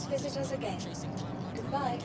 visit us again. Goodbye.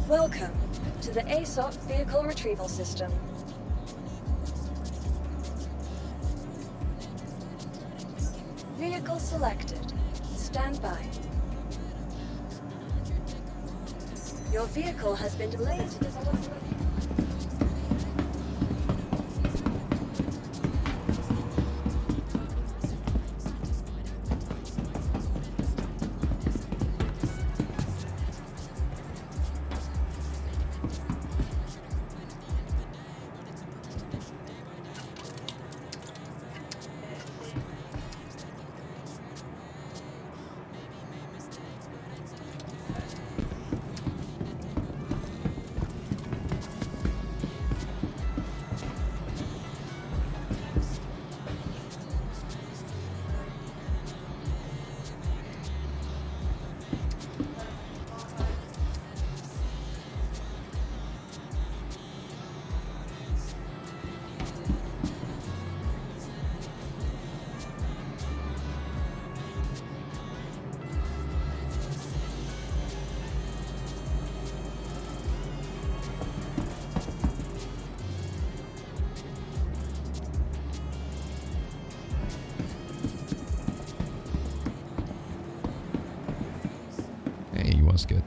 Welcome to the ASOP Vehicle Retrieval System. Vehicle selected. Stand by. Your vehicle has been delayed to this appointment. Hey, what's good?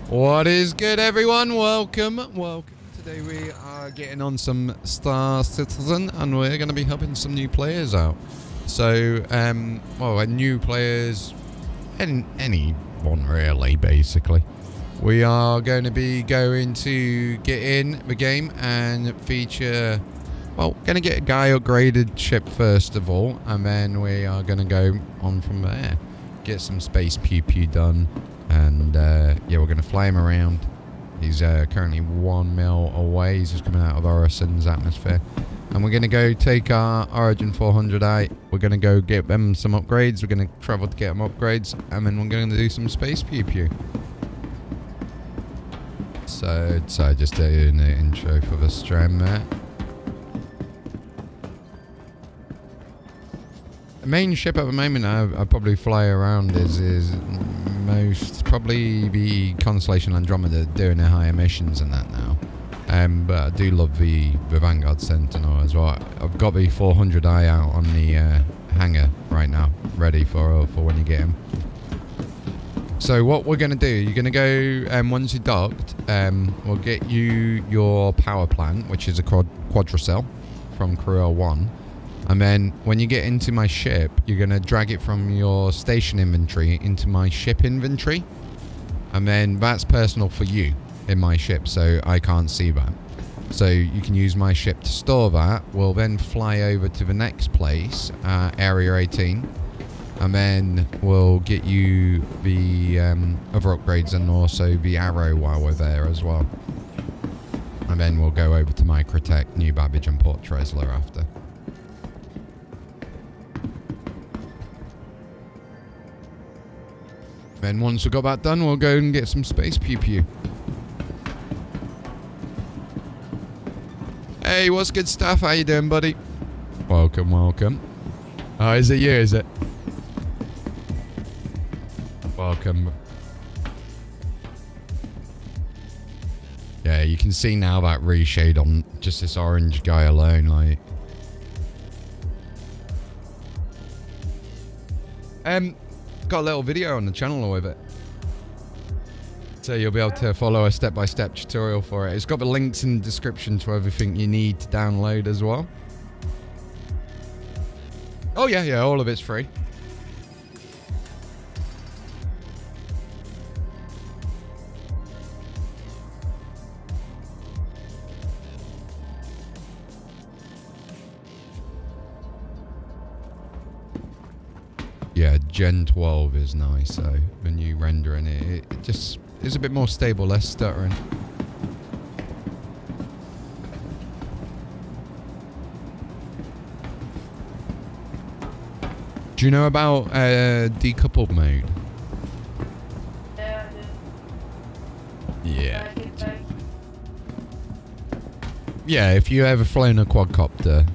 What is good, everyone? Welcome. Today we are getting on some Star Citizen, and we're going to be helping some new players out. So, new players, anyone really, basically. We are going to be going to get in the game and feature, going to get a guy upgraded ship first of all, and then we are going to go on from there. Get some space PewPew done. And we're going to fly him around. He's currently 1 mil away. He's just coming out of Orison's atmosphere. And we're going to go take our Origin 400 out. We're going to go get them some upgrades. We're going to travel to get them upgrades. And then we're going to do some space PewPew. So just doing the intro for the stream there. The main ship at the moment I probably fly around is most probably the Constellation Andromeda, doing their higher missions and that now. But I do love the Vanguard Sentinel as well. I've got the 400i out on the hangar right now, ready for when you get him. So what we're going to do, you're going to go, once you're docked, we'll get you your power plant, which is a quadricell from Crew 1. And then when you get into my ship, you're going to drag it from your station inventory into my ship inventory. And then that's personal for you in my ship, so I can't see that. So you can use my ship to store that. We'll then fly over to the next place, Area 18. And then we'll get you the other upgrades and also the arrow while we're there as well. And then we'll go over to Microtech, New Babbage and Port Tresla after. Then once we've got that done, we'll go and get some space PewPew. Hey, what's good stuff? How you doing, buddy? Welcome, welcome. Oh, is it you, is it? Welcome. Yeah, you can see now that reshade on just this orange guy alone, like. Got a little video on the channel with it. So you'll be able to follow a step-by-step tutorial for it. It's got the links in the description to everything you need to download as well. Oh yeah, all of it's free. Yeah, Gen 12 is nice, so when you rendering it, it just is a bit more stable, less stuttering. Do you know about decoupled mode? Yeah, I do. Yeah. Yeah, if you ever flown a quadcopter,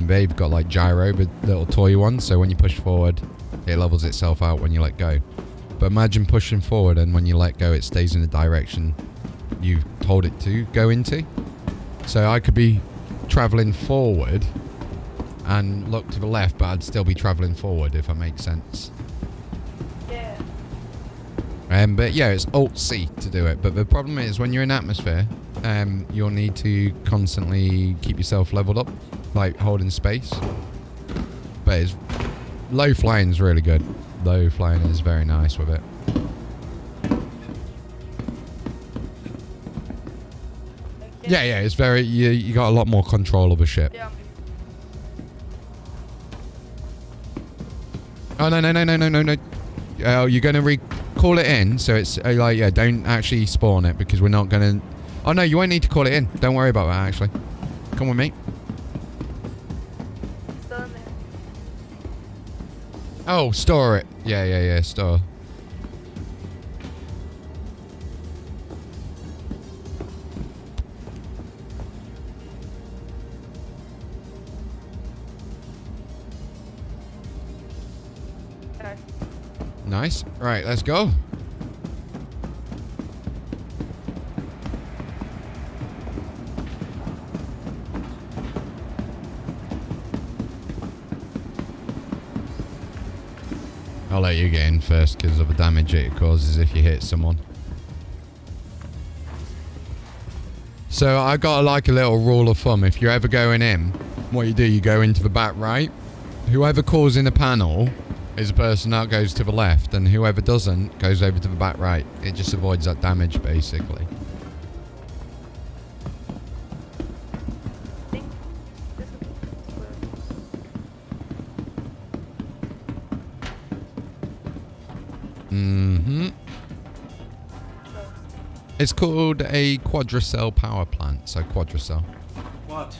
they've got like gyro, but little toy ones, so when you push forward, it levels itself out when you let go. But imagine pushing forward and when you let go, it stays in the direction you've told it to go into. So I could be traveling forward and look to the left, but I'd still be traveling forward, if that makes sense. Yeah. But yeah, it's Alt-C to do it. But the problem is when you're in atmosphere, you'll need to constantly keep yourself leveled up, like holding space. But it's, low flying is really good. Low flying is very nice with it. Yeah, it's very, you got a lot more control of the ship. Yeah. Oh, no. Oh, you're going to call it in, so it's like, yeah, don't actually spawn it because we're not going to... Oh, no, you won't need to call it in. Don't worry about that, actually. Come with me. Still in there. Oh, store it. Yeah, store. Okay. Nice. Right, let's go. I'll let you get in first because of the damage it causes if you hit someone. So I got like a little rule of thumb. If you're ever going in, what you do, you go into the back right. Whoever calls in a panel is the person that goes to the left, and whoever doesn't goes over to the back right. It just avoids that damage, basically. I think this is where. It's called a quadracell power plant, so quadracell. What?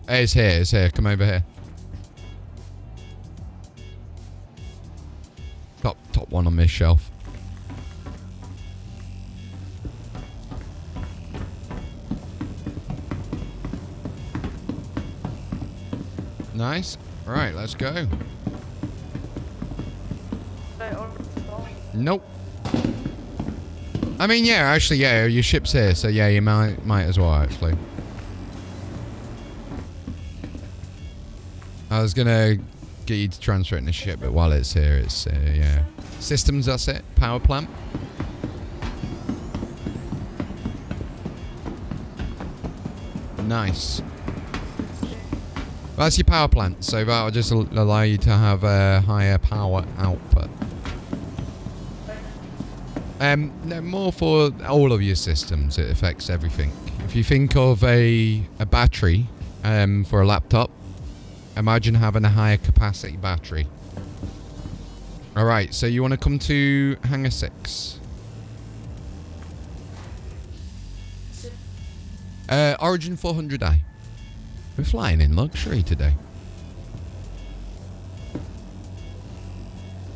Hey, it's here. Come over here. Top one on this shelf. Nice. Right, let's go. Nope. I mean, yeah, actually, yeah, your ship's here, so yeah, you might as well, actually. I was gonna get you to transfer it in the ship, but while it's here, it's, yeah. Systems, that's it. Power plant. Nice. That's your power plant, so that'll just allow you to have a higher power output. No, more for all of your systems. It affects everything. If you think of a battery for a laptop, imagine having a higher capacity battery. Alright, so you want to come to Hangar 6. Origin 400i. We're flying in luxury today.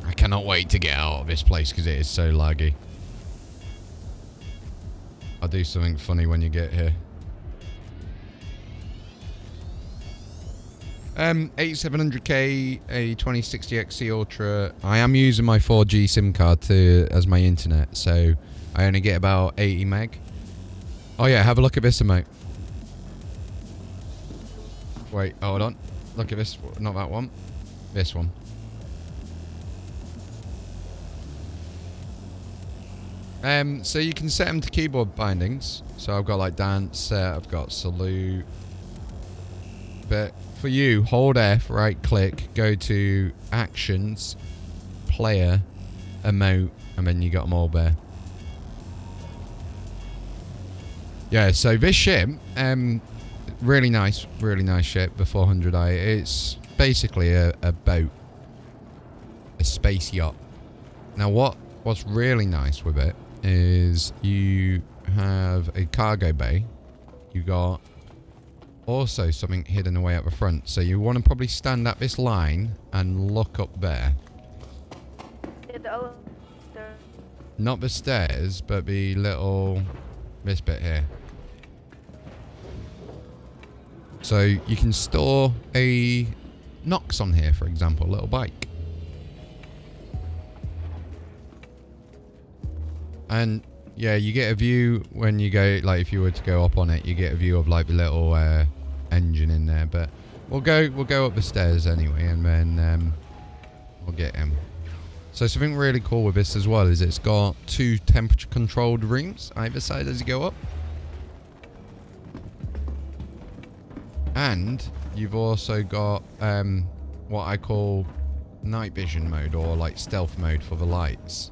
I cannot wait to get out of this place because it is so laggy. I'll do something funny when you get here. 8700K, a 2060 XC Ultra. I am using my 4G SIM card as my internet, so I only get about 80 meg. Oh yeah, have a look at this, mate. Wait, hold on. Look at this. Not that one. This one. So you can set them to keyboard bindings. So I've got like dance, I've got salute. But for you, hold F, right click, go to actions, player, emote, and then you got them all there. Yeah, so this ship, really nice ship, the 400i. It's basically a boat, a space yacht. Now what's really nice with it is you have a cargo bay. You got also something hidden away at the front. So you want to probably stand at this line and look up there. Yeah, the elevator. Not the stairs, but the this bit here. So you can store a Nox on here, for example, a little bike. And yeah, you get a view when you go, like if you were to go up on it, you get a view of like the little engine in there. But we'll go up the stairs anyway, and then we'll get him. So something really cool with this as well is it's got 2 temperature controlled rooms either side as you go up. And you've also got what I call night vision mode, or like stealth mode for the lights.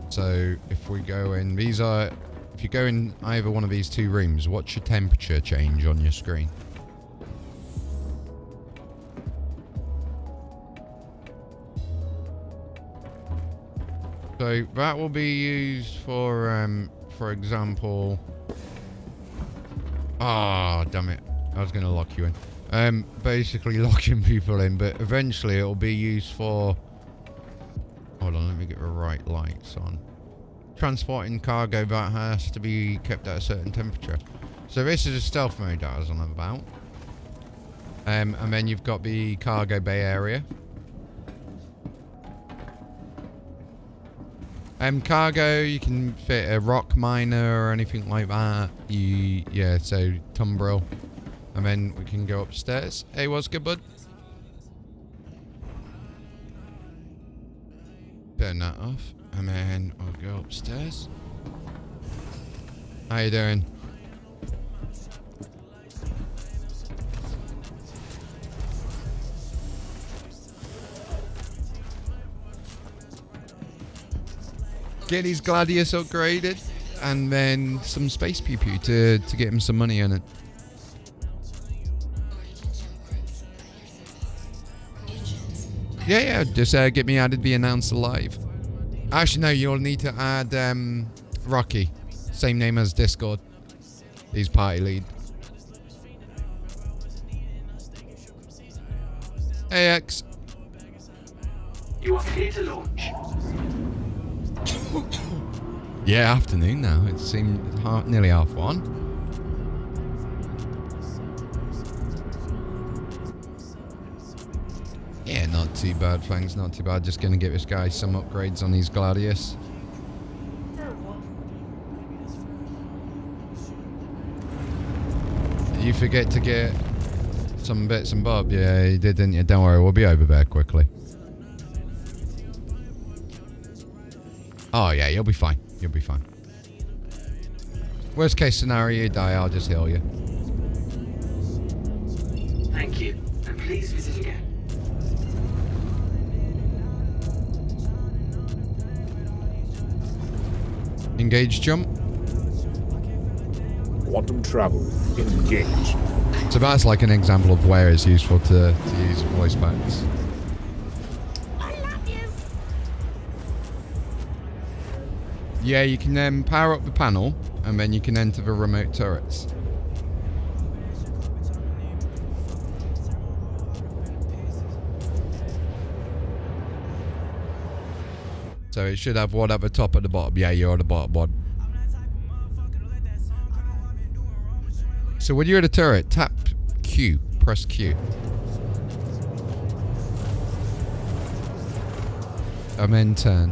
So if we go in, if you go in either one of these 2 rooms, watch your temperature change on your screen. So that will be used for example. Ah, damn it! I was going to lock you in. Basically locking people in, but eventually it'll be used for. Hold on, let me get the right lights on. Transporting cargo that has to be kept at a certain temperature. So this is a stealth mode that I was on about. And then you've got the cargo bay area. Cargo, you can fit a rock miner or anything like that. Yeah, so tumbril. And then we can go upstairs. Hey, what's good, bud? Turn that off. And then I'll go upstairs. How you doing? Get his Gladius upgraded, and then some space PewPew to get him some money on it. Yeah, just get me added, be announced alive. Actually, no, you'll need to add Rocky, same name as Discord. He's party lead. Hey, X. You are clear to launch. Yeah, afternoon now. It seemed nearly 1:30. Yeah, not too bad, thanks. Not too bad. Just gonna get this guy some upgrades on his Gladius. Did you forget to get some bits and bobs? Yeah, you did, didn't you? Don't worry, we'll be over there quickly. Oh yeah, you'll be fine. You'll be fine. Worst case scenario, you die, I'll just heal you. Thank you, and please visit again. Engage jump. Quantum travel. Engage. So that's like an example of where it's useful to use voice packs. Yeah, you can then power up the panel, and then you can enter the remote turrets. So it should have one at the top and the bottom. Yeah, you're on the bottom one. So when you're at a turret, tap Q. Press Q. And then turn.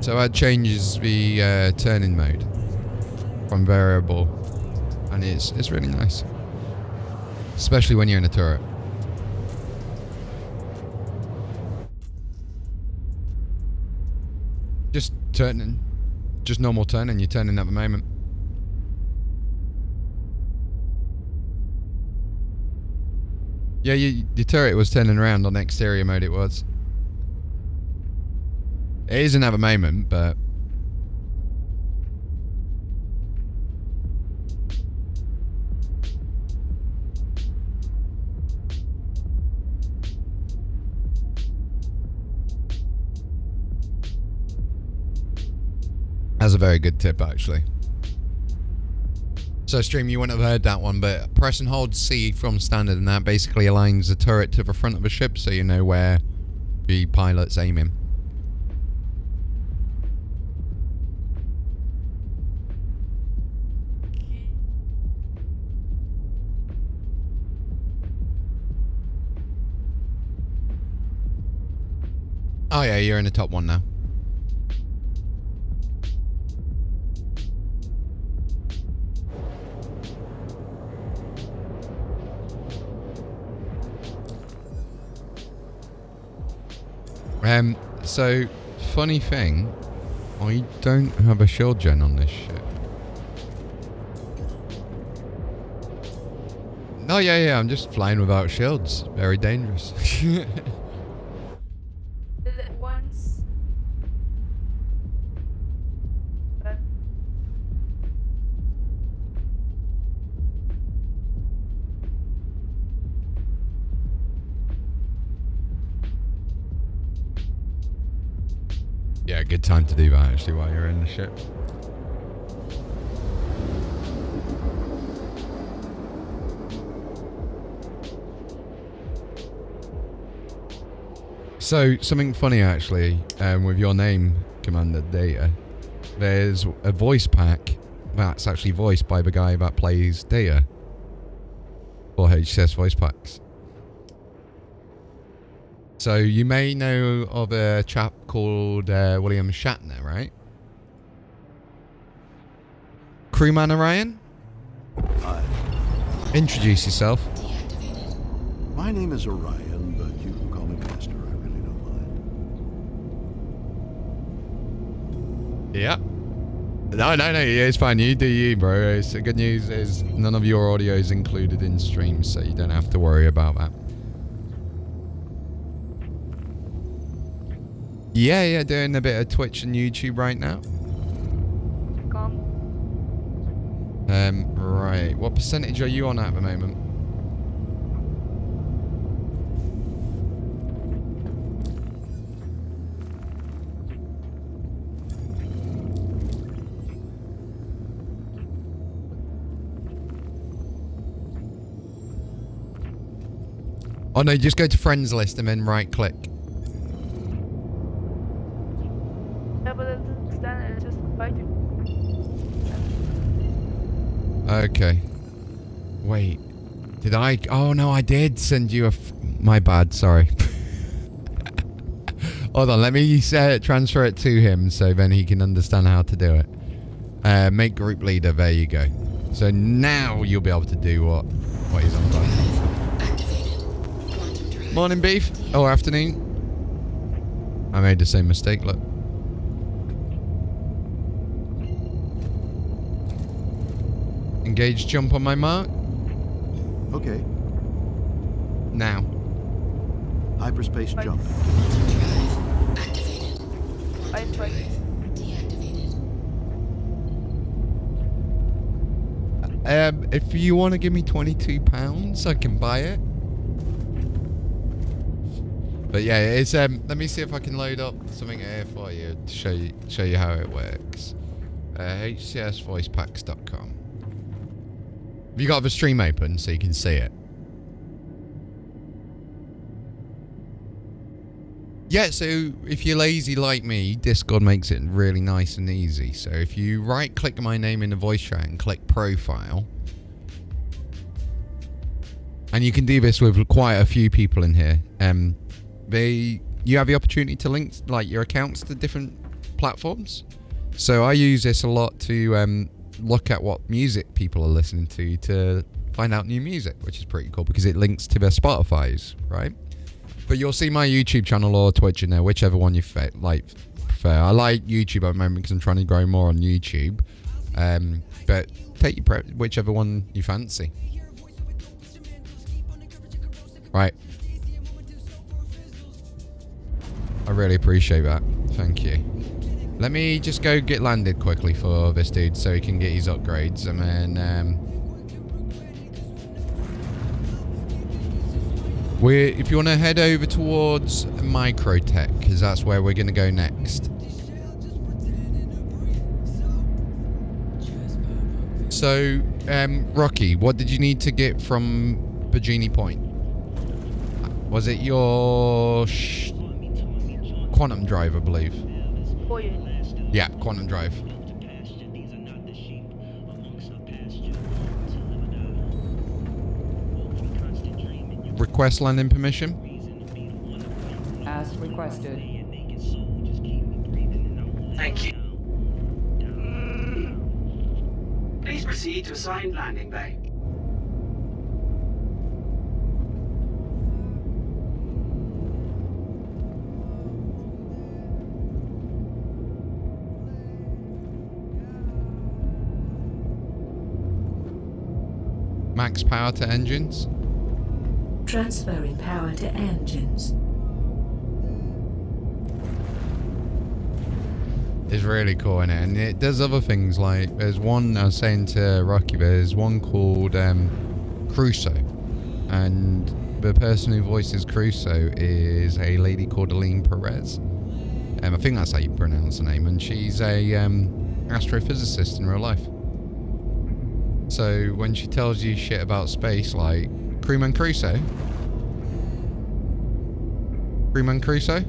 So that changes the turning mode from variable, and it's really nice, especially when you're in a turret. Just turning, just normal turning. You're turning at the moment. Yeah, your turret was turning around on exterior mode. It was. It isn't at the moment, but... That's a very good tip, actually. So, stream, you wouldn't have heard that one, but press and hold C from standard, and that basically aligns the turret to the front of the ship, so you know where the pilot's aiming. Oh yeah, you're in the top one now. So, funny thing, I don't have a shield gen on this ship. Oh yeah, I'm just flying without shields. Very dangerous. Once. Yeah, good time to do that actually while you're in the ship. So, something funny actually, with your name, Commander Data, there's a voice pack that's actually voiced by the guy that plays Data for HCS voice packs. So, you may know of a chap called William Shatner, right? Crewman Orion? Hi. Introduce yourself. My name is Orion, but you can call me Master. I really don't mind. Yeah. No, it's fine. You do you, bro. It's the good news is none of your audio is included in streams, so you don't have to worry about that. Yeah, doing a bit of Twitch and YouTube right now. Right. What percentage are you on at the moment? Oh no, just go to friends list and then right click. Yeah, but it's just fighting. Okay. Wait. Did I? Oh no, I did send you a... My bad, sorry. Hold on, let me transfer it to him so then he can understand how to do it. Make group leader, there you go. So now you'll be able to do what he's on about. Morning, Beef. Oh, afternoon. I made the same mistake, look. Engage jump on my mark. Okay. Now. Hyperspace jump. I tried. If you want to give me £22, I can buy it. But yeah, it's let me see if I can load up something here for you to show you how it works. hcsvoicepacks.com. Have you got the stream open so you can see it? Yeah, so if you're lazy like me, Discord makes it really nice and easy. So if you right-click my name in the voice chat and click profile, and you can do this with quite a few people in here, you have the opportunity to link like your accounts to different platforms. So I use this a lot to look at what music people are listening to find out new music, which is pretty cool because it links to their Spotify's, right? But you'll see my YouTube channel or Twitch in there, whichever one you prefer. I like YouTube at the moment because I'm trying to grow more on YouTube. But take whichever one you fancy. Right. I really appreciate that. Thank you. Let me just go get landed quickly for this dude so he can get his upgrades, and then if you want to head over towards Microtech, because that's where we're going to go next. So, Rocky, what did you need to get from Virginia Point? Was it your Quantum Drive, I believe? Oh, yeah. Yeah, Quantum Drive. Request landing permission. As requested. Thank you. Please proceed to assigned landing bay. Max power to engines. Transferring power to engines. It's really cool in it, and it does other things like there's one I was saying to Rocky. There's one called Crusoe, and the person who voices Crusoe is a lady called Aline Perez. I think that's how you pronounce her name, and she's a astrophysicist in real life. So when she tells you shit about space, like Crewman Crusoe. Crewman Crusoe?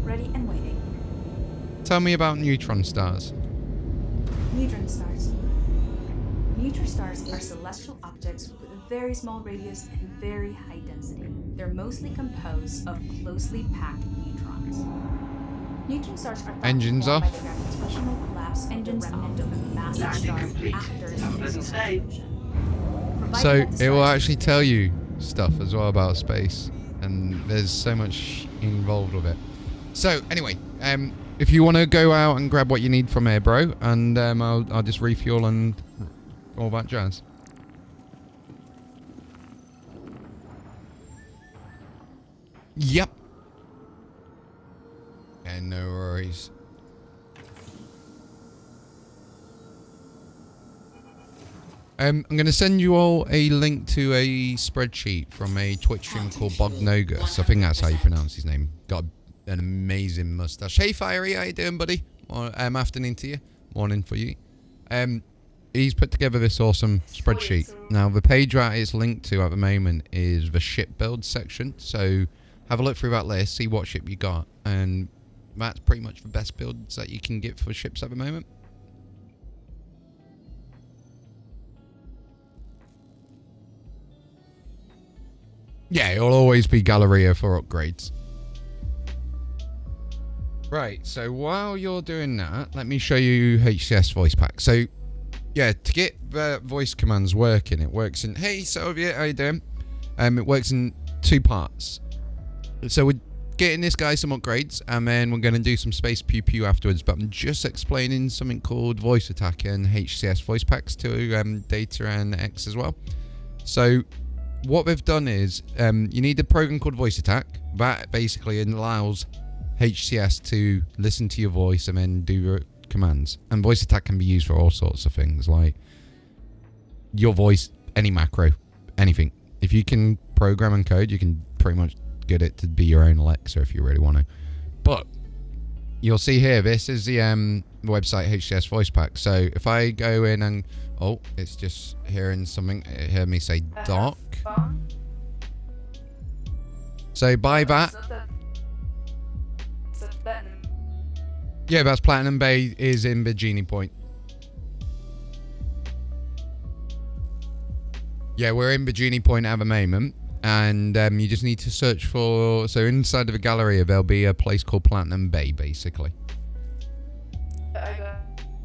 Ready and waiting. Tell me about neutron stars. Neutron stars. Neutron stars are celestial objects with a very small radius and very high density. They're mostly composed of closely packed neutrons. Neutron stars are Engines off. by the gravitational collapse engines off of a massive Landing star complete. after its Have a pleasant stay. explosion. So Provided that the it will stars- actually tell you stuff as well about space, and there's so much involved with it. So anyway, if you want to go out and grab what you need from here, bro, and I'll just refuel and all that jazz. Yep. Yeah, no worries. I'm going to send you all a link to a spreadsheet from a Twitch streamer called Bognogus. I think that's how you pronounce his name. Got an amazing mustache. Hey, Fiery, how you doing, buddy? Afternoon to you. Morning for you. He's put together this awesome spreadsheet. Now, the page that it's linked to at the moment is the ship build section. So have a look through that list, see what ship you got. And that's pretty much the best builds that you can get for ships at the moment. Yeah, it'll always be Galleria for upgrades. Right, so while you're doing that, let me show you HCS voice pack. So, yeah, to get the voice commands working, it works in... Hey, Soviet, how you doing? It works in two parts. So we're getting this guy some upgrades, and then we're going to do some space PewPew afterwards, but I'm just explaining something called voice attack and HCS voice packs to Data and X as well. So... what we've done is, you need a program called Voice Attack. That basically allows HCS to listen to your voice and then do your commands. And voice attack can be used for all sorts of things, like your voice, any macro, anything. If you can program and code, you can pretty much get it to be your own Alexa if you really want to. But you'll see here, this is the website HCS voice pack. So if I go in and it's just hearing something. It heard me say doc. So buy that. Yeah, that's Platinum Bay is in Bikini Point. Yeah, we're in Bikini Point at the moment. And you just need to search for... So inside of the gallery, there'll be a place called Platinum Bay, basically.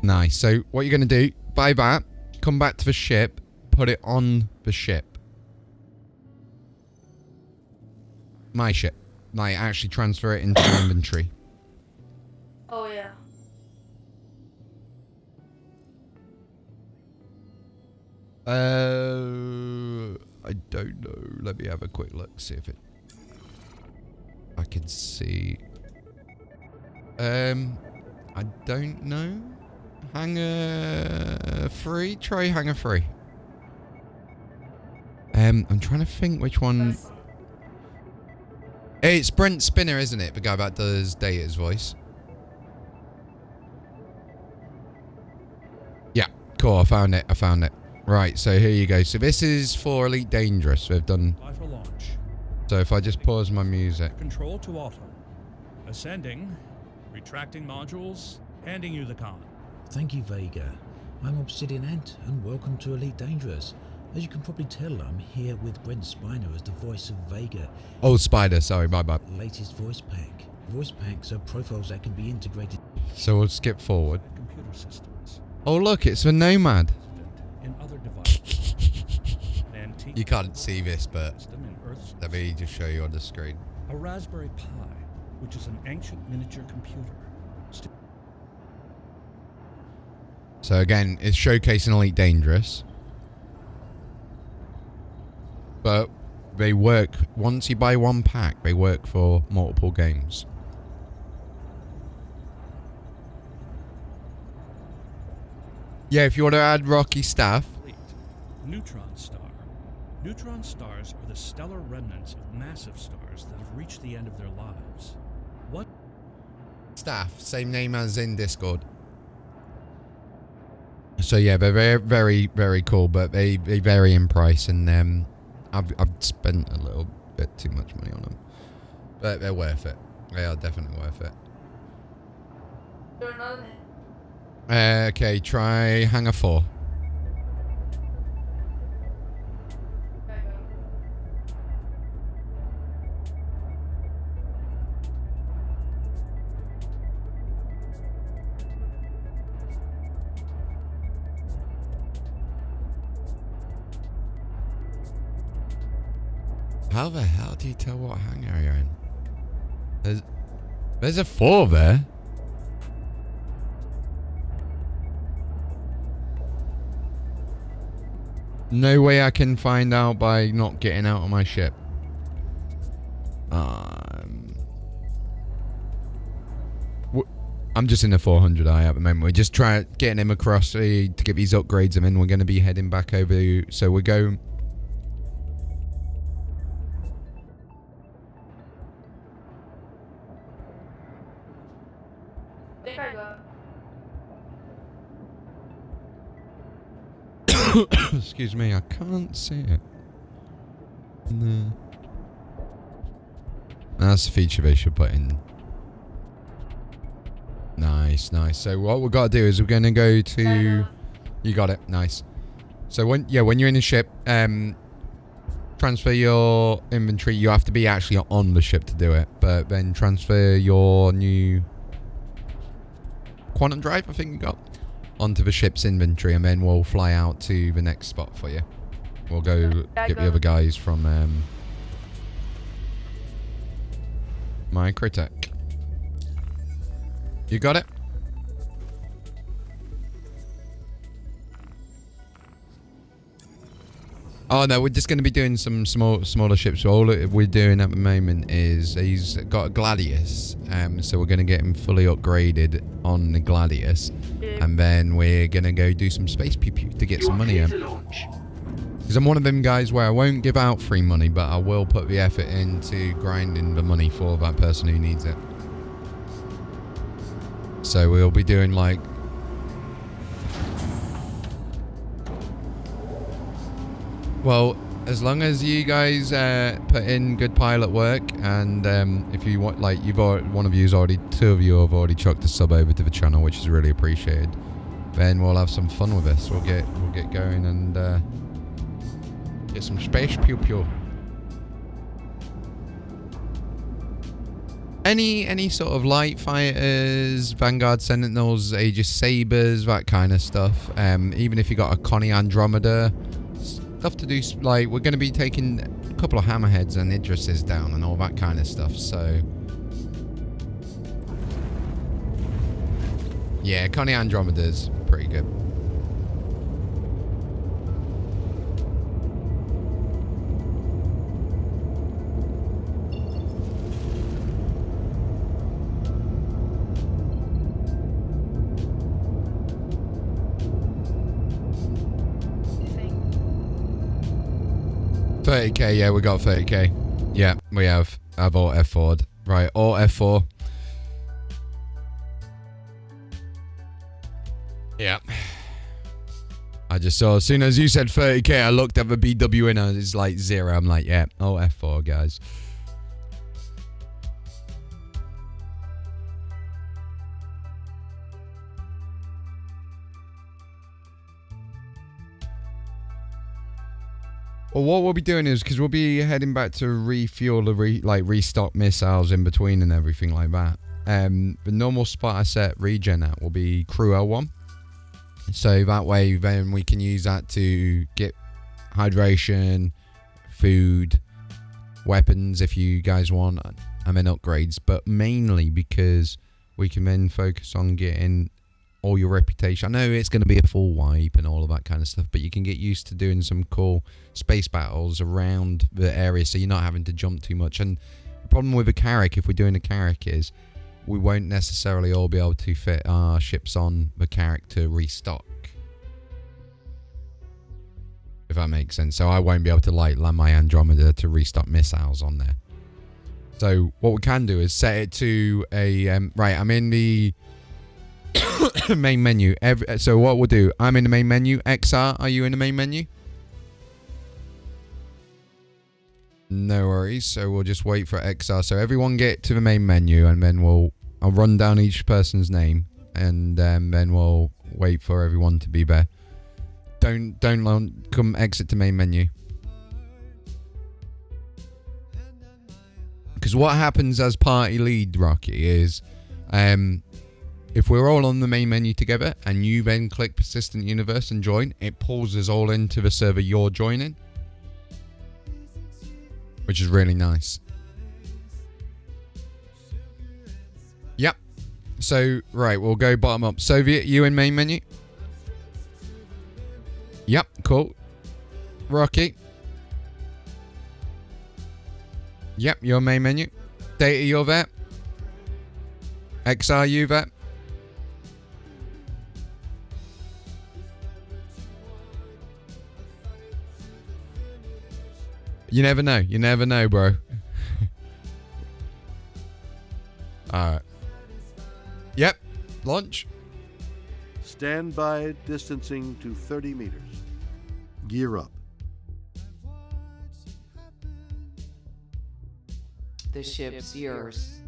Nice. So what you're going to do, buy that, come back to the ship, put it on the ship. My ship. Like, actually transfer it into your inventory. Oh, yeah. I don't know. Let me have a quick look, see if I can see. I don't know. Hangar 3? Try Hangar 3. I'm trying to think which one. Hey, it's Brent Spinner, isn't it? The guy that does Data's voice. Yeah, cool. I found it. Right, so here you go. So this is for Elite Dangerous. We've done. For launch. So if I just pause my music. Control to auto. Ascending. Retracting modules. Handing you the con. Thank you, Vega. I'm Obsidian Ant, and welcome to Elite Dangerous. As you can probably tell, I'm here with Brent Spiner as the voice of Vega. Oh, Spider. Sorry, bye. Latest voice pack. Voice packs are profiles that can be integrated. So we'll skip forward. Computer systems. Oh, look, it's the Nomad. In other devices. You can't see this, but let me just show you on the screen. A Raspberry Pi, which is an ancient miniature computer. So again, it's showcasing Elite Dangerous. But they work, once you buy one pack, they work for multiple games. Yeah, if you want to add Rocky Staff. Neutron star. Neutron stars are the stellar remnants of massive stars that have reached the end of their lives. What? Staff, same name as in Discord. So yeah, they're very, very, very cool, but they vary in price, and I've spent a little bit too much money on them, but they're worth it. They are definitely worth it. Okay, try Hangar 4. How the hell do you tell what hangar you're in? There's a 4 there. No way I can find out by not getting out of my ship. I'm just in the 400i at the moment. We're just trying getting him across to get these upgrades, and then we're going to be heading back over. So we're going. Excuse me, I can't see it. No. That's the feature they should put in. Nice. So what we've got to do is we're going to go to... You got it. Nice. So when you're in a ship, transfer your inventory. You have to be actually on the ship to do it. But then transfer your new quantum drive, I think you got, onto the ship's inventory, and then we'll fly out to the next spot for you. We'll go get the other guys from Microtech. You got it? Oh no, we're just going to be doing some smaller ships. So all we're doing at the moment is he's got a Gladius, so we're going to get him fully upgraded on the Gladius, and then we're going to go do some space PewPew to get some money in. Because I'm one of them guys where I won't give out free money, but I will put the effort into grinding the money for that person who needs it. So we'll be doing like... Well, as long as you guys put in good pilot work, and if you want, like, two of you have already chucked a sub over to the channel, which is really appreciated. Then we'll have some fun with this. We'll get going and get some space PewPew. Any sort of light fighters, Vanguard Sentinels, Aegis Sabers, that kind of stuff. Even if you got a Connie Andromeda. Stuff to do, like, we're going to be taking a couple of Hammerheads and Idrises down and all that kind of stuff, so... Yeah, Connie Andromeda's pretty good. $30k, yeah, we got 30k. Yeah, we have. I've Alt F4'd. Right, Alt F4. Yeah. I just saw, as soon as you said 30k, I looked at the BW and it's like 0. I'm like, yeah, Alt F4, guys. Well, what we'll be doing is, because we'll be heading back to refuel the restock missiles in between and everything like that. The normal spot I set regen at will be crew L1. So that way then we can use that to get hydration, food, weapons if you guys want, and then upgrades. But mainly because we can then focus on getting all your reputation. I know it's going to be a full wipe and all of that kind of stuff, but you can get used to doing some cool space battles around the area, so you're not having to jump too much. And the problem with a Carrack, if we're doing a Carrack, is we won't necessarily all be able to fit our ships on the Carrack to restock, if that makes sense. So I won't be able to like land my Andromeda to restock missiles on there. So what we can do is set it to a right, I'm in the main menu. So what we'll do, I'm in the main menu. XR, are you in the main menu? No worries. So we'll just wait for XR. So everyone get to the main menu, and then I'll run down each person's name, and then we'll wait for everyone to be there. Don't come exit to main menu. Because what happens as party lead, Rocky, is if we're all on the main menu together and you then click Persistent Universe and join, it pulls us all into the server you're joining, which is really nice. Yep. So, right, we'll go bottom up. Soviet, you in main menu? Yep, cool. Rocky? Yep, you're main menu. Data, you're there. XR, you there. You never know. You never know, bro. Alright. Yep. Launch. Stand by, distancing to 30 meters. Gear up. The ship's yours.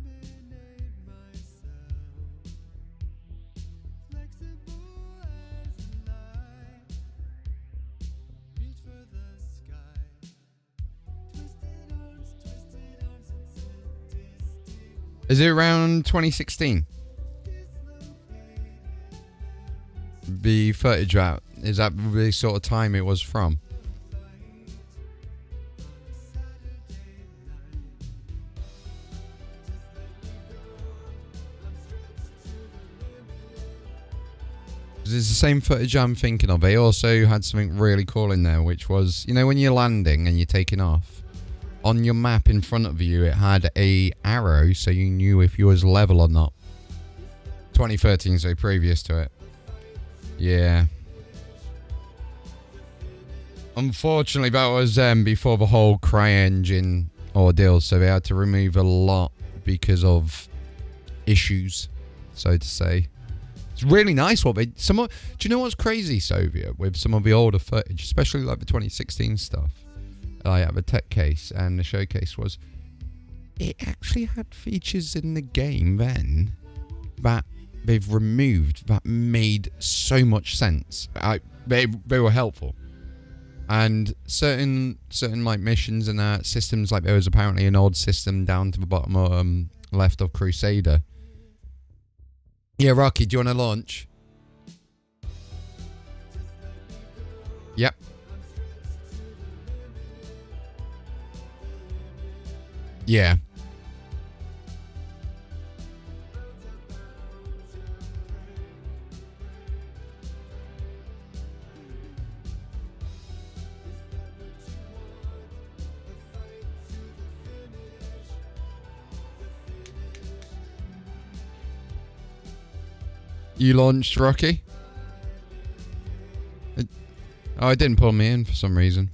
Is it around 2016? The footage out. Is that the sort of time it was from? It's the same footage I'm thinking of. They also had something really cool in there, which was, you know, when you're landing and you're taking off, on your map in front of you, it had a arrow so you knew if you was level or not. 2013, so previous to it. Yeah. Unfortunately, that was before the whole CryEngine ordeal, so they had to remove a lot because of issues, so to say. It's really nice what they... do you know what's crazy, Soviet, with some of the older footage, especially like the 2016 stuff? The tech case and the showcase was... It actually had features in the game then that they've removed that made so much sense. They were helpful. And certain like missions and systems, like there was apparently an old system down to the bottom left of Crusader. Yeah, Rocky, do you want to launch? Yep. Yeah. You launched, Rocky? Oh, it didn't pull me in for some reason.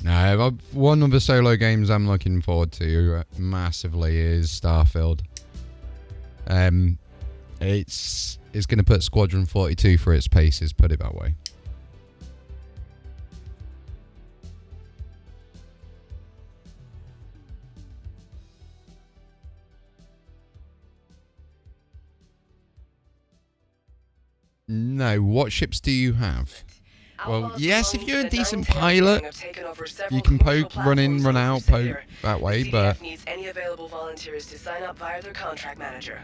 No, one of the solo games I'm looking forward to massively is Starfield. It's going to put Squadron 42 for its paces, put it that way. No, what ships do you have? Well, yes, if you're a decent pilot, you can poke, run in, run out, poke that way, but... needs any available volunteers to sign up via their contract manager.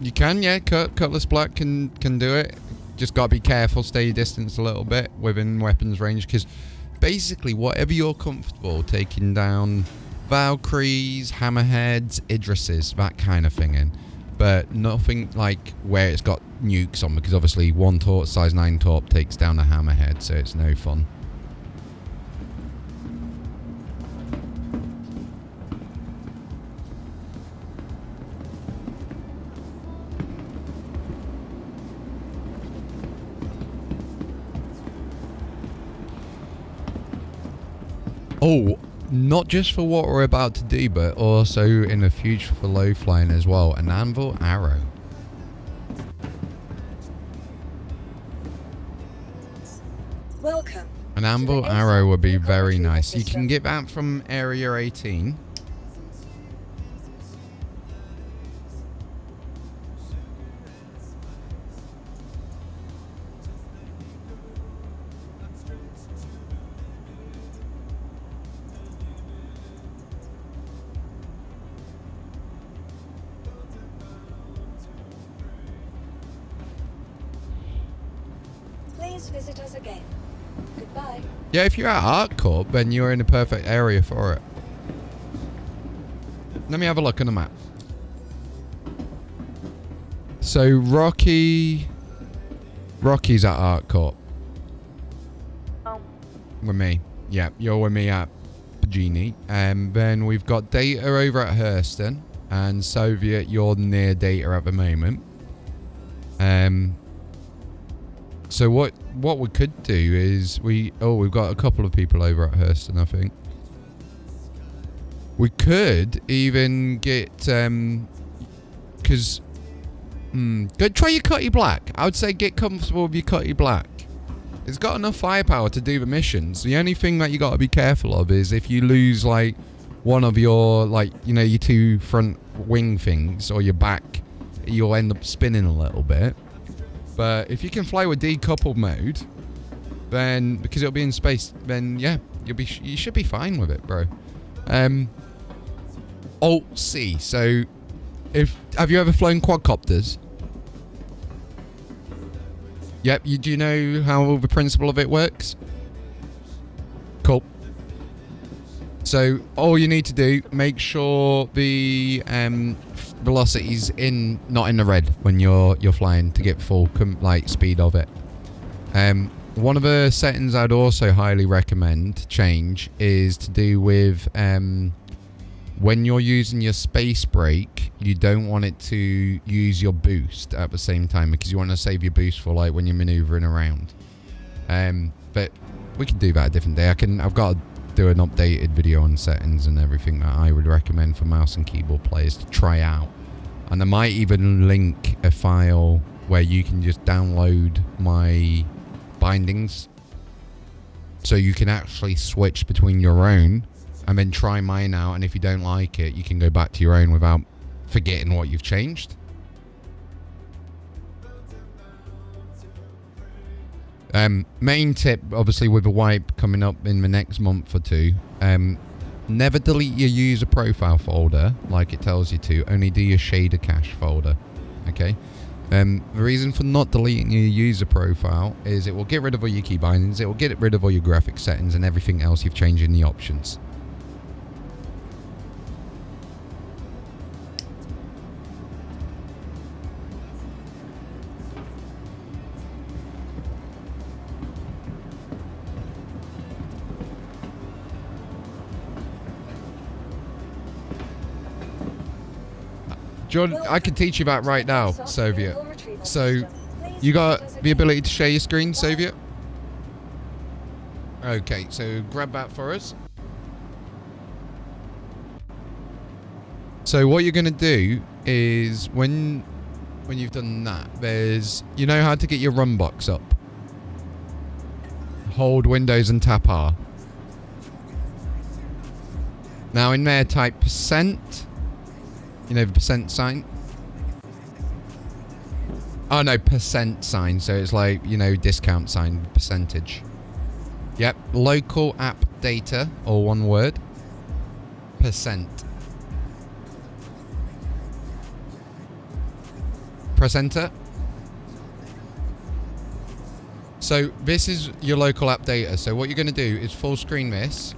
You can, yeah, Cutlass Black can do it. Just gotta be careful, stay your distance a little bit within weapons range, because basically whatever you're comfortable taking down Valkyries, Hammerheads, Idrises, that kind of thing in. But nothing like where it's got nukes on, because obviously one size 9 torp takes down a Hammerhead, so it's no fun. Oh, not just for what we're about to do, but also in the future for low flying as well. An Anvil Arrow. Welcome. An Anvil Arrow would be very nice. You can get that from Area 18. Please visit us again. Goodbye. Yeah, if you're at Art Corp, then you're in the perfect area for it. Let me have a look on the map. So Rocky's at Art Corp. Oh. With me. Yeah, you're with me at Pagini. And then we've got Data over at Hurston. And Soviet, you're near Data at the moment. So what we could do is we've got a couple of people over at Hurston, I think. We could even get because go try your Cutty Black. I would say get comfortable with your Cutty Black. It's got enough firepower to do the missions. The only thing that you got to be careful of is if you lose like one of your your 2 front wing things or your back, you'll end up spinning a little bit. But if you can fly with decoupled mode, then because it'll be in space, then yeah, you should be fine with it, bro. Alt-C. So, have you ever flown quadcopters? Yep. Do you know how the principle of it works? Cool. So all you need to do, make sure the velocity's not in the red when you're flying to get full speed of it. One of the settings I'd also highly recommend change is to do with when you're using your space brake, you don't want it to use your boost at the same time, because you want to save your boost for like when you're maneuvering around. But we can do that a different day. I've got to do an updated video on settings and everything that I would recommend for mouse and keyboard players to try out. And I might even link a file where you can just download my bindings, so you can actually switch between your own and then try mine out, and if you don't like it, you can go back to your own without forgetting what you've changed. Main tip, obviously, with a wipe coming up in the next month or two, never delete your user profile folder like it tells you to. Only do your shader cache folder. Okay. The reason for not deleting your user profile is it will get rid of all your key bindings, it will get rid of all your graphic settings and everything else you've changed in the options. John, I can teach you that right now, Soviet. So, you got the ability to share your screen, Soviet? Okay, so grab that for us. So what you're going to do is, when you've done that, you know how to get your run box up. Hold Windows and tap R. Now in there, type %. You know the % sign? Oh no, % sign. So it's like, you know, discount sign, percentage. Yep. Local app data, or one word. %. Press enter. So this is your local app data. So what you're going to do is full screen this.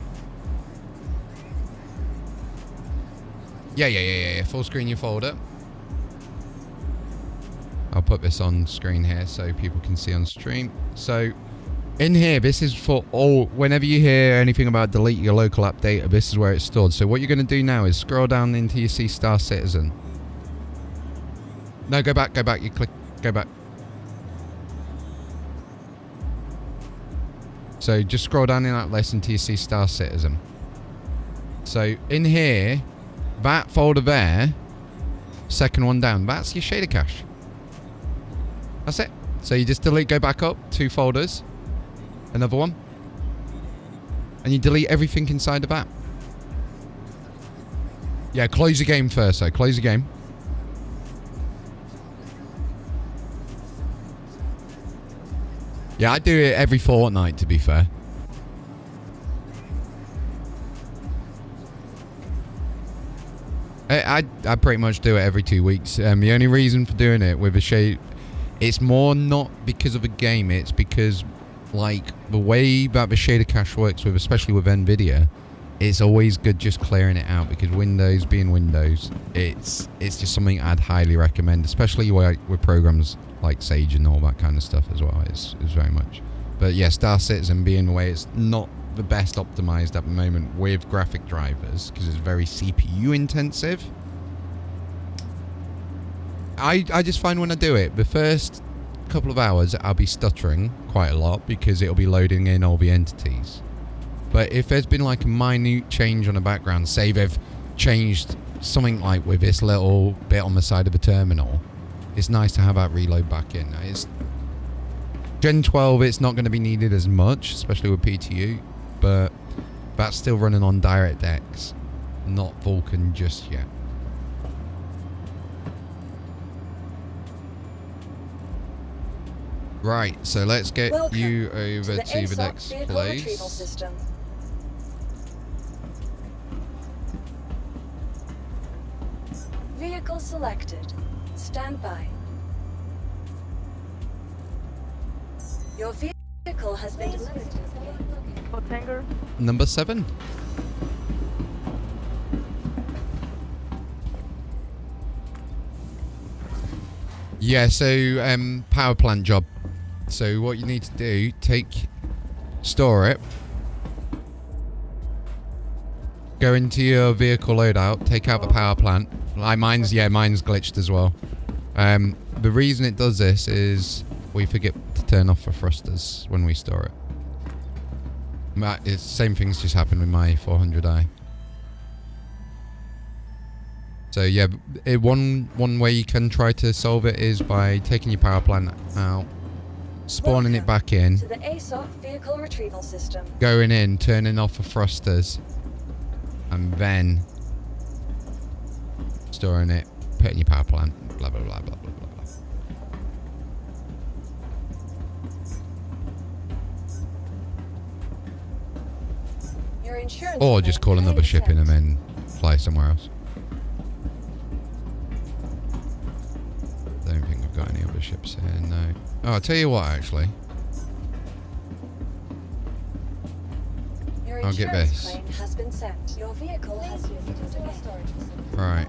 Yeah. Full screen your folder. I'll put this on screen here so people can see on stream. So in here, this is for all, whenever you hear anything about delete your local app data, this is where it's stored. So what you're going to do now is scroll down until you see Star Citizen. No, go back. You click, go back. So just scroll down in that list until you see Star Citizen. So in here, that folder there, second one down, that's your shader cache. That's it. So you just delete, go back up, 2 folders, another one, and you delete everything inside of that. Yeah, close your game first, so close your game. Yeah, I do it every fortnight, to be fair. I pretty much do it every 2 weeks. The only reason for doing it with a shade, it's more not because of the game, it's because, like, the way that the shader cache works with, especially with NVIDIA, it's always good just clearing it out, because Windows being Windows, it's just something I'd highly recommend, especially with programs like Sage and all that kind of stuff as well. It's very much. But yeah, Star Citizen being the way it's not the best optimized at the moment with graphic drivers, because it's very CPU intensive. I just find when I do it, the first couple of hours I'll be stuttering quite a lot because it'll be loading in all the entities. But if there's been like a minute change on the background, say they've changed something like with this little bit on the side of the terminal, it's nice to have that reload back in. It's Gen 12, it's not going to be needed as much, especially with PTU, but that's still running on DirectX, not Vulkan just yet. Right, so let's get you over to the next place. Vehicle selected. Stand by. Your vehicle has been delivered to the following location. What hangar? Number 7. Yeah, so power plant job. So what you need to do, store it, go into your vehicle loadout, take out the power plant. Like mine's glitched as well. The reason it does this is we forget to turn off the thrusters when we store it. It's same things just happened with my 400i. So yeah, one way you can try to solve it is by taking your power plant out, spawning it back in, To the ASOP vehicle retrieval system. going in, turning off the thrusters, and then storing it, putting your power plant, blah blah blah blah blah blah blah. Your insurance. Or just call another ship in and then fly somewhere else. Don't think we've got any other ships here, no. Oh, I'll tell you what, actually. Your I'll get insurance this. claim has been sent. Your vehicle has been visited to a storage facility. Right.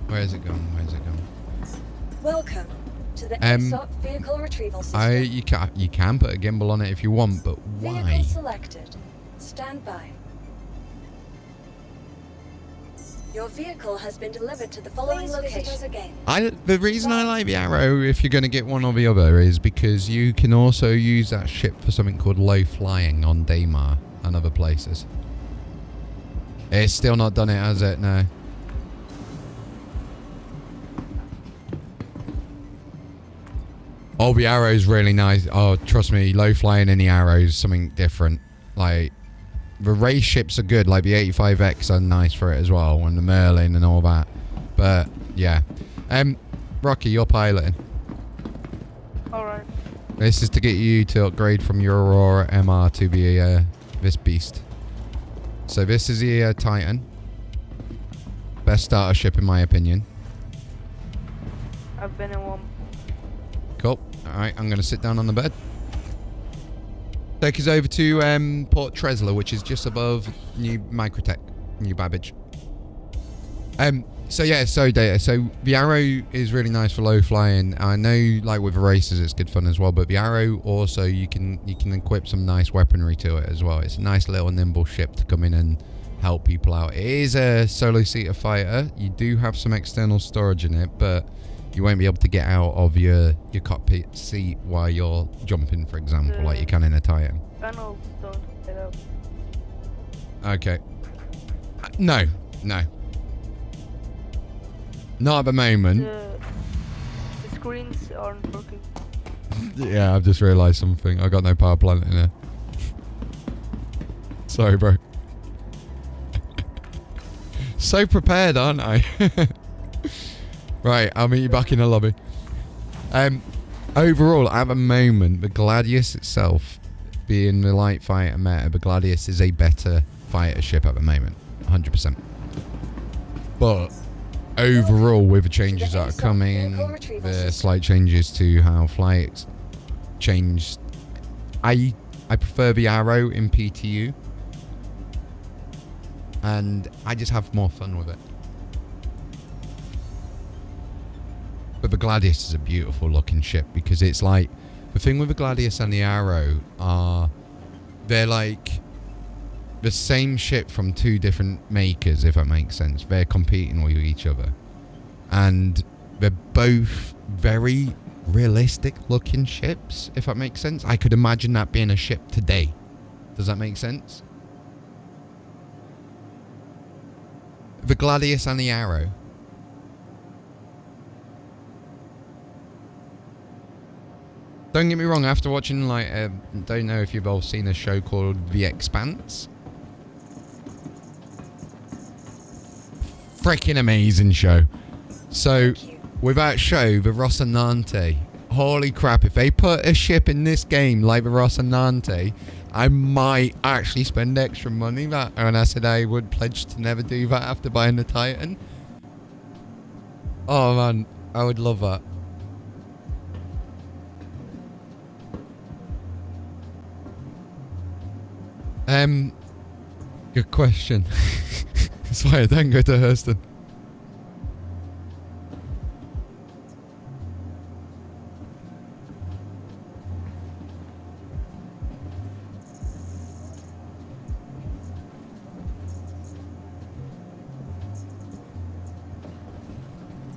Where's it gone? Where's it gone? Welcome to the ASOP vehicle retrieval system. You can put a gimbal on it if you want, but why? Vehicle selected. Stand by. Your vehicle has been delivered to the following location. Again. The reason I like the arrow, if you're going to get one or the other, is because you can also use that ship for something called low flying on Daymar and other places. It's still not done it, has it? No. Oh, the arrow's really nice. Oh, trust me, low flying in the arrow is something different. Like, the race ships are good, like the 85X are nice for it as well, and the Merlin and all that. But, yeah. Rocky, you're piloting. Alright. This is to get you to upgrade from your Aurora MR to the, this beast. So this is the Titan. Best starter ship in my opinion. I've been in one. Cool. Alright, I'm going to sit down on the bed. Take us over to Port Tresla, which is just above New Microtech, New Babbage. So yeah, Data. So the arrow is really nice for low flying. I know, like with races, it's good fun as well. But the arrow also, you can equip some nice weaponry to it as well. It's a nice little nimble ship to come in and help people out. It is a solo seater fighter. You do have some external storage in it, but you won't be able to get out of your cockpit seat while you're jumping, for example, like you can in a Titan. Panels don't get up. Okay. No. Not at the moment. The screens aren't working. Yeah, I've just realised something. I got no power plant in here. Sorry, bro. So prepared, aren't I? Right, I'll meet you back in the lobby. Overall, at the moment, the Gladius itself, being the light fighter meta, the Gladius is a better fighter ship at the moment, 100%. But overall, with the changes that are coming, the slight changes to how flights changed, I prefer the arrow in PTU, and I just have more fun with it. But the Gladius is a beautiful looking ship because it's like, the thing with the Gladius and the Arrow are, they're like the same ship from two different makers, if that makes sense. They're competing with each other. And they're both very realistic looking ships, if that makes sense. I could imagine that being a ship today. Does that make sense? The Gladius and the Arrow. Don't get me wrong, after watching, like, don't know if you've all seen a show called The Expanse. Freaking amazing show. So, with that show, the Rocinante, holy crap, if they put a ship in this game like the Rocinante, I might actually spend extra money that. And I said I would pledge to never do that after buying the Titan. Oh man, I would love that. Good question. That's why I don't go to Hurston.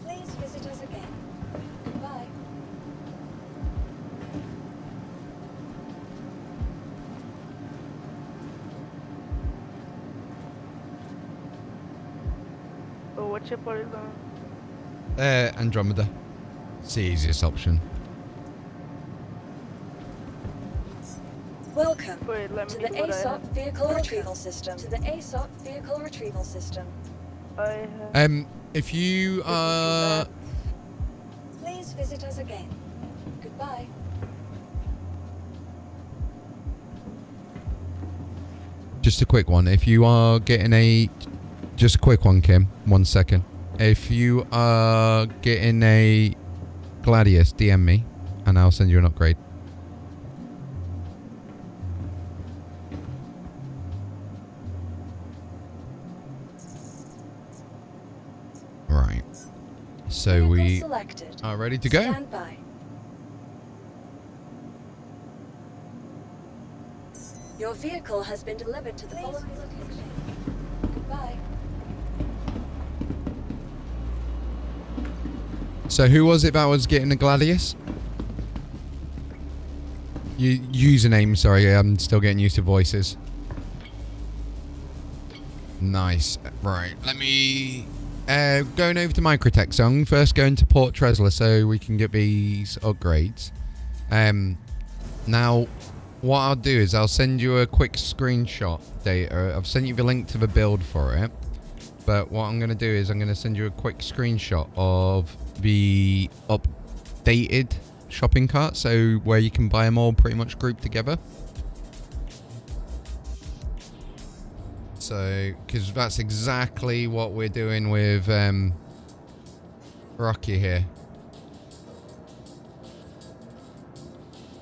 Please visit us again. Goodbye. Oh, what ship are you going? Andromeda. It's the easiest option. Welcome Wait, let to me the see what I ASOP have. vehicle retrieval system. To the ASOP vehicle retrieval system. I have... If you are... Please visit us again. Goodbye. Just a quick one. If you are getting a... Just a quick one, Kim. 1 second. If you are getting a Gladius, DM me, and I'll send you an upgrade. Right. So we Selected. are ready to go. Stand by. Your vehicle has been delivered to the following location. Goodbye. So who was it that was getting the Gladius? Username, sorry, I'm still getting used to voices. Nice. Right, let me... going over to Microtech, so I'm first going to Port Tresla so we can get these upgrades. Now, what I'll do is I'll send you a quick screenshot data. I've sent you the link to the build for it. But what I'm going to do is I'm going to send you a quick screenshot of the updated shopping cart, so where you can buy them all pretty much grouped together. So, because that's exactly what we're doing with Rocky here.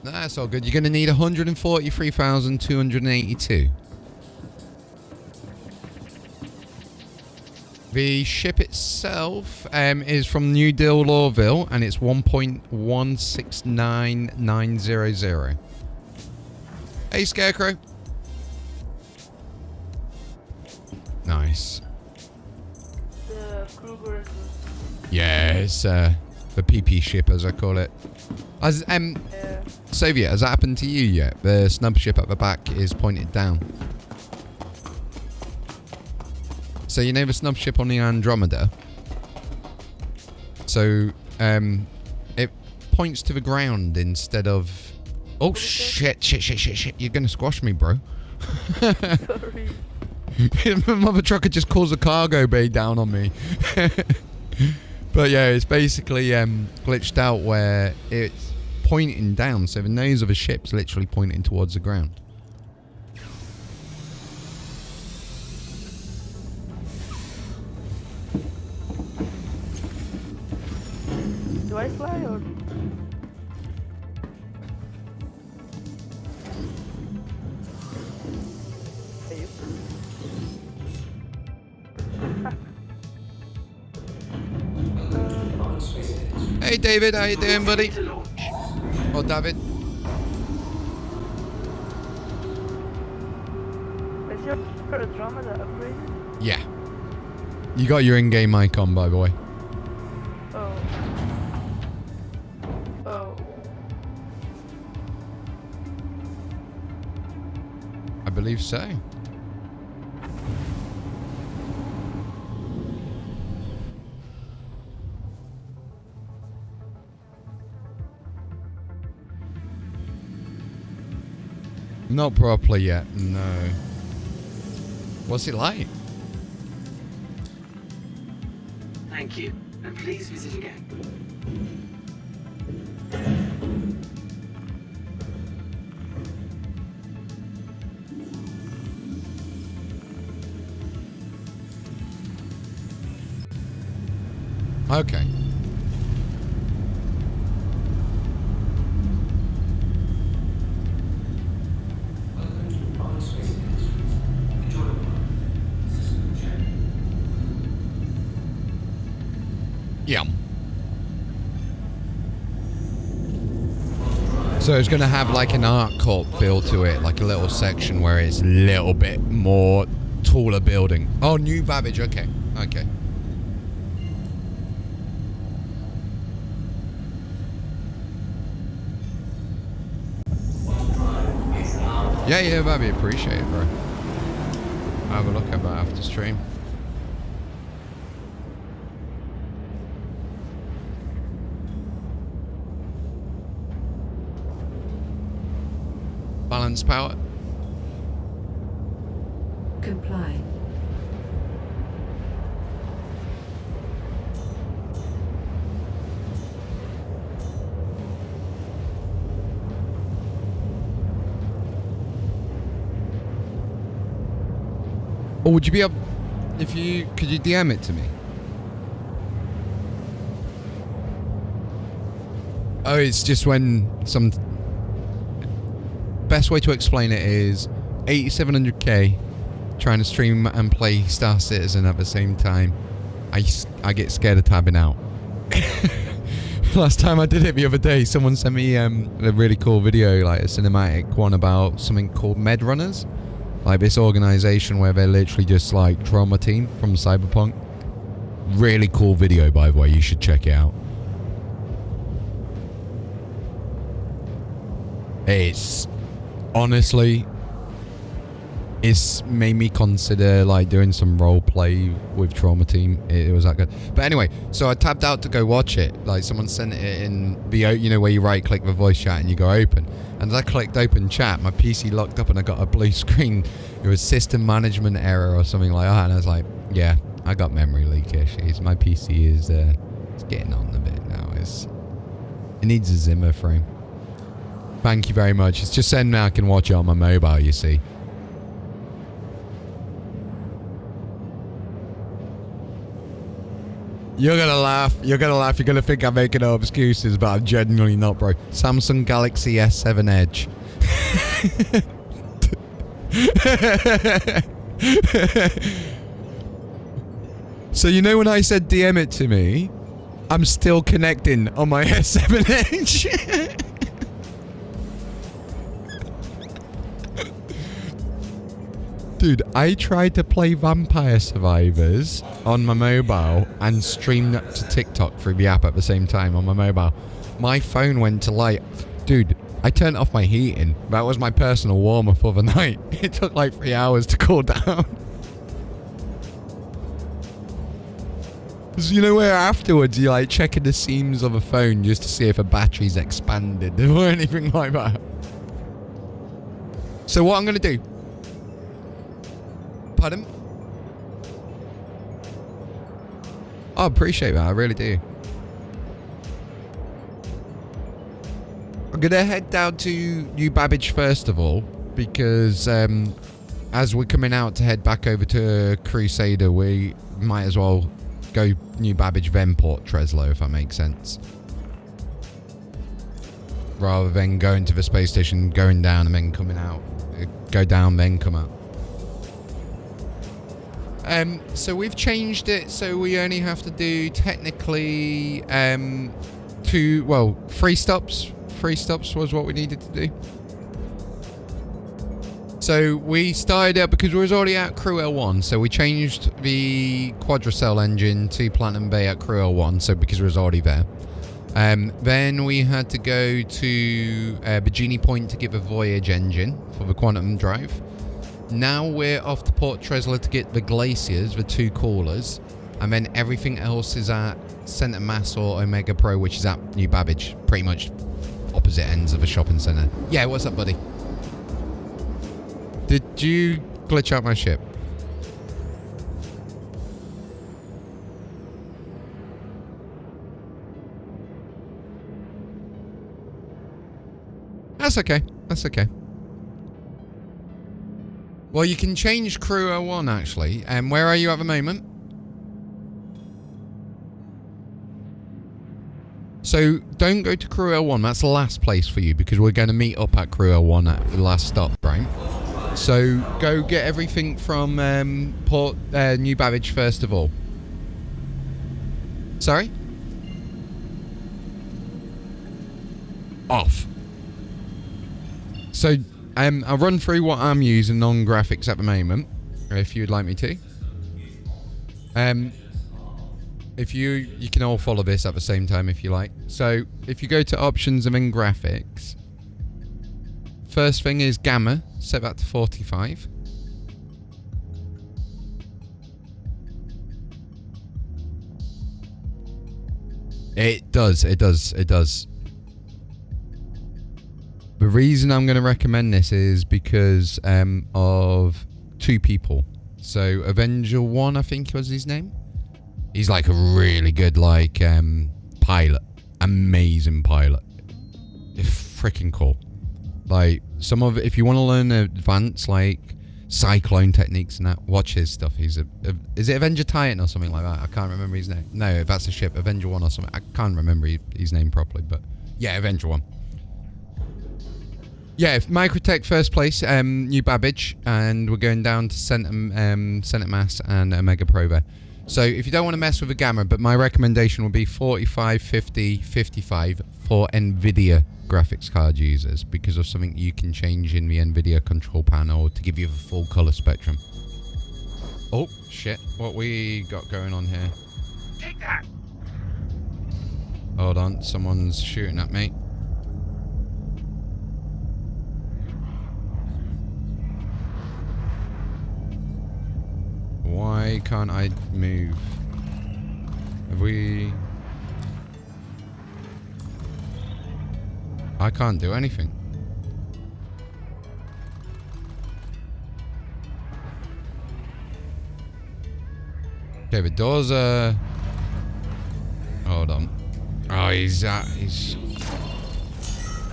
That's all good. You're going to need 143,282. The ship itself is from New Deal Lawville, and it's 1.169900. Hey, Scarecrow. Nice. The Kruger. Yeah, it's the PP ship, as I call it. As Soviet, has that happened to you yet? The snub ship at the back is pointed down. So you know the snub ship on the Andromeda? So it points to the ground instead of... Oh shit. You're gonna squash me, bro. Sorry. Mother trucker just calls a cargo bay down on me. But yeah, it's basically glitched out where it's pointing down, so the nose of a ship's literally pointing towards the ground. Do I fly or? Hey David, how you doing, buddy? Oh, David. Is your Andromeda upgraded? Yeah. You got your in-game icon, by the way. Oh. I believe so. Not properly yet, no. What's it like? Thank you, and please visit again. Okay. Yeah. So it's going to have like an art court feel to it, like a little section where it's a little bit more taller building. Oh, New Babbage. Okay. Okay. Yeah, Babby, appreciate it, bro. I'll have a look at that after stream. Balance power. Comply. Or would you be up if you could you DM it to me? Oh, it's just when some best way to explain it is 8700k trying to stream and play Star Citizen at the same time. I get scared of tabbing out. Last time I did it the other day, someone sent me a really cool video, like a cinematic one about something called Med Runners. Like this organization where they're literally just like trauma team from Cyberpunk. Really cool video, by the way. You should check it out. It's honestly, it's made me consider like doing some role play with Trauma Team. It was that good. But anyway, so I tabbed out to go watch it. Like someone sent it in the, you know, where you right click the voice chat and you go open. And as I clicked open chat, my PC locked up and I got a blue screen. It was system management error or something like that. And I was like, yeah, I got memory leak issues. My PC is it's getting on a bit now. It needs a Zimmer frame. Thank you very much. It's just saying now I can watch it on my mobile, you see. You're gonna laugh. You're gonna laugh. You're gonna think I'm making up excuses, but I'm genuinely not, bro. Samsung Galaxy S7 Edge. So you know when I said DM it to me, I'm still connecting on my S7 Edge. Dude, I tried to play Vampire Survivors on my mobile and streamed to TikTok through the app at the same time on my mobile. My phone went to light. Dude, I turned off my heating. That was my personal warm-up for the night. It took like 3 hours to cool down. Because you know where afterwards you're like checking the seams of a phone just to see if a battery's expanded or anything like that. So what I'm going to do... Pardon? I appreciate that, I really do. I'm gonna head down to New Babbage first of all, because as we're coming out to head back over to Crusader, we might as well go New Babbage then Port Treslow, if that makes sense. Rather than going to the space station, going down and then coming out. Go down, then come out. So we've changed it so we only have to do technically 3 stops. 3 stops was what we needed to do. So we started up because we was already at Crew L1, so we changed the Quadracell engine to Platinum Bay at Crew L1, so because we was already there. Then we had to go to Bikini Point to get the Voyage engine for the Quantum Drive. Now we're off to Port Treslow to get the Glaciers, the 2 callers, and then everything else is at Centre Mass or Omega Pro, which is at New Babbage, pretty much opposite ends of the shopping centre. Yeah, what's up, buddy? Did you glitch out my ship? That's okay. That's okay. Well, you can change Crew 01 actually. Where are you at the moment? So don't go to Crew L1. That's the last place for you because we're going to meet up at Crew L1 at the last stop, right? So go get everything from New Babbage first of all. Sorry? Off. So I'll run through what I'm using on graphics at the moment, if you'd like me to. If you can all follow this at the same time if you like. So if you go to options and then graphics, first thing is gamma, set that to 45. It does. The reason I'm going to recommend this is because of two people. So Avenger 1, I think was his name. He's like a really good pilot. Amazing pilot. It's freaking cool. Like if you want to learn advanced cyclone techniques and that, watch his stuff. Is it Avenger Titan or something like that? I can't remember his name. No, that's a ship. Avenger 1 or something. I can't remember his name properly, but yeah, Avenger 1. Yeah, Microtech first place, New Babbage, and we're going down to Senate Mass and Omega Pro there. So if you don't want to mess with a gamma, but my recommendation would be 45, 50, 55 for NVIDIA graphics card users because of something you can change in the NVIDIA control panel to give you the full color spectrum. Oh, shit. What we got going on here? Take that! Hold on, someone's shooting at me. Why can't I move? I can't do anything. Okay, the doors are... Hold on. Oh, he's...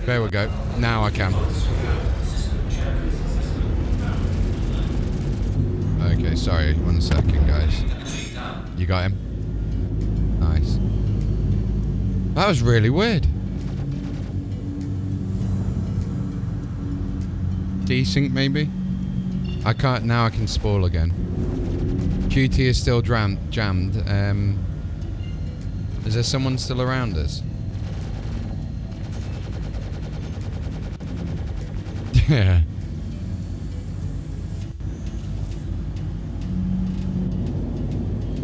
There we go. Now I can. Okay, sorry. 1 second, guys. You got him? Nice. That was really weird. Desync, maybe? I can't... Now I can spoil again. QT is still jammed. Is there someone still around us? Yeah.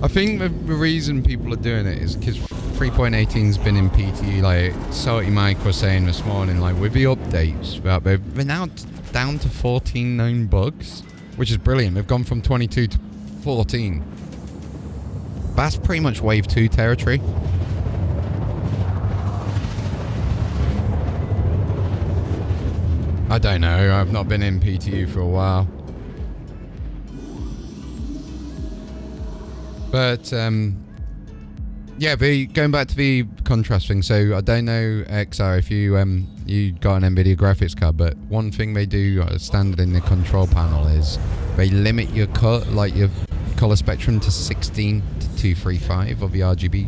I think the reason people are doing it is because 3.18's been in PT, like Salty Mike was saying this morning, like with the updates, they're now down to 14 known bugs, which is brilliant. They've gone from 22 to 14. That's pretty much wave 2 territory. I don't know, I've not been in PTU for a while. But, yeah, going back to the contrast thing, so I don't know, XR, if you got an NVIDIA graphics card, but one thing they do standard in the control panel is they limit your your color spectrum to 16 to 235 of the RGB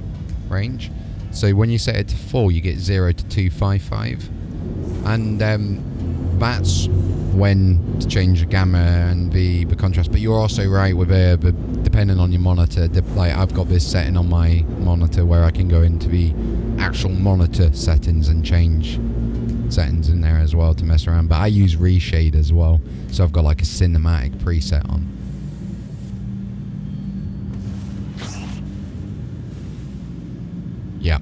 range. So when you set it to 4, you get 0 to 255. And that's when to change the gamma and the contrast. But you're also right with depending on your monitor. Like I've got this setting on my monitor where I can go into the actual monitor settings and change settings in there as well to mess around. But I use reshade as well, so I've got like a cinematic preset on. Yeah,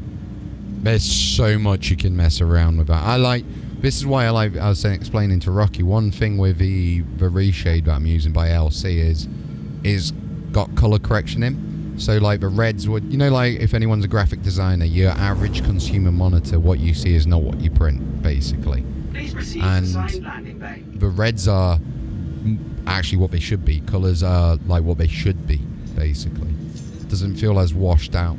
there's so much you can mess around with that. This is why I was explaining to Rocky, one thing with the reshade that I'm using by LC is got color correction in. So like the reds would, like if anyone's a graphic designer, your average consumer monitor, what you see is not what you print, basically. And the reds are actually what they should be. Colors are like what they should be, basically. Doesn't feel as washed out.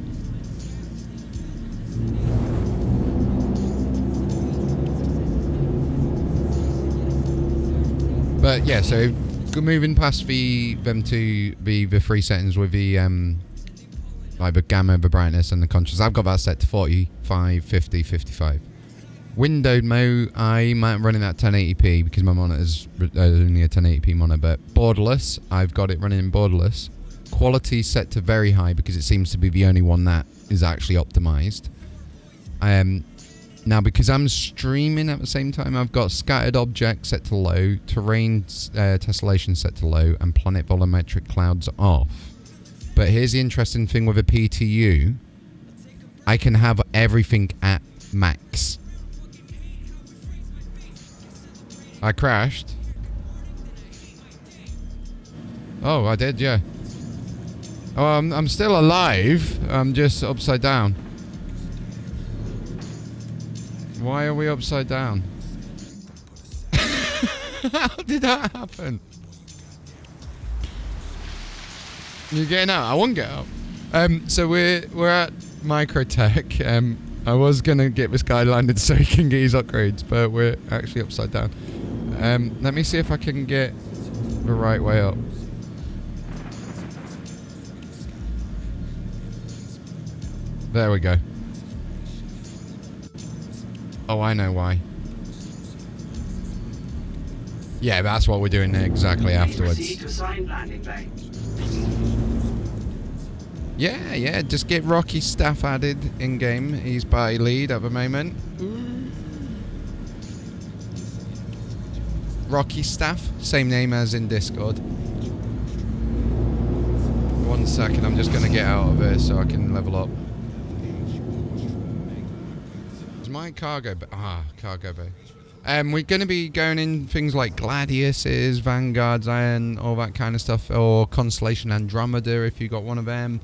But yeah, so moving past them to the three settings with the like the gamma, the brightness, and the contrast. I've got that set to 45 45, 50, 55. Windowed mode, I'm running at 1080p because my monitor's only a 1080p monitor, but borderless, I've got it running in borderless. Quality set to very high because it seems to be the only one that is actually optimized. Now, because I'm streaming at the same time, I've got scattered objects set to low, terrain tessellation set to low, and planet volumetric clouds off. But here's the interesting thing with a PTU. I can have everything at max. I crashed. Oh, I did, yeah. Oh, I'm still alive. I'm just upside down. Why are we upside down? How did that happen? You're getting out? I won't get out. So we're at Microtech. I was gonna get this guy landed so he can get his upgrades, but we're actually upside down. Let me see if I can get the right way up. There we go. Oh, I know why. Yeah, that's what we're doing exactly afterwards. Yeah, just get Rocky's staff added in-game. He's party lead at the moment. Rocky staff, same name as in Discord. 1 second, I'm just going to get out of here so I can level up. Is my cargo bay? Cargo bay. We're going to be going in things like Gladiuses, Vanguards, and all that kind of stuff. Or Constellation Andromeda if you got one of them.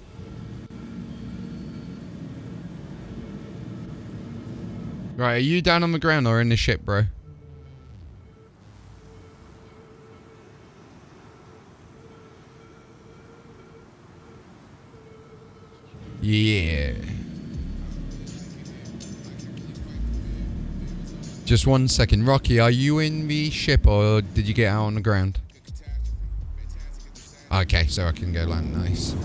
Right, are you down on the ground or in the ship, bro? Yeah. Just 1 second. Rocky, are you in the ship or did you get out on the ground? Okay, so I can go land. Nice.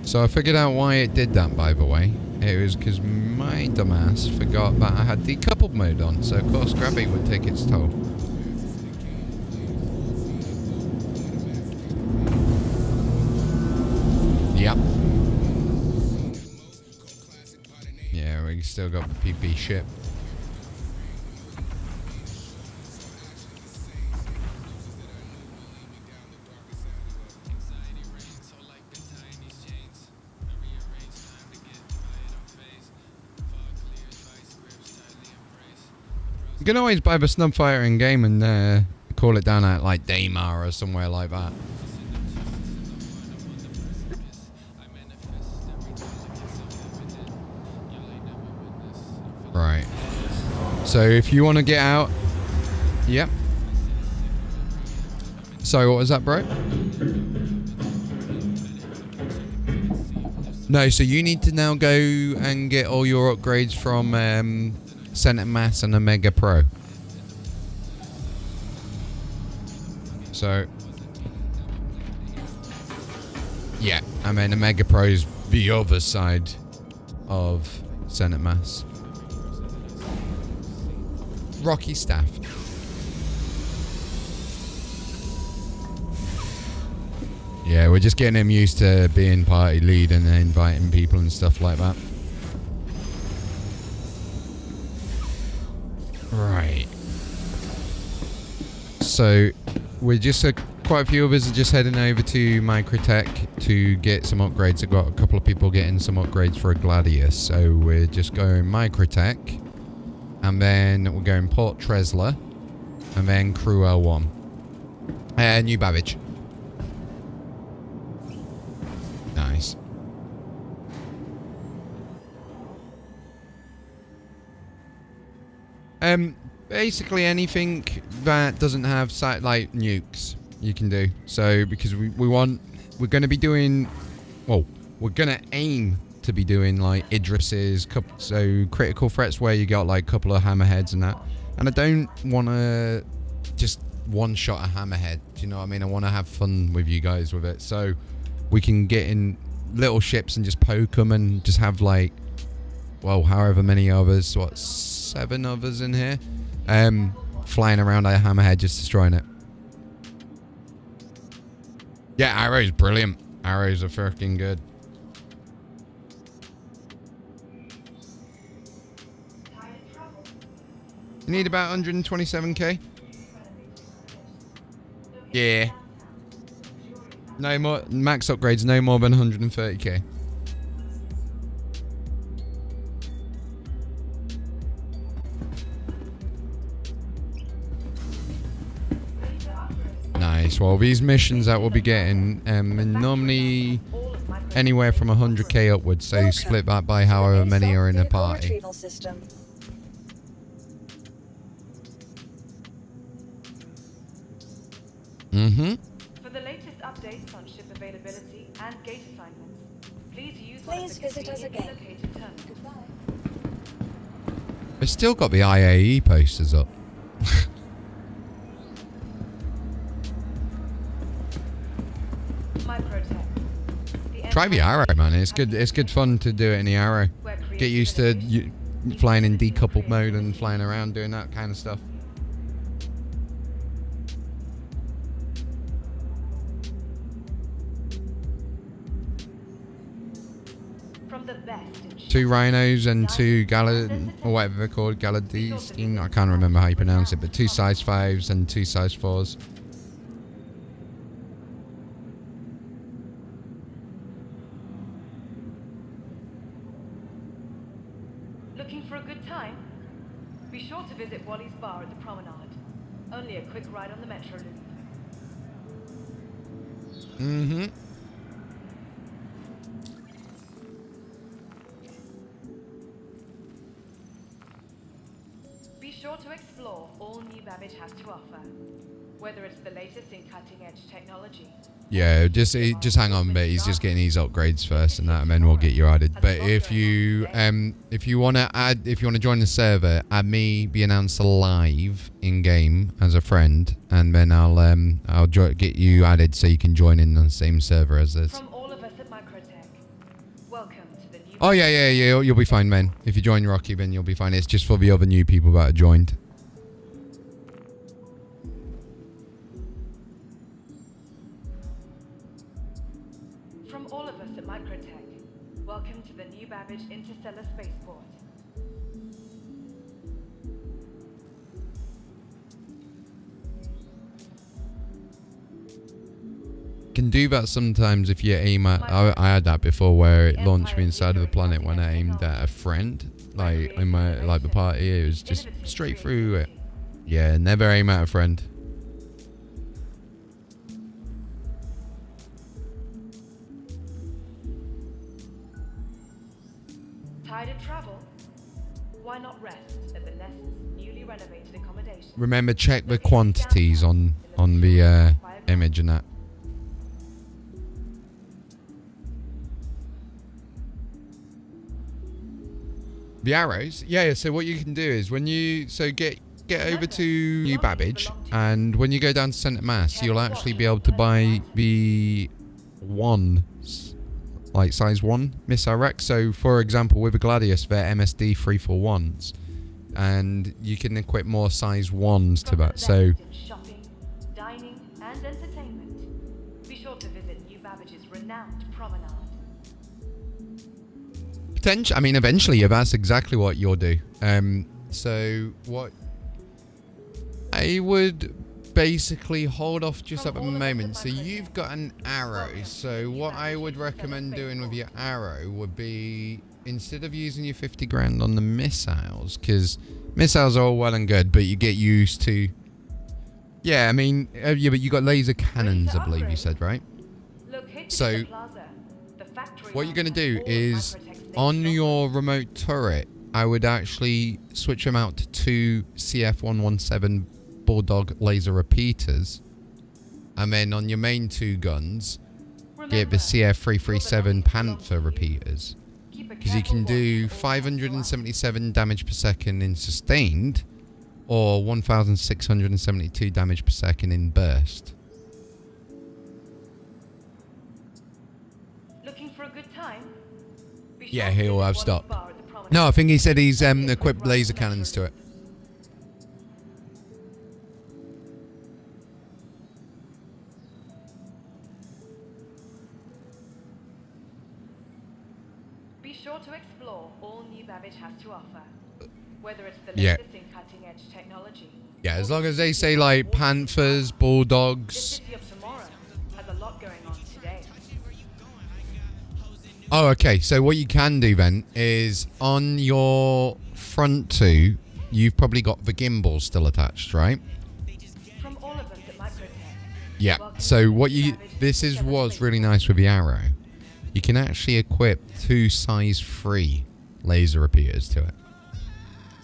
So I figured out why it did that, by the way. It was because my dumbass forgot that I had decoupled mode on, so of course gravity would take its toll. Yep. Yeah, we still got the PP ship. You can always buy the Snubfighter in game and call it down at like Daymar or somewhere like that. Right. So if you want to get out... Yep. Sorry, what was that, bro? No, so you need to now go and get all your upgrades from Senate Mass and Omega Pro. So... yeah, I mean Omega Pro is the other side of Senate Mass. Rocky staff. Yeah, we're just getting him used to being party lead and inviting people and stuff like that. Right. So, we're just quite a few of us are just heading over to Microtech to get some upgrades. I've got a couple of people getting some upgrades for a Gladius, so we're just going Microtech. And then we're going Port Tresla. And then Crew L1. New Babbage. Nice. Basically anything that doesn't have satellite nukes you can do. So because we're going to be doing, well, we're going to aim to be doing like Idris's, so critical threats where you got like a couple of hammerheads and that. And I don't want to just one-shot a hammerhead. Do you know what I mean? I want to have fun with you guys with it. So we can get in little ships and just poke them and just have like, well, however many others, 7 others in here, flying around our hammerhead just destroying it. Yeah, arrows, brilliant. Arrows are freaking good. You need about 127k? Yeah. No more max upgrades, no more than 130k. Nice. Well, these missions that we'll be getting, normally anywhere from 100k upwards. So you split that by however many are in a party. For the latest updates on ship availability and gate assignments, please visit us again. Goodbye. They've still got the IAE posters up. Try the arrow, man. It's good. It's good fun to do it in the arrow. Get used to flying in decoupled mode and flying around doing that kind of stuff. From the best 2 rhinos and 2 or whatever they're called, Galadistine. I can't remember how you pronounce it, but 2 size 5s and 2 size 4s. Looking for a good time? Be sure to visit Wally's bar at the promenade. Only a quick ride on the metro loop. Be sure to explore all New Babbage has to offer, whether it's the latest in cutting-edge technology. Yeah, just hang on a bit. He's just getting these upgrades first, and then we'll get you added. But if you want to join the server, add me, be announced live in game as a friend, and then I'll get you added so you can join in on the same server as us. From all of us at Microtech, welcome to the new. Oh yeah, you'll be fine, man. If you join Rocky, then you'll be fine. It's just for the other new people that are joined. From all of us at Microtech, welcome to the New Babbage Interstellar Spaceport. Can do that sometimes if you aim at. I had that before where it launched me inside of the planet when I aimed at a friend, like in my the party. It was just straight through it. Yeah, never aim at a friend. Tired of travel? Why not rest at the Nest's newly renovated accommodation? Remember, check the quantities on the image and that. The arrows, yeah. So what you can do is when you get over to New Babbage, and when you go down to Center Mass, you'll actually be able to buy the like size 1 missile wreck. So for example, with a Gladius, they're MSD 341s, and you can equip more size 1s to that. So Shopping, dining, and entertainment. Be sure to visit New Babbage's renowned promenade. I mean, eventually, yeah, that's exactly what you'll do. So what I would basically hold off just at the moment. So you've got an arrow. So what I would recommend doing with your arrow would be, instead of using your 50 grand on the missiles, because missiles are all well and good, but you get used to. Yeah, I mean, yeah, but you got laser cannons, I believe you said, right? So what you're going to do is, on your remote turret, I would actually switch them out to 2 CF117 Bulldog laser repeaters. And then on your main 2 guns, get the CF337 Panther repeaters. Because you can do 577 damage per second in sustained, or 1,672 damage per second in burst. Looking for a good time? Be Yeah, sure to he'll visit have Wally's stopped. Bar at the Promenade. No, I think he said he's Only a quick equipped ride laser on the metro cannons to it. Be sure to explore all New Babbage has to offer. Whether it's the Yeah. latest in cutting-edge technology. Yeah, as long as they say like panthers, bulldogs. This city of tomorrow has a lot going on today. Oh, okay. So what you can do then is on your front two, you've probably got the gimbal still attached, right? From all of us at Microtech. Yeah. welcome So to what New you Babbage this is Interstellar was Space really nice with the arrow. You can actually equip 2 size 3 laser repeaters to it.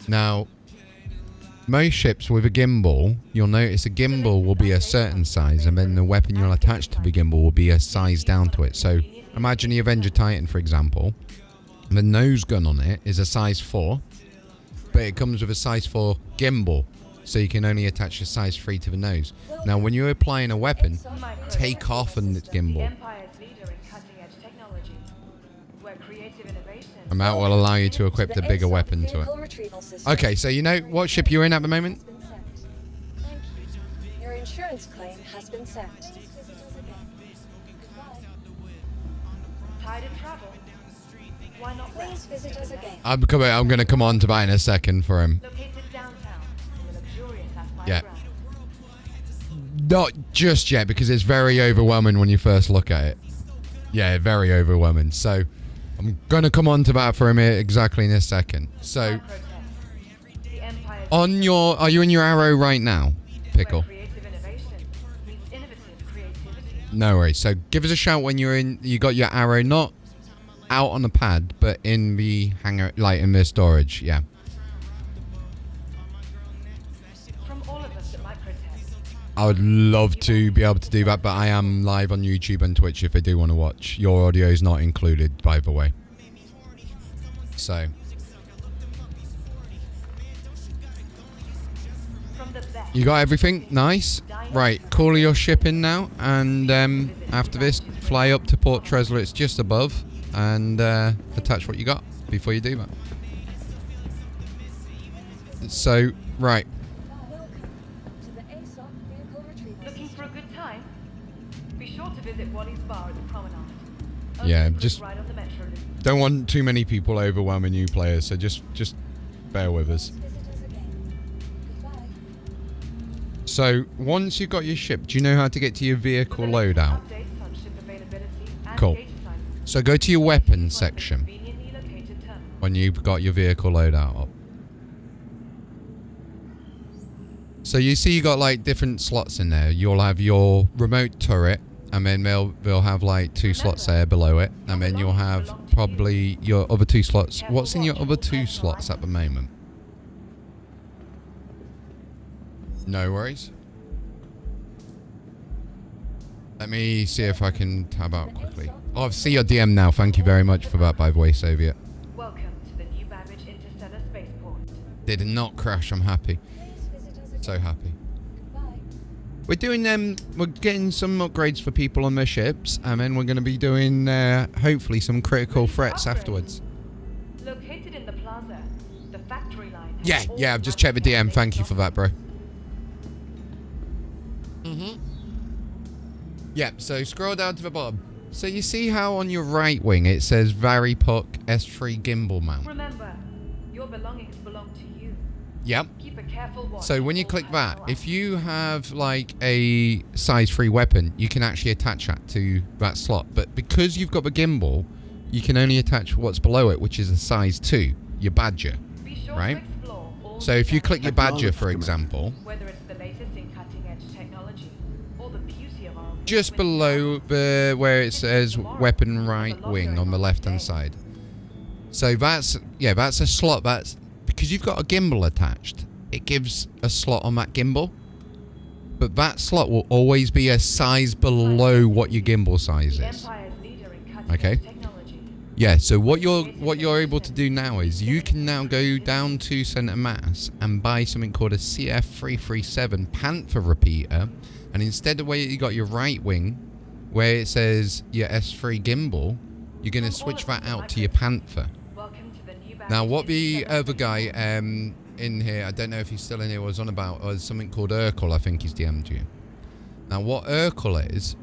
Now, most ships with a gimbal, you'll notice a gimbal will be a certain size, and then the weapon you'll attach to the gimbal will be a size down to it. So imagine the Avenger Titan, for example. The nose gun on it is a size 4, but it comes with a size 4 gimbal, so you can only attach a size 3 to the nose. Now, when you're applying a weapon, take off on the The gimbal, Empire's leader in cutting-edge technology, where creative innovation. and that will allow you to equip the bigger ASOP weapon to it. vehicle retrieval system Okay, so you know what ship you're in at the moment? has been sent. Thank you. Your insurance claim has been sent. Please visit us again. Goodbye. Tired of travel? Why not Please rest? visit us again. I'm going to come on to that in a second for him. Located downtown, in the luxurious Aspire Yeah. ground. Not just yet, because it's very overwhelming when you first look at it. Yeah, very overwhelming. So I'm going to come on to that for him exactly in a second. So Microtech, the Empire's are you in your arrow right now, Pickle? where creative innovation meets innovative creativity. No worries. So give us a shout when you got your arrow, not out on the pad, but in the hangar, like in the storage. Yeah. From all of us at Microtech. I would love to be able to do that, but I am live on YouTube and Twitch if they do want to watch. Your audio is not included, by the way. So, From the best. you got everything? Nice. Right, call your ship in now, and after this, fly up to Port Tresler. It's just above, and attach what you got before you do that. So, right. Welcome to the ASOP vehicle retrieval Looking system. for a good time? Be sure to visit Wally's Bar at the Promenade. Yeah, a quick just ride on the metro loop. don't want too many people overwhelming new players, so just bear with us. Visit us again. Goodbye. So, once you've got your ship, do you know how to get to your vehicle loadout? Updates on ship availability and Cool. gauge assignments. So go to your weapons One of the section conveniently located terminals. when you've got your vehicle loadout up. So you see you got like different slots in there. You'll have your remote turret, and then they'll have like 2 slots there below it, and then you'll have probably your other 2 slots. What's in your other 2 slots at the moment? No worries. Let me see if I can tab out quickly. Oh, I see your DM now. Thank you very much for that, by the way, Soviet. Welcome to the New Babbage Interstellar Spaceport. Did not crash. I'm happy. Please visit us again. So happy. Goodbye. We're doing we're getting some upgrades for people on their ships, and then we're going to be doing hopefully some critical threats afterwards. Located in the plaza, the factory line. has Yeah, all yeah, I've just checked the DM. Thank you for that, bro. Yeah, so scroll down to the bottom. So you see how on your right wing it says Varipuk S3 gimbal mount? Remember, your belongings belong to you. Yep. Keep a careful watch. So when you on click that, personal if you have like a size 3 weapon, you can actually attach that to that slot. But because you've got the gimbal, you can only attach what's below it, which is a size 2, your Badger, items. Be sure right? to explore all So New if you Babbage, click your Badger, for example, whether it's the latest in cutting-edge technology or the beauty of our just award-winning below where it says weapon right wing on the left hand side. So that's a slot. That's because you've got a gimbal attached, it gives a slot on that gimbal, but that slot will always be a size below what your gimbal size The is. Empire's leader in cutting-edge Okay. technology, Yeah, so what you're able to do now is you can now go down to Centre Mass and buy something called a CF337 Panther repeater, and instead of where you got your right wing, where it says your S3 gimbal, you're going to switch that out to your Panther. Now, what the other guy in here, I don't know if he's still in here, was on about, was something called Urkel, I think he's DM'd you. Now, what Urkel is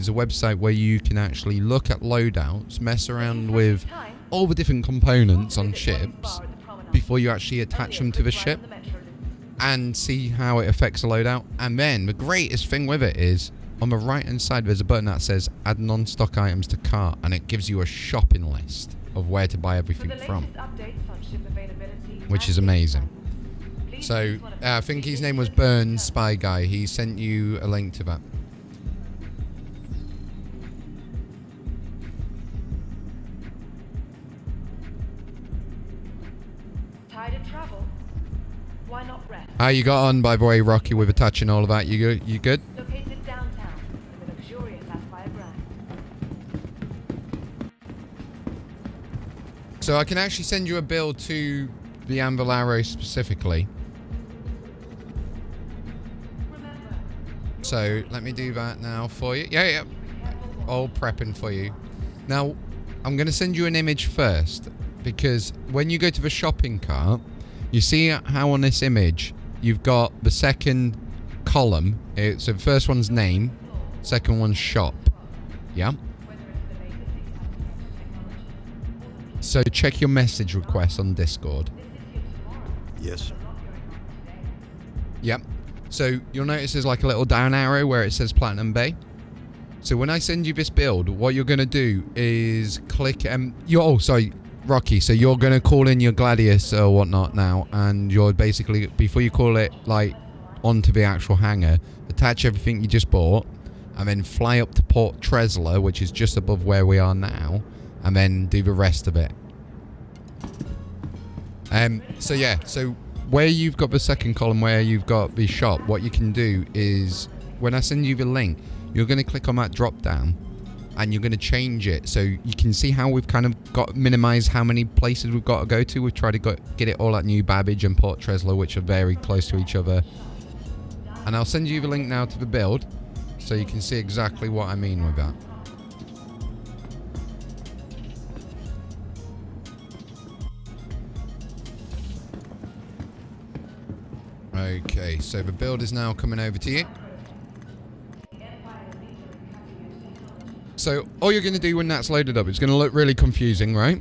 a website where you can actually look at loadouts, mess around with all the different components on ships before you actually attach them to the ship, and see how it affects the loadout. And then the greatest thing with it is, on the right hand side there's a button that says add non-stock items to cart, and it gives you a shopping list of where to buy everything from, which is amazing. So I think his name was Burns Spy Guy. He sent you a link to that. Tired of travel? Why not rest? How you got on, by the way, Rocky, with attaching all of that? You good? You good? Located downtown in the luxurious Sapphire Grand. So I can actually send you a build to the Anvil Arrow specifically. So let me do that now for you. Yeah. All prepping for you. Now, I'm going to send you an image first, because when you go to the shopping cart, you see how on this image you've got the second column. So the first one's name, second one's shop. Yeah? So check your message request on Discord. Yes, sir. Yep. So you'll notice there's like a little down arrow where it says Platinum Bay. So when I send you this build, what you're going to do is click... Rocky, so you're going to call in your Gladius or whatnot now, and you're basically, before you call it like onto the actual hangar, attach everything you just bought, and then fly up to Port Tresla, which is just above where we are now, and then do the rest of it. So where you've got the second column, where you've got the shop, what you can do is, when I send you the link, you're going to click on that drop down, and you're going to change it so you can see how we've kind of got minimized how many places we've got to go to. We've tried to get it all at New Babbage and Port Tresla, which are very close to each other. And I'll send you the link now to the build so you can see exactly what I mean with that. Okay, so the build is now coming over to you. So all you're going to do when that's loaded up, it's going to look really confusing, right?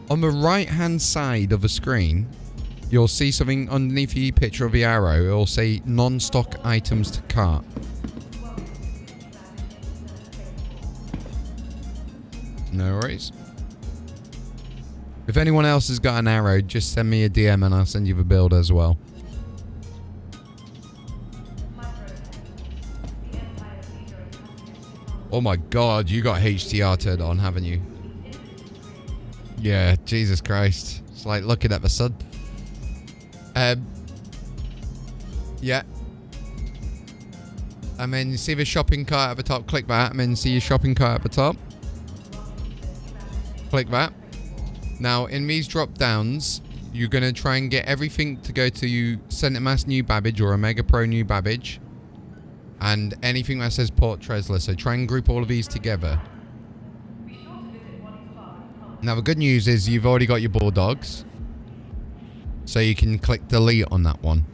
On the right hand side of the screen, you'll see something underneath the picture of the arrow. It'll say non-stock items to cart. No worries. If anyone else has got an arrow, just send me a DM and I'll send you the build as well. Oh my god, you got HDR turned on, haven't you? Yeah, Jesus Christ. It's like looking at the sun. Yeah. And then you see the shopping cart at the top, click that, and then see your shopping cart at the top. Click that. Now, in these drop downs, you're going to try and get everything to go to Centre Mass New Babbage or Omega Pro New Babbage. And anything that says Port Tresla. So try and group all of these together. Now the good news is you've already got your Bulldogs. So you can click delete on that one.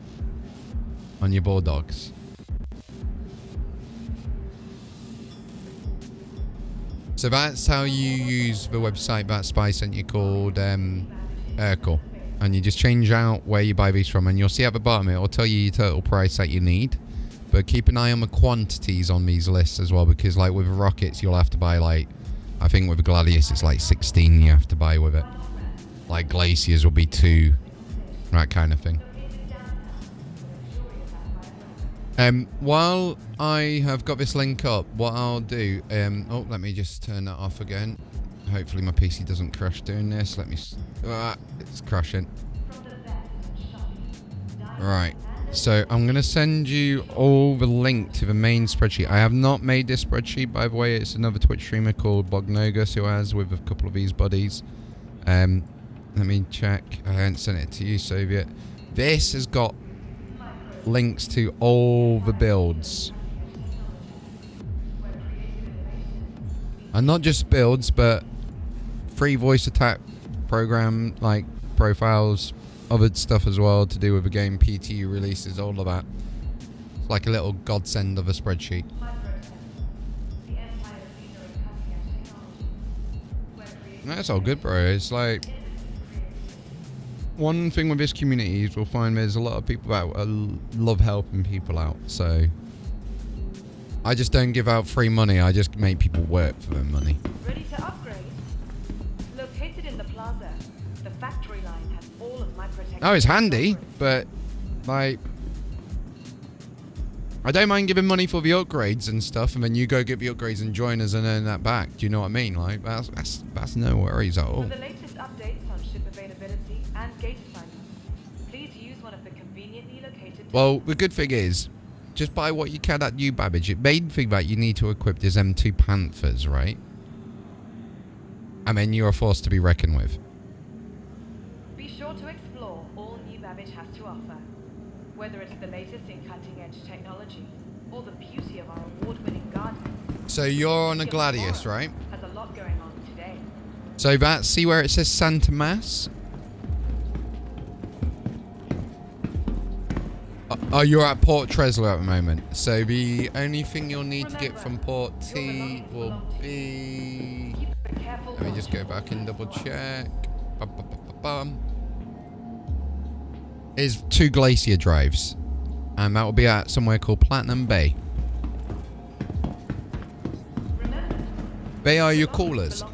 On your Bulldogs. So that's how you use the website that Spy sent you called Urkel. And you just change out where you buy these from. And you'll see at the bottom it will tell you your total price that you need. But keep an eye on the quantities on these lists as well, because like with rockets you'll have to buy like, I think with the Gladius it's like 16 you have to buy with it. Like Glaciers will be 2, that kind of thing. While I have got this link up, what I'll do, let me just turn that off again. Hopefully my PC doesn't crash doing this. Let me, it's crashing. Right. So I'm going to send you all the link to the main spreadsheet. I have not made this spreadsheet, by the way. It's another Twitch streamer called Bognogus who has with a couple of his buddies. Let me check. I haven't sent it to you, Soviet. This has got links to all the builds. And not just builds, but free voice attack program, like profiles, other stuff as well to do with the game, PTU releases, all of that. It's like a little godsend of a spreadsheet. That's all good, bro. It's like, one thing with this community is we'll find there's a lot of people that love helping people out, so I just don't give out free money, I just make people work for their money. Ready to upgrade? Located in the plaza, the factory line has all of my protection. Oh, it's handy, but like, I don't mind giving money for the upgrades and stuff, and then you go get the upgrades and join us and earn that back. Do you know what I mean? Like, that's no worries at all. For the latest updates on ship availability and gate assignments, please use one of the conveniently located. Well, the good thing is, just buy what you can at New Babbage. The main thing that you need to equip is M2 Panthers, right? And then you are forced to be reckoned with. Be sure to explore all New Babbage has to offer. Whether it's the latest in cutting-edge technology or the beauty of our award-winning gardens. So you're on a Gladius, right? Has a lot going on today. So that, see where it says Santa Mas? Oh, you're at Port Tresler at the moment. So the only thing you'll need to get from Port T will be... Let me just go back and double check. Is 2 glacier drives. And that will be at somewhere called Platinum Bay. They are your callers.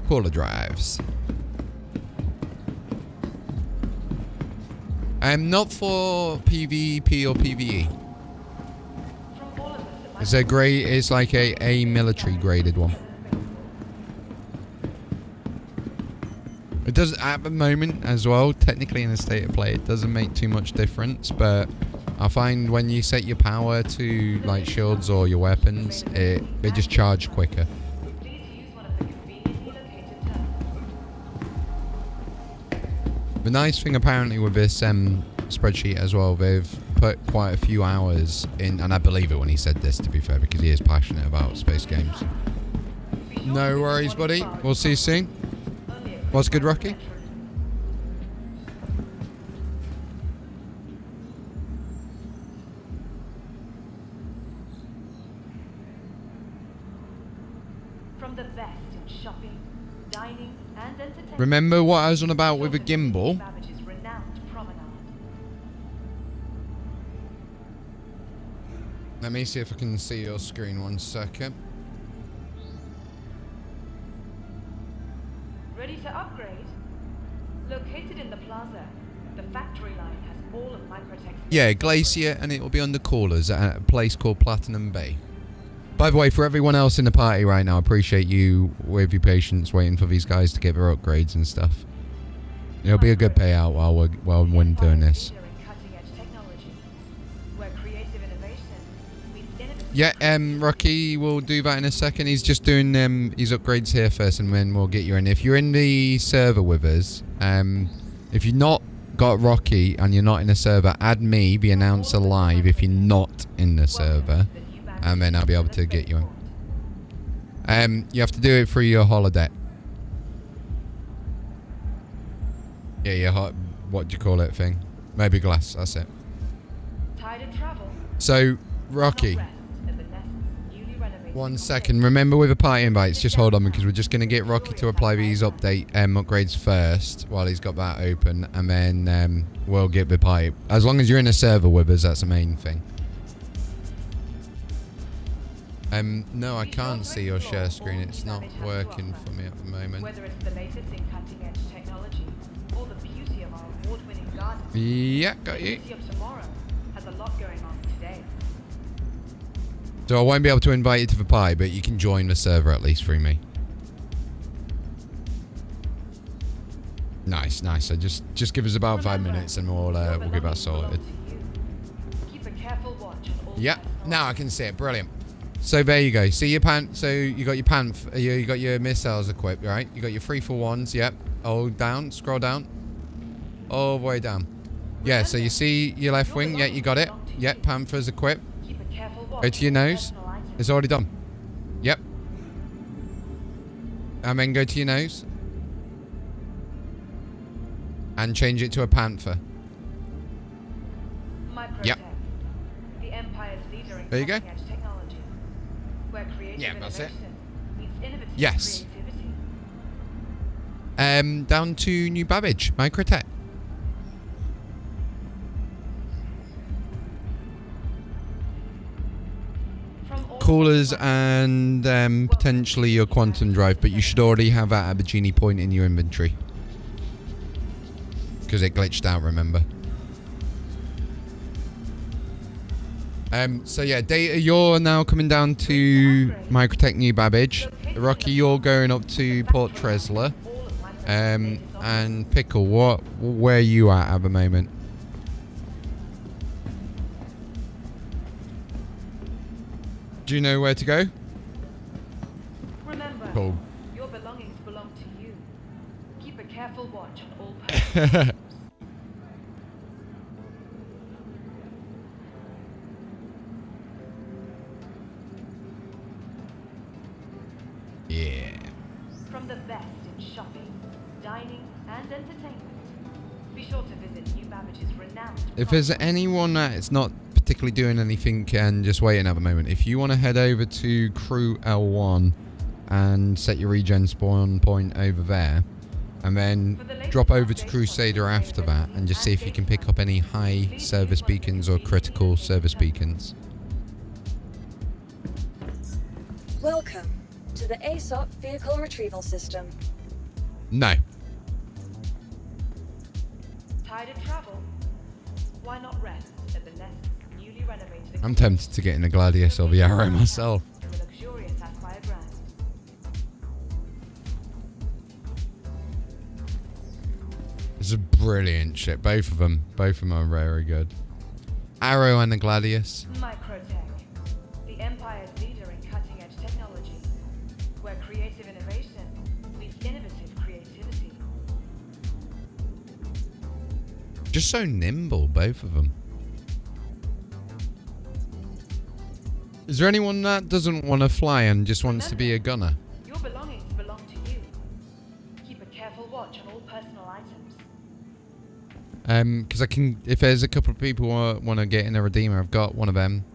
Caller drives. Not for PvP or PvE. It's a grade. It's like a military graded one. It does at the moment as well. Technically, in the state of play, it doesn't make too much difference. But I find when you set your power to like shields or your weapons, they just charge quicker. The nice thing apparently with this spreadsheet as well, they've put quite a few hours in, and I believe it when he said this, to be fair, because he is passionate about space games. No worries, buddy. We'll see you soon. What's good, Rocky? From the best in shopping, dining, and entertainment. Remember what I was on about with a gimbal? Let me see if I can see your screen 1 second. Ready to upgrade? Located in the plaza, the factory line has all of Microtech's... Yeah, Glacier, and it will be under callers at a place called Platinum Bay. By the way, for everyone else in the party right now, I appreciate you with your patience waiting for these guys to get their upgrades and stuff. It'll be a good payout while we're doing this. Yeah, Rocky will do that in a second. He's just doing his upgrades here first, and then we'll get you in. If you're in the server with us, if you've not got Rocky and you're not in the server, add me, the announcer, live if you're not in the server, and then I'll be able to get you in. You have to do it through your holodeck. Yeah, your what do you call it thing? Maybe glass. That's it. So, Rocky. 1 second. Remember with the party invites, just hold on because we're just going to get Rocky to apply these upgrades first while he's got that open, and then we'll get the party. As long as you're in a server with us, that's the main thing. No, I can't see your share screen. It's not working for me at the moment. Whether it's the latest in cutting-edge technology or the beauty of our award-winning gardens. Yeah, got you. The beauty of tomorrow has a lot going on today. So I won't be able to invite you to the party, but you can join the server at least through me. Nice. So just give us about 5 minutes and we'll get that sorted. Keep a careful watch on all Yep. Now I can see it. Brilliant. So there you go. See your So you got your you got your missiles equipped, right? You got your 3-for-1s. Yep. Hold down. Scroll down. All the way down. Yeah. So you see your left wing. Yeah, you got it. Yep. Panther's equipped. Go to your nose. It's already done. Yep. And then go to your nose. And change it to a panther. Yep. The Empire's leader in there you go. cutting-edge technology, where creative That's it. innovation meets innovative Yes. creativity. Down to New Babbage, Microtech. Coolers and potentially your quantum drive, but you should already have that at the Genie point in your inventory. Because it glitched out, remember? So yeah, Data, you're now coming down to Microtech New Babbage. Rocky, you're going up to Port Tresla. And Pickle, where are you at the moment? Do you know where to go? Remember, cool. Your belongings belong to you. Keep a careful watch on all persons. Yeah. From the best in shopping, dining, and entertainment, be sure to visit New Babbage's renowned. If there's anyone that's not particularly doing anything and just waiting at the moment, if you want to head over to Crew L1 and set your regen spawn point over there, and then drop over to Crusader after that and just see if you can pick up any high service beacons or critical service beacons. Welcome to the ASOP Vehicle Retrieval System. No. Tired of travel? Why not rest at the Nest's newly renovated? I'm tempted to get in the Gladius or the Arrow myself. In the luxurious Aspire brand. It's a brilliant ship. Both of them are very good. Arrow and the Gladius. Microtech, the Empire's leader in cutting-edge technology, where creative innovation meets innovative creativity. Just so nimble, both of them. Is there anyone that doesn't want to fly and just wants to be a gunner? Your belongings belong to you. Keep a careful watch on all personal items. Because I can, if there's a couple of people who want to get in a Redeemer, I've got one of them.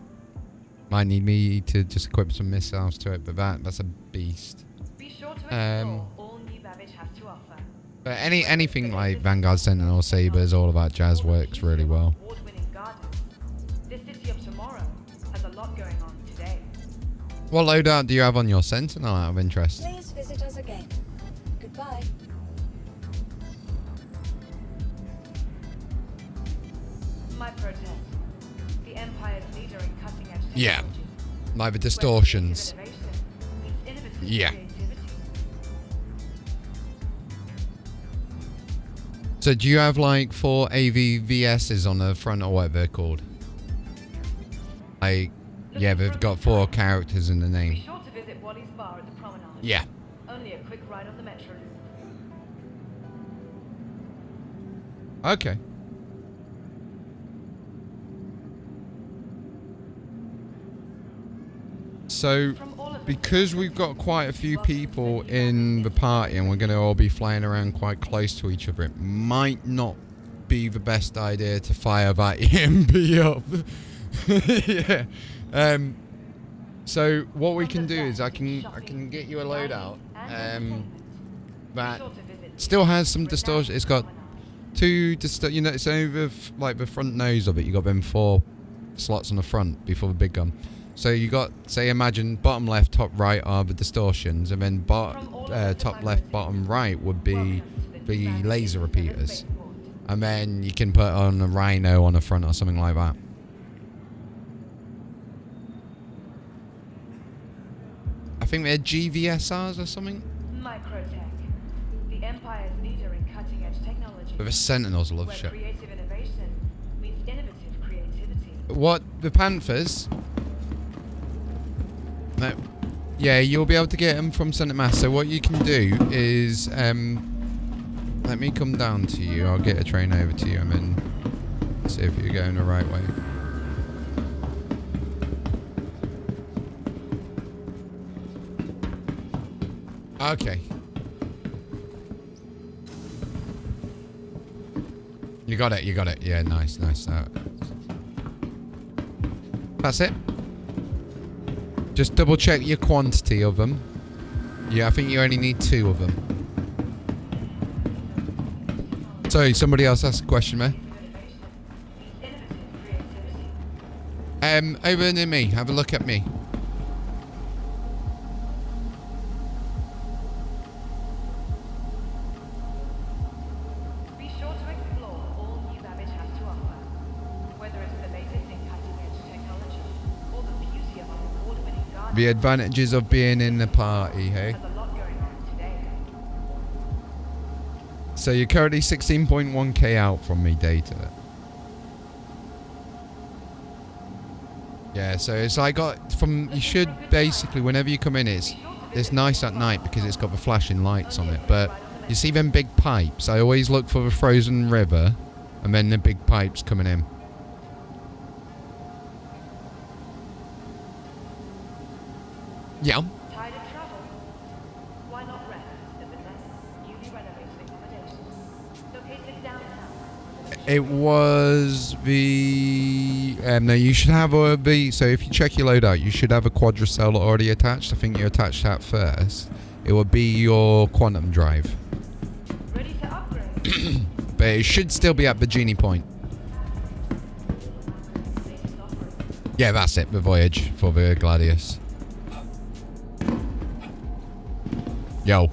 Might need me to just equip some missiles to it, but that's a beast. Be sure to explore all New Babbage has to offer. But anything like Vanguard, Sentinel, Sabres, all of that jazz works really well. Award-winning gardens. This city of tomorrow has a lot going on today. What loadout do you have on your Sentinel out of interest? Please visit us again. Goodbye. Microtech, the Empire's leader in cutting-edge technology. Yeah. Like the distortions. Yeah. So do you have like 4 AVVSs on the front or whatever they're called? Like, yeah, they've got 4 characters in the Be name. sure to visit Wally's bar at the promenade. Yeah. Only a quick ride on the metro loop. Okay. So, because we've got quite a few people in the party and we're going to all be flying around quite close to each other, it might not be the best idea to fire that EMP up. Yeah. So what we can do is I can get you a loadout that still has some distortion. It's got 2 you know, it's over like the front nose of it. You got them 4 slots on the front before the big gun. So you got, say, imagine bottom left, top right are the distortions, and then top left, bottom right would be the laser repeaters, and then you can put on a rhino on the front or something like that. I think they're GVSRs or something. Microtech, the Empire's leader in cutting cutting-edge technology. But the Sentinels love Where shit. creative innovation means innovative creativity. What? The Panthers? No. Yeah, you'll be able to get them from St. Mass. So what you can do is, let me come down to you. I'll get a train over to you and then see if you're going the right way. Okay. You got it, you got it. Yeah, nice, nice. That's it. Just double check your quantity of them. Yeah, I think you only need 2 of them. Sorry, somebody else asked a question, man. Over near me. Have a look at me. Be sure to explore all new Babbage has to offer. Whether it's the latest in cutting-edge technology or the beauty of our award-winning garden. The advantages of being in the party, hey? There's a lot going on today. So you're currently 16.1k out from me data. Yeah, so it's like you should basically, whenever you come in, it's nice at night because it's got the flashing lights on it. But you see them big pipes. I always look for the frozen river and then the big pipes coming in. Yeah. Tired of travel? Why not rest in the nice, newly renovated accommodation located downtown? It was the no. You should have so if you check your loadout, you should have a quadricell already attached. I think you attached that first. It would be your quantum drive. Ready to upgrade? But it should still be at Virginia Point. Yeah, that's it. The voyage for the Gladius. Yo.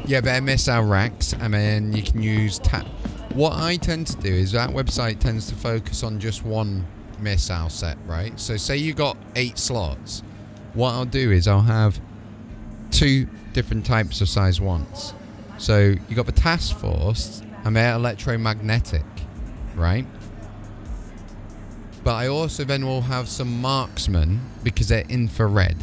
Yeah, they're missile racks, and then you can use What I tend to do is that website tends to focus on just one missile set, right? So say you got 8 slots. What I'll do is I'll have 2 different types of size ones. So you got the task force, and they're electromagnetic, right? But I also then will have some marksmen because they're infrared.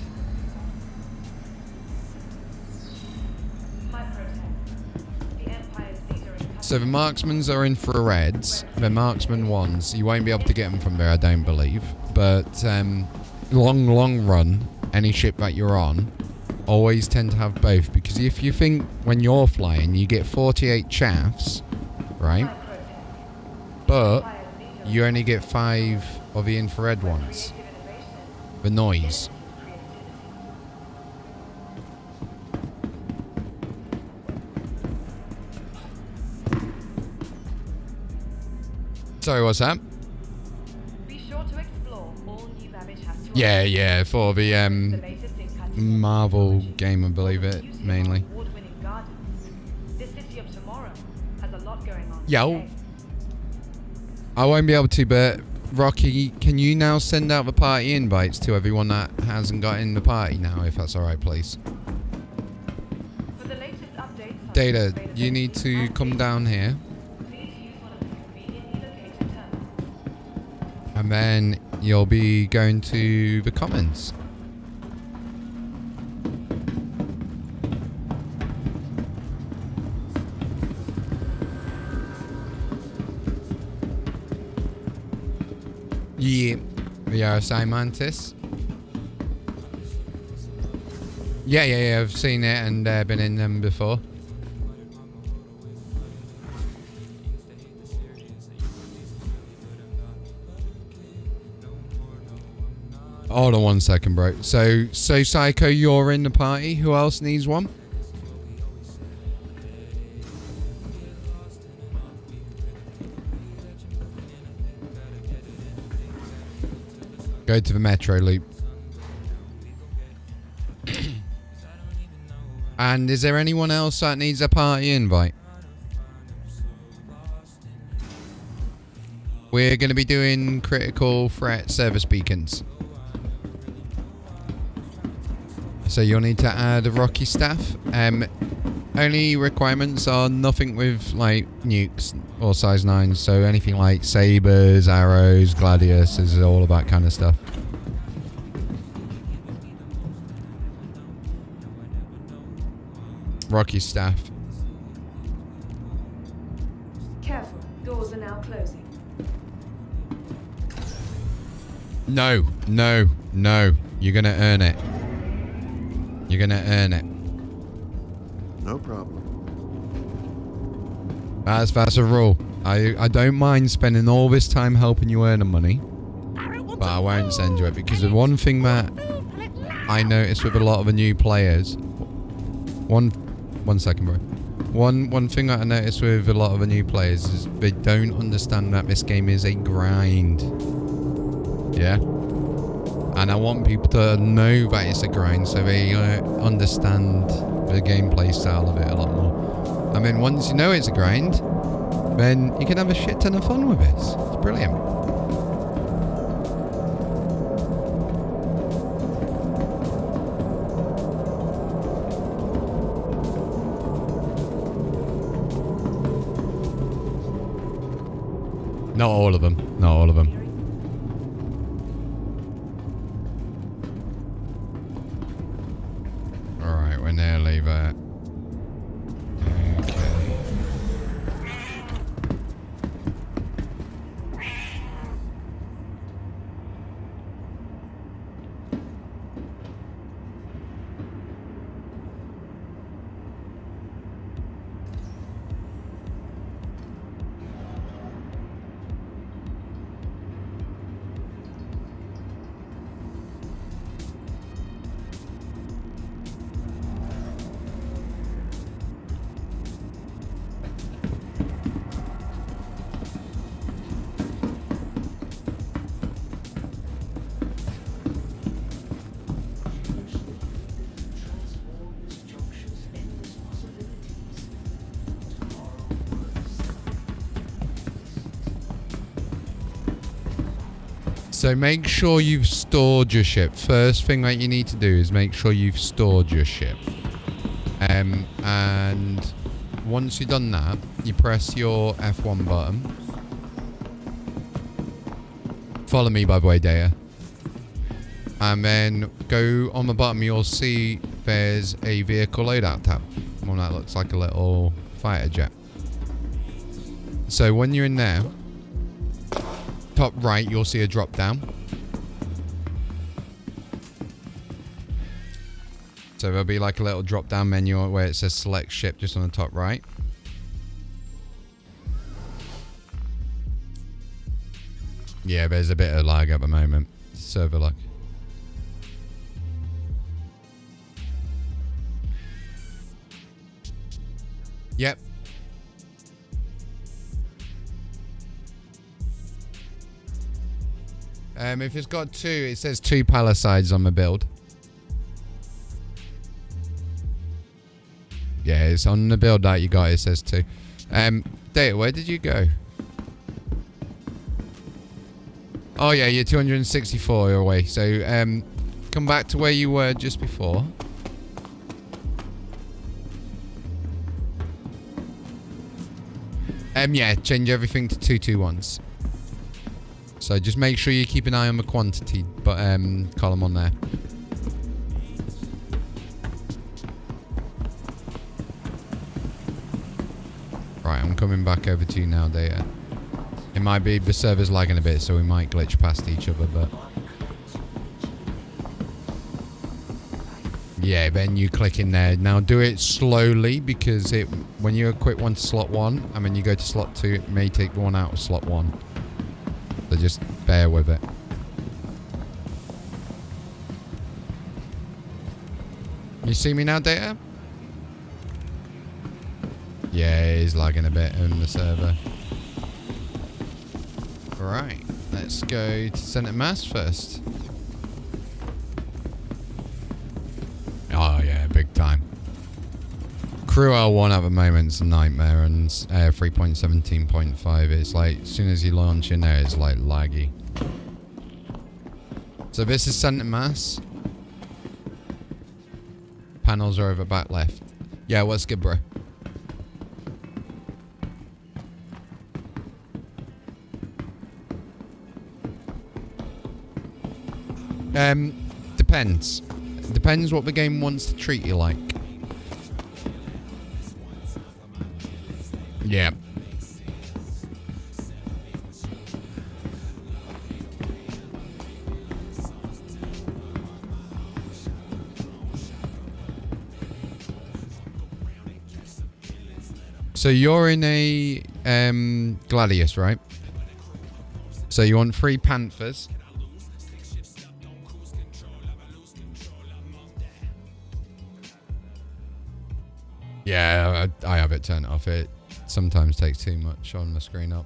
So the marksmans are infrareds. The marksman ones, you won't be able to get them from there, I don't believe. But long run, any ship that you're on, always tend to have both. Because if you think when you're flying, you get 48 shafts, right? But you only get 5 of the infrared ones. The noise. Sorry, what's that? Be sure to explore all new Babbage has to offer. Yeah, for the Marvel game, I believe it, mainly. Award-winning gardens. This city of tomorrow has a lot going on. Yo. I won't be able to, but Rocky, can you now send out the party invites to everyone that hasn't got in the party now, if that's alright, please? For the latest updates, Data, you need to come down here. And then you'll be going to the Commons. Yeah, the RSI Mantis. Yeah, I've seen it and been in them before. Hold on 1 second, bro. So Psycho, you're in the party. Who else needs one? Go to the Metro Loop. And is there anyone else that needs a party invite? We're going to be doing critical threat service beacons. So you'll need to add a Rocky staff. Only requirements are nothing with like nukes or size 9s. So anything like sabers, arrows, gladiuses, all of that kind of stuff. Rocky staff. Careful, doors are now closing. No, no, no. You're gonna earn it. You're gonna earn it. No problem. That's a rule. I don't mind spending all this time helping you earn the money, but I won't send you it because the one thing that I noticed with a lot of the new players, one second, bro. One thing that I noticed with a lot of the new players is they don't understand that this game is a grind. Yeah. And I want people to know that it's a grind so they understand the gameplay style of it a lot more. I mean, once you know it's a grind, then you can have a shit ton of fun with this. It's brilliant. Not all of them. Not all of them. Alright, we're nearly there. Okay. So make sure you've stored your ship. First thing that you need to do is make sure you've stored your ship. And once you've done that, you press your F1 button. Follow me, by the way, Daya. And then go on the bottom, you'll see there's a vehicle loadout tab. One that looks like a little fighter jet. So when you're in there, top right, you'll see a drop down. So there'll be like a little drop down menu where it says select ship just on the top right. Yeah, there's a bit of lag at the moment. Server lag. Yep. If it's got 2, it says 2 palisades on the build. Yeah, it's on the build that you got, it says 2. Data, where did you go? Oh yeah, you're 264 away. So, come back to where you were just before. Yeah, change everything to 221s. So just make sure you keep an eye on the quantity column on there. Right, I'm coming back over to you now, Data. It might be the server's lagging a bit, so we might glitch past each other, but... Yeah, then you click in there. Now do it slowly, because when you equip one to slot 1, and when you go to slot 2, it may take one out of slot 1. So just bear with it. You see me now, Data? Yeah, it is lagging a bit on the server. Alright, let's go to Center Mass first. Oh yeah, big time. Crew L1 at the moment is a nightmare, and 3.17.5, it's like, as soon as you launch in there, it's like laggy. So this is Center Mass. panels are over back left. Yeah, what's good, bro? Depends. Depends what the game wants to treat you like. Yeah. So you're in a Gladius, right? So you want 3 Panthers. Yeah, I have it turned off. It sometimes takes too much on the screen up.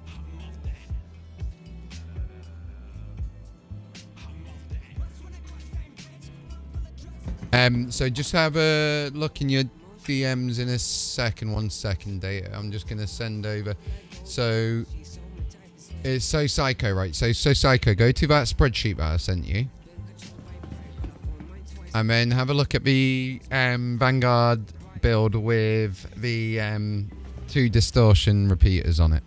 So just have a look in your DMs in a second. 1 second, data. I'm just going to send over. So it's So Psycho, right? So Psycho, go to that spreadsheet that I sent you. And then have a look at the Vanguard build with the 2 distortion repeaters on it.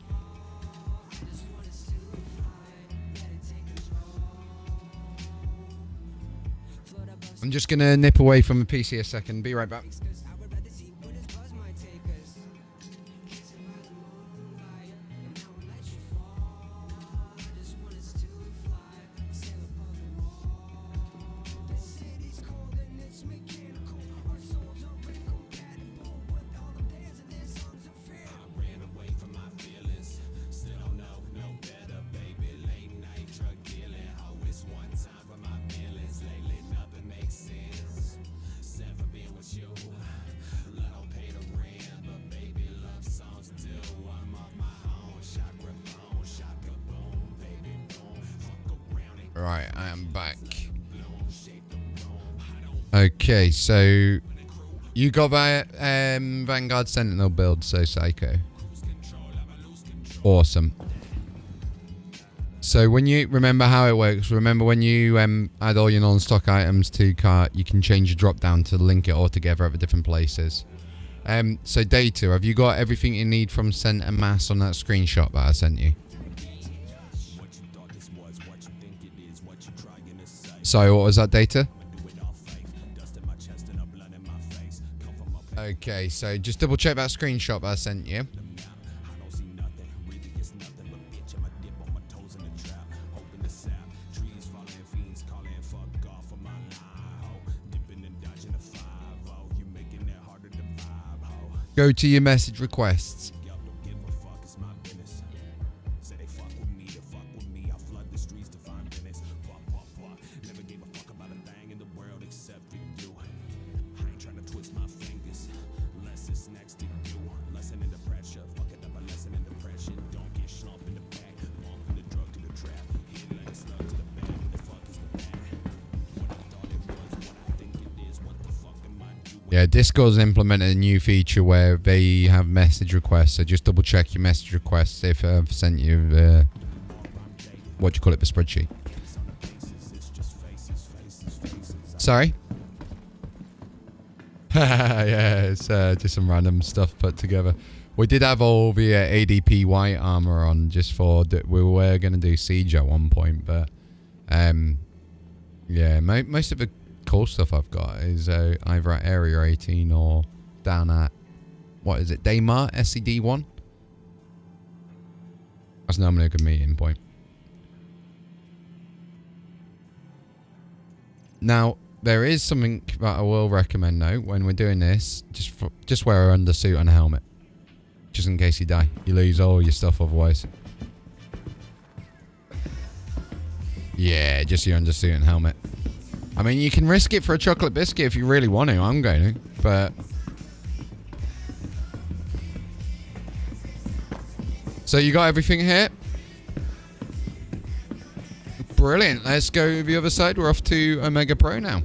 I'm just gonna nip away from the PC a second. Be right back. Right, I am back. Okay, so you got that Vanguard Sentinel build, So Psycho. Awesome. So when you remember how it works, remember when you add all your non-stock items to cart, you can change your drop down to link it all together at the different places. So data, have you got everything you need from center mass on that screenshot that I sent you? So what was that, data? Okay, so just double check that screenshot that I sent you. Go to your message requests. Yeah, Discord's implemented a new feature where they have message requests, so just double check your message requests if I've sent you the, what do you call it, the spreadsheet. Sorry? Yeah, it's just some random stuff put together. We did have all the ADP white armor on just for, we were going to do Siege at one point, but yeah, most of the cool stuff I've got is either at Area 18 or down at, what is it, Daymar, SCD1? That's normally a good meeting point. Now, there is something that I will recommend though, when we're doing this, just wear an undersuit and a helmet. Just in case you die. You lose all your stuff otherwise. Yeah, just your undersuit and helmet. I mean, you can risk it for a chocolate biscuit if you really want to. I'm going to, but... So you got everything here? Brilliant. Let's go to the other side. We're off to Omega Pro now.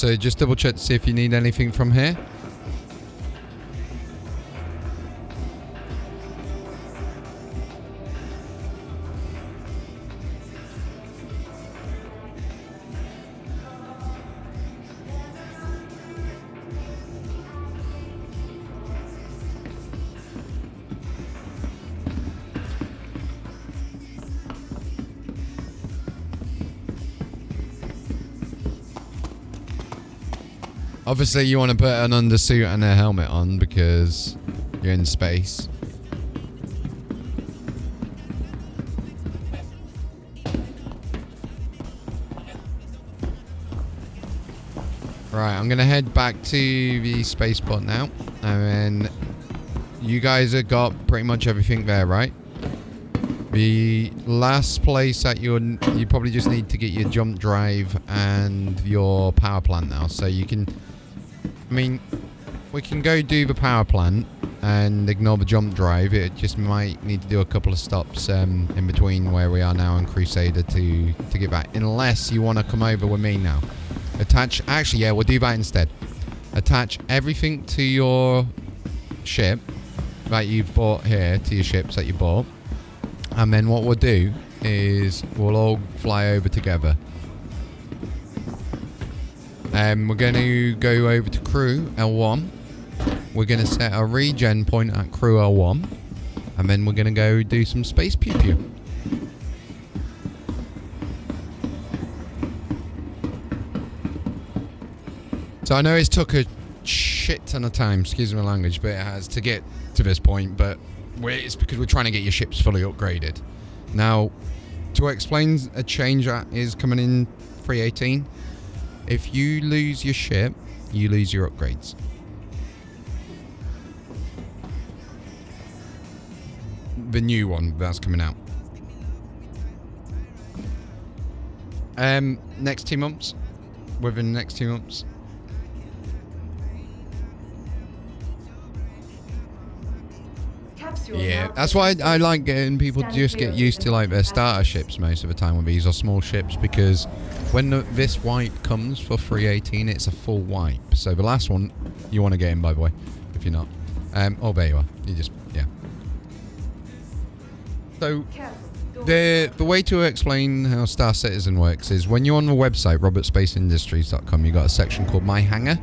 So just double check to see if you need anything from here. Obviously, you want to put an undersuit and a helmet on because you're in space. Right, I'm going to head back to the spaceport now. And then you guys have got pretty much everything there, right? The last place that you probably just need to get your jump drive and your power plant now. So you can... I mean, we can go do the power plant and ignore the jump drive. It just might need to do a couple of stops in between where we are now and Crusader to get back. Unless you want to come over with me now. Actually, yeah, we'll do that instead. Attach everything to your ship that you've bought here, to your ships that you bought. And then what we'll do is we'll all fly over together. We're going to go over to crew L1. We're going to set a regen point at crew L1. And then we're going to go do some space PewPew. So I know it's took a shit ton of time, excuse my language, but it has to get to this point. But it's because we're trying to get your ships fully upgraded. Now, to explain a change that is coming in 3.18, if you lose your ship, you lose your upgrades. The new one that's coming out. Next 2 months. Within the next 2 months. Yeah, that's why I like getting people to just get used to like their starter ships most of the time with these, or small ships, because when this wipe comes for 3.18, it's a full wipe. So the last one, you want to get in, by the way, if you're not. Oh, there you are. You just, yeah. So the way to explain how Star Citizen works is when you're on the website, robertspaceindustries.com, you got a section called My Hangar.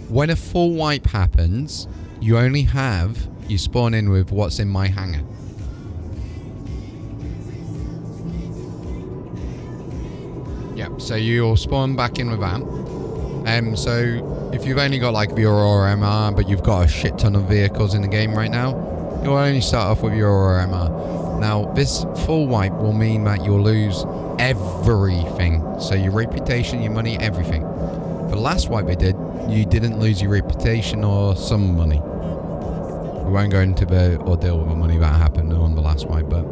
When a full wipe happens, you only have... You spawn in with what's in my hangar. Yep, so you'll spawn back in with that. So if you've only got like the Aurora MR, but you've got a shit ton of vehicles in the game right now, you'll only start off with your Aurora MR. Now, this full wipe will mean that you'll lose everything. So your reputation, your money, everything. The last wipe they did, you didn't lose your reputation or some money. We won't go into the ordeal with the money that happened on the last wipe, but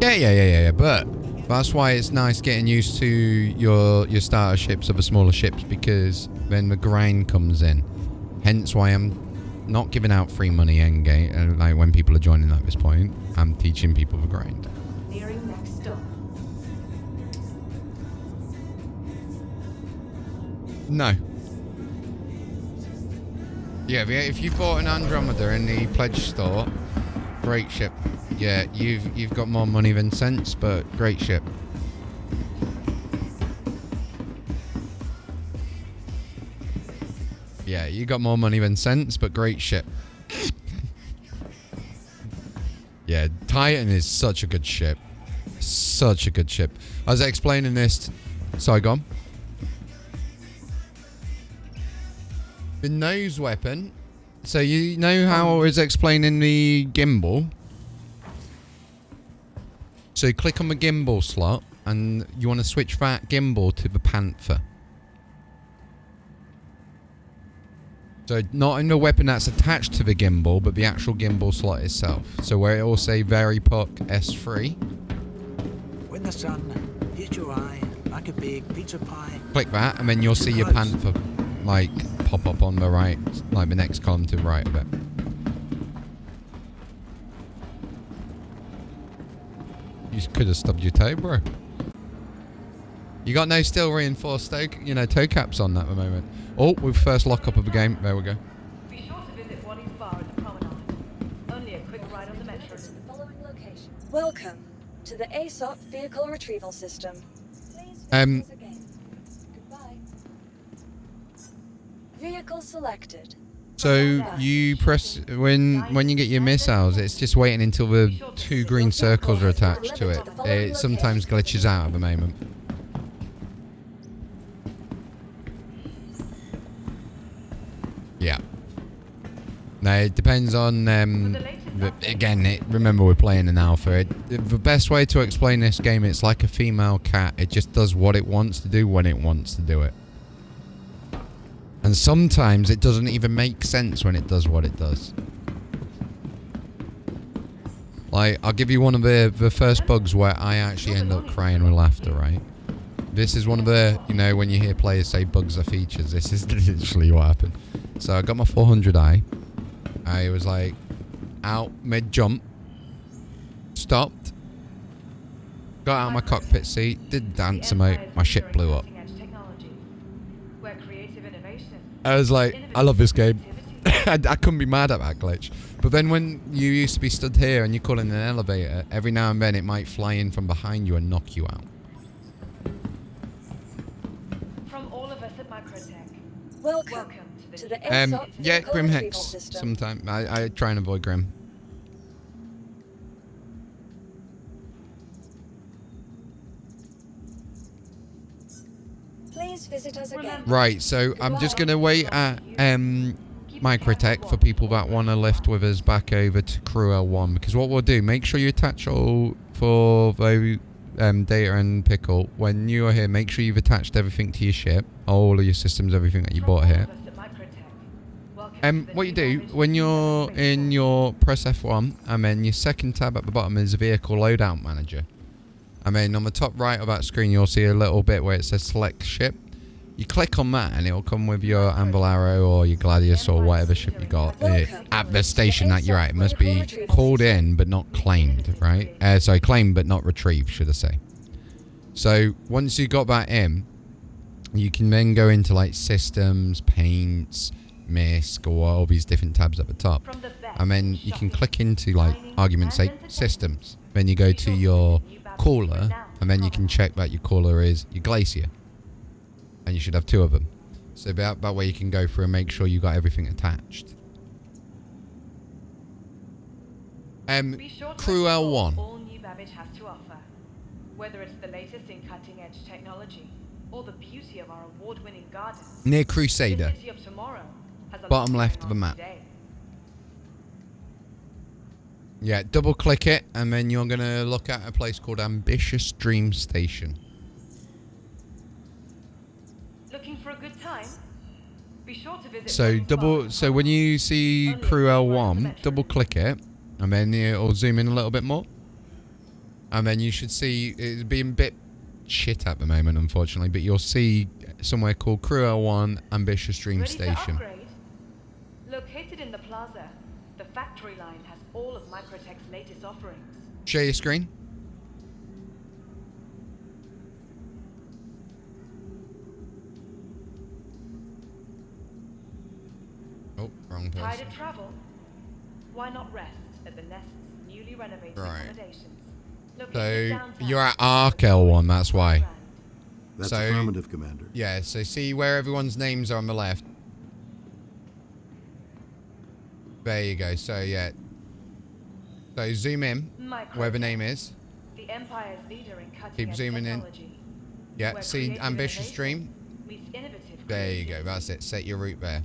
yeah. But that's why it's nice getting used to your starter ships or the smaller ships, because then the grind comes in. Hence why I'm not giving out free money endgame. Like when people are joining at this point, I'm teaching people the grind. Nearing next stop. No. Yeah, if you bought an Andromeda in the pledge store, great ship. Yeah, you've got more money than sense, but great ship. Yeah, you got more money than sense, but great ship. Yeah, Titan is such a good ship. Such a good ship. I was explaining this... Sorry, go on. The nose weapon. So you know how I was explaining the gimbal? So click on the gimbal slot and you want to switch that gimbal to the Panther. So not in the weapon that's attached to the gimbal, but the actual gimbal slot itself. So where it will say Very Puck S3. When the sun hits your eye like a big pizza pie. Click that and then you'll see your Panther like pop up on the right, like the next column to the right of it. You could have stubbed your toe, bro. You got no steel reinforced toe caps on at the moment. Oh, we've first lock up of the game. There we go. Be sure to visit Waddy's Bar at the promenade. Only a quick ride on the metro. The following location. Welcome to the ASOP vehicle retrieval system. Please visit us again. Goodbye. Vehicle selected. So you press when you get your missiles, it's just waiting until the 2 green circles are attached to it. It sometimes glitches out at the moment. Yeah. Now it depends on remember we're playing an alpha. The best way to explain this game, it's like a female cat. It just does what it wants to do when it wants to do it. And sometimes it doesn't even make sense when it does what it does. Like, I'll give you one of the first bugs where I actually end up crying with laughter, right? This is one of the, when you hear players say bugs are features, this is literally what happened. So I got my 400i. I was like, out mid-jump. Stopped. Got out of my cockpit seat. Did dance emote. My ship blew up. I was like, I love this game. I couldn't be mad at that glitch. But then when you used to be stood here and you call in an elevator, every now and then it might fly in from behind you and knock you out. From all of us at Microtech, Welcome to the ASOP yeah, vehicle Grim retrieval Hex. system. Sometimes I try and avoid Grim. Please visit us again. Right, so I'm just going to wait at Microtech for people that want to lift with us back over to Crew L1. Because what we'll do, make sure you attach all for the Data and Pickle. When you are here, make sure you've attached everything to your ship. All of your systems, everything that you bought here. What you do, when you're in your press F1, and then your second tab at the bottom is Vehicle Loadout Manager. And then on the top right of that screen, you'll see a little bit where it says Select Ship. You click on that and it'll come with your Anvil Arrow or your Gladius or whatever ship you got at the station that you're at. It must be called in but not claimed, right? Sorry, claimed but not retrieved, should I say. So once you got that in, you can then go into like Systems, Paints, MISC, or all these different tabs at the top. And then you can click into, like, argument's sake, Systems. Then you go to your cooler, and then you can check that your cooler is your Glacier. And you should have 2 of them. So that way you can go through and make sure you got everything attached. Crew L1. All new Babbage has to offer. Whether it's the latest in cutting-edge technology or the beauty of our award-winning gardens. Near Crusader. The city of tomorrow has a Bottom lot left going of the on map. today. Yeah, double click it, and then you're going to look at a place called Ambitious Dream Station. Looking for a good time? Be sure to visit So when you see Crew L1, double click it, and then it'll zoom in a little bit more. And then you should see, it's being a bit shit at the moment, unfortunately, but you'll see somewhere called Crew L1 Ambitious Dream Ready Station. to upgrade? Located in the plaza, the factory line has all of Microtech's latest offerings. Share your screen. Oh, wrong person. Tired of travel? Why not rest at the Nest's newly renovated accommodations? So you're at Arc L1, that's why. That's affirmative, Commander. Yeah, so see where everyone's names are on the left. There you go. So yeah. So zoom in where the name is. The Empire's leader in cutting Keep zooming in. Yeah, see Ambitious Dream. There you go. That's it. Set your route there.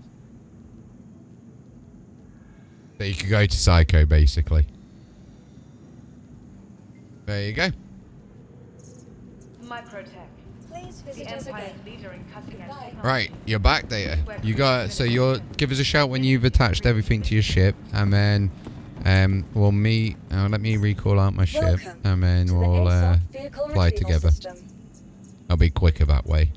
So you can go to Psycho, basically. There you go. Microtech. Please visit us again. Right, you're back, Data. You got so you'll give us a shout when you've attached everything to your ship, and then we'll meet. Let me recall out my ship, and then we'll fly together. I'll be quicker that way.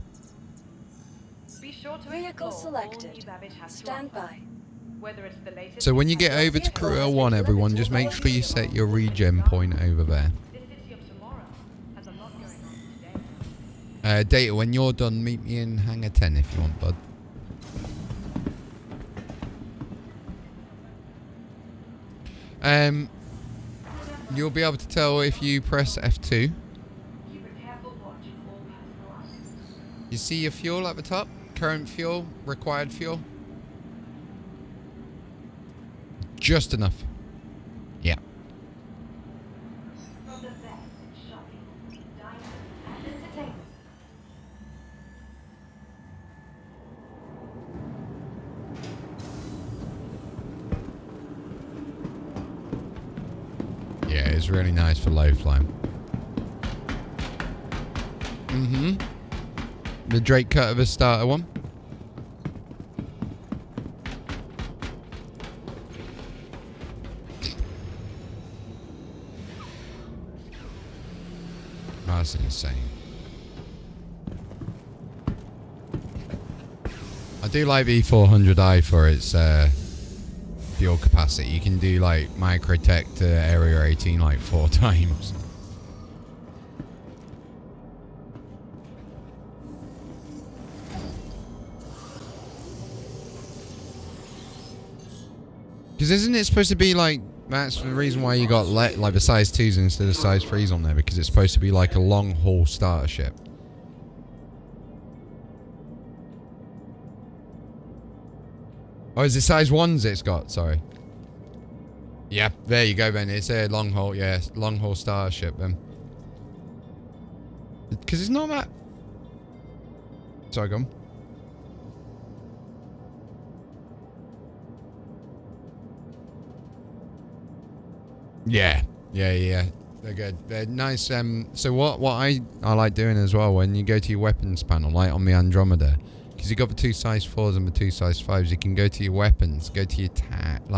Vehicle selected. Stand by. So when you get over to Crew L1, everyone, just make sure you set your regen point over there. Data, when you're done, meet me in Hangar 10 if you want, bud. You'll be able to tell if you press F2. You see your fuel at the top? Current fuel, required fuel. Just enough. Yeah. Yeah, it's really nice for low flying. The Drake Cutter starter one. That's insane. I do like the 400i for its fuel capacity. You can do like microtech to area 18 like 4 times. Because isn't it supposed to be like, that's the reason why you got like the size 2s instead of size 3s on there, because it's supposed to be like a long haul starter ship. Oh, is it size 1s it's got? Sorry. Yeah, there you go then. It's a long haul, yeah, long haul starter ship then. Because it's not that... Sorry, go on. Yeah, they're good. They're nice. So what I like doing as well, when you go to your weapons panel, like on the Andromeda, because you got the 2 size 4s and the 2 size 5s, you can go to your weapons, go to your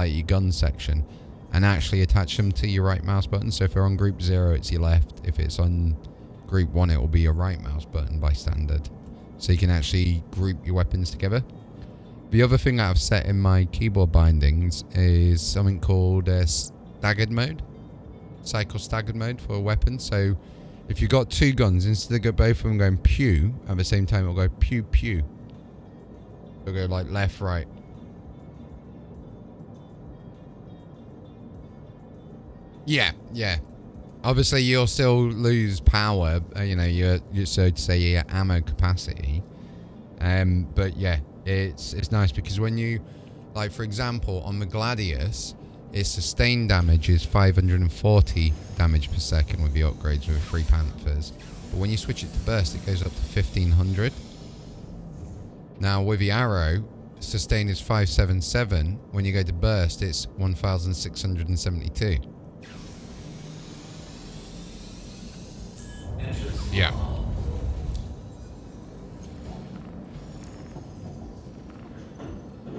your gun section, and actually attach them to your right mouse button. So if they're on group 0, it's your left. If it's on group 1, it will be your right mouse button by standard. So you can actually group your weapons together. The other thing that I've set in my keyboard bindings is something called staggered mode, cycle staggered mode for a weapon. So if you've got 2 guns, instead of both of them going pew at the same time, it'll go pew pew. It'll go like left, right. Yeah. Obviously, you'll still lose power. You know, your so to say your ammo capacity. But yeah, it's nice because when you, like for example, on the Gladius, its sustained damage is 540 damage per second with the upgrades with 3 Panthers. But when you switch it to burst, it goes up to 1500. Now with the arrow, sustained is 577. When you go to burst, it's 1672. Yeah.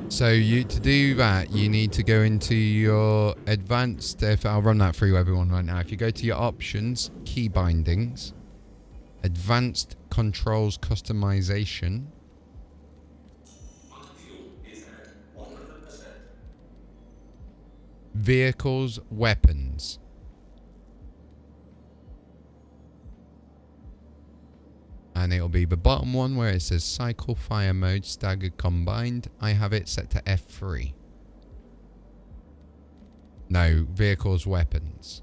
So to do that, you need to go into your advanced, if I'll run that through everyone right now. If you go to your options, key bindings, advanced controls customization, vehicles, weapons. And it'll be the bottom one where it says cycle fire mode staggered combined. I have it set to F3. No, vehicles, weapons.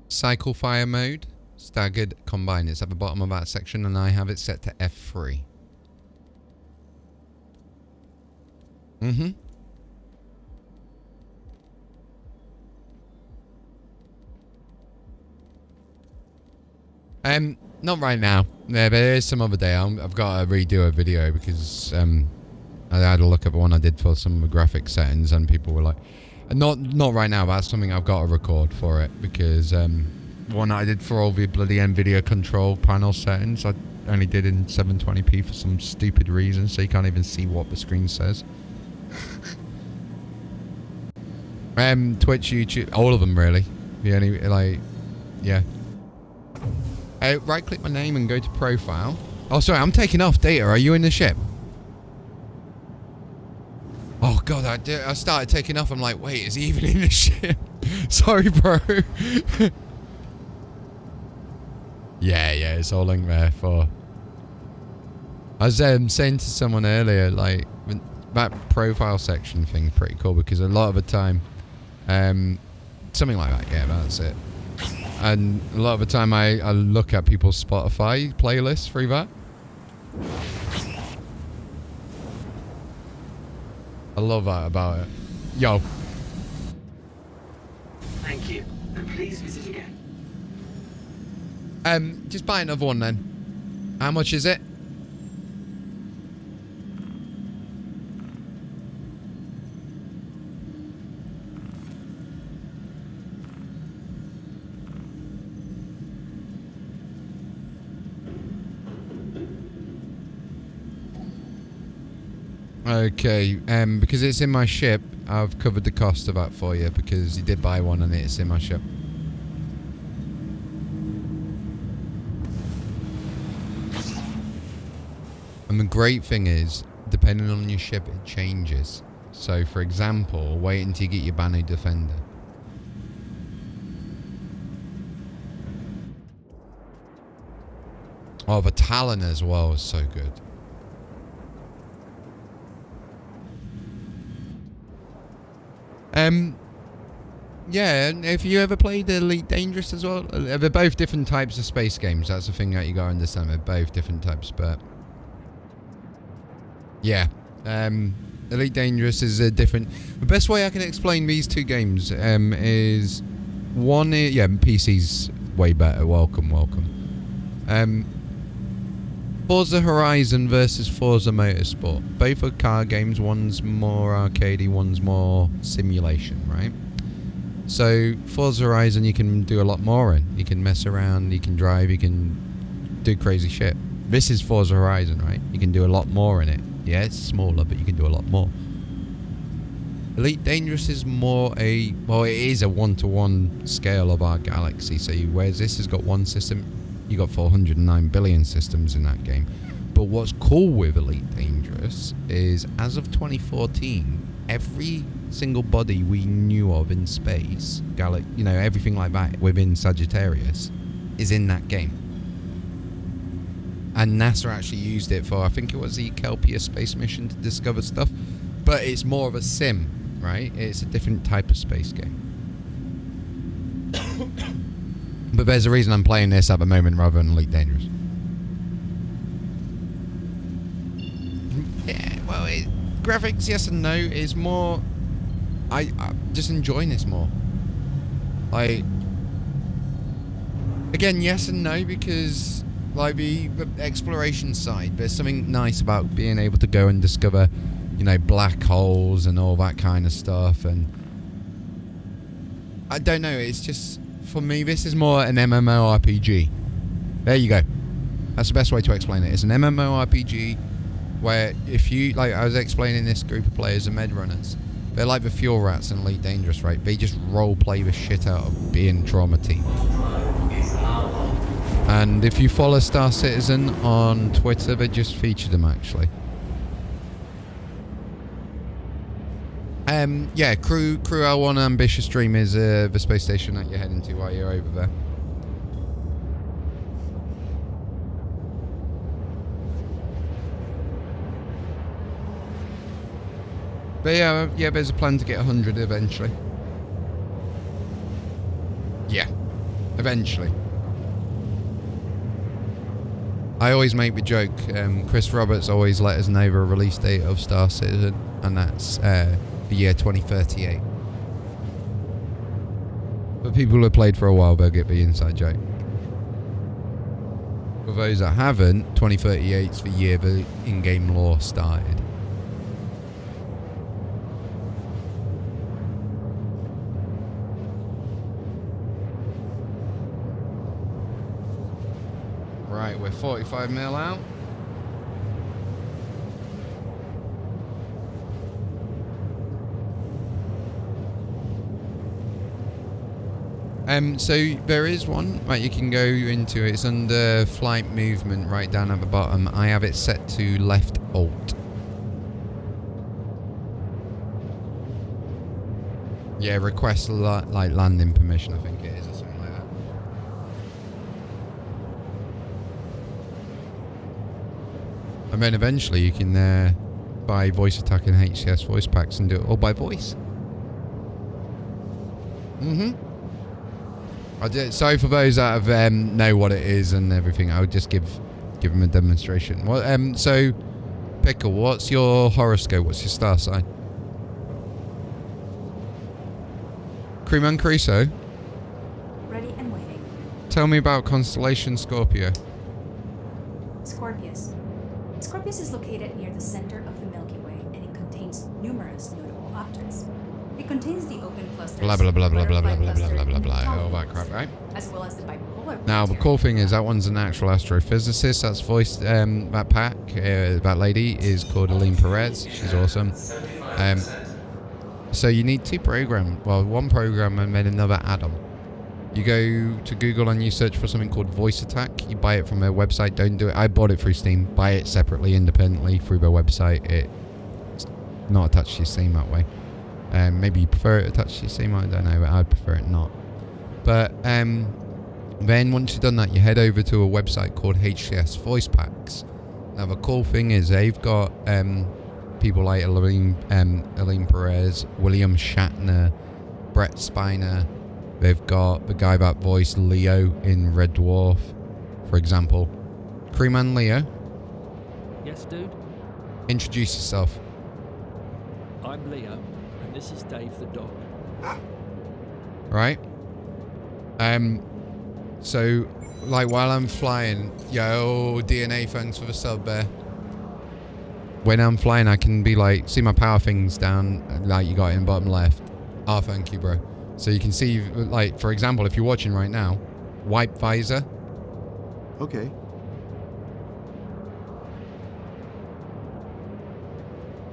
Cycle fire mode staggered combined. It's at the bottom of that section and I have it set to F3. Not right now. Yeah, there is some other day. I've got to redo a video because I had a look at the one I did for some of the graphic settings, and people were like, "Not right now." But that's something I've got to record for it because one that I did for all the bloody NVIDIA control panel settings, I only did in 720p for some stupid reason, so you can't even see what the screen says. Twitch, YouTube, all of them really. The only yeah. Right click my name and go to profile. Oh, sorry, I'm taking off. Data, are you in the ship? Oh, God, I started taking off. I'm like, wait, is he even in the ship? Sorry, bro. Yeah, it's all linked there for... I was saying to someone earlier, like, that profile section thing pretty cool because a lot of the time, something like that, yeah, that's it. And a lot of the time I look at people's Spotify playlists through that. I love that about it. Yo. Thank you, and please visit again. Just buy another one then. How much is it? Okay, because it's in my ship, I've covered the cost of that for you because you did buy one and it's in my ship. And the great thing is, depending on your ship, it changes. So, for example, wait until you get your Banu Defender. Oh, the Talon as well is so good. Yeah, if you ever played Elite Dangerous as well, they're both different types of space games. That's the thing that you gotta understand. They're both different types, but yeah, Elite Dangerous is a different. The best way I can explain these two games is one. Yeah, PC's way better. Welcome. Forza Horizon versus Forza Motorsport. Both are car games. One's more arcadey, one's more simulation, right? So Forza Horizon you can do a lot more in. You can mess around, you can drive, you can do crazy shit. This is Forza Horizon, right? You can do a lot more in it. Yeah, it's smaller, but you can do a lot more. Elite Dangerous is more it is a one-to-one scale of our galaxy. So whereas this has got one system, you got 409 billion systems in that game. But what's cool with Elite Dangerous is, as of 2014, every single body we knew of in space, everything like that within Sagittarius, is in that game. And NASA actually used it for, I think it was the Kelpia space mission to discover stuff. But it's more of a sim, right? It's a different type of space game. But there's a reason I'm playing this at the moment rather than Elite Dangerous. Yeah, well, graphics, yes and no. Is more... I'm just enjoying this more. Again, yes and no, because the exploration side, there's something nice about being able to go and discover, black holes and all that kind of stuff. And I don't know, it's just... For me, this is more an MMORPG. There you go. That's the best way to explain it. It's an MMORPG where if you... I was explaining this group of players, the Med Runners. They're like the Fuel Rats in Elite Dangerous, right? They just role-play the shit out of being Trauma Team. And if you follow Star Citizen on Twitter, they just featured them, actually. Yeah, Crew L1 Ambitious Dream is the space station that you're heading to while you're over there. But yeah, there's a plan to get 100 eventually. Yeah, eventually. I always make the joke, Chris Roberts always let us know the release date of Star Citizen, and that's the year 2038. But people who have played for a while, they'll get the inside joke. For those that haven't, 2038 is the year the in-game lore started. Right, we're 45 mil out. So there is one right you can go into. It's under flight movement right down at the bottom. I have it set to left alt. Yeah, request landing permission, I think it is, or something like that. And then eventually you can buy voice attack and HCS voice packs and do it all by voice. Sorry for those that have know what it is and everything. I would just give them a demonstration. Well, so Pickle, what's your horoscope? What's your star sign? Crewman Crusoe. Ready and waiting. Tell me about constellation Scorpio. Scorpius. Scorpius is located near the center of the Milky Way, and it contains numerous notable objects. It contains the open clusters, Blah blah blah blah blah blah butterfly blah cluster, blah blah and the blah. Ptolemy All that crap, cluster, right? as well as the bipolar. Now the cool thing is that one's an actual astrophysicist. That's voiced that pack. That lady is called Aline Perez. She's awesome. So you need 2 programs. Well, 1 program and then another add-on. You go to Google and you search for something called Voice Attack. You buy it from their website. Don't do it. I bought it through Steam. Buy it separately, independently through their website. It's not attached to your Steam that way. Maybe you prefer it attached to your Steam. I don't know, but I'd prefer it not. But then once you've done that, you head over to a website called HCS Voice Packs. Now the cool thing is they've got people like Aline Perez, William Shatner, Brett Spiner. They've got the guy that voiced Leo in Red Dwarf, for example. Crewman Leo. Yes, dude? Introduce yourself. I'm Leo, and this is Dave the dog. Right? So, like, while I'm flying... Yo, DNA, thanks for the sub there. When I'm flying, I can be like... See my power things down, like you got in bottom left. Oh, thank you, bro. So you can see, like, for example, if you're watching right now, wipe visor. Okay.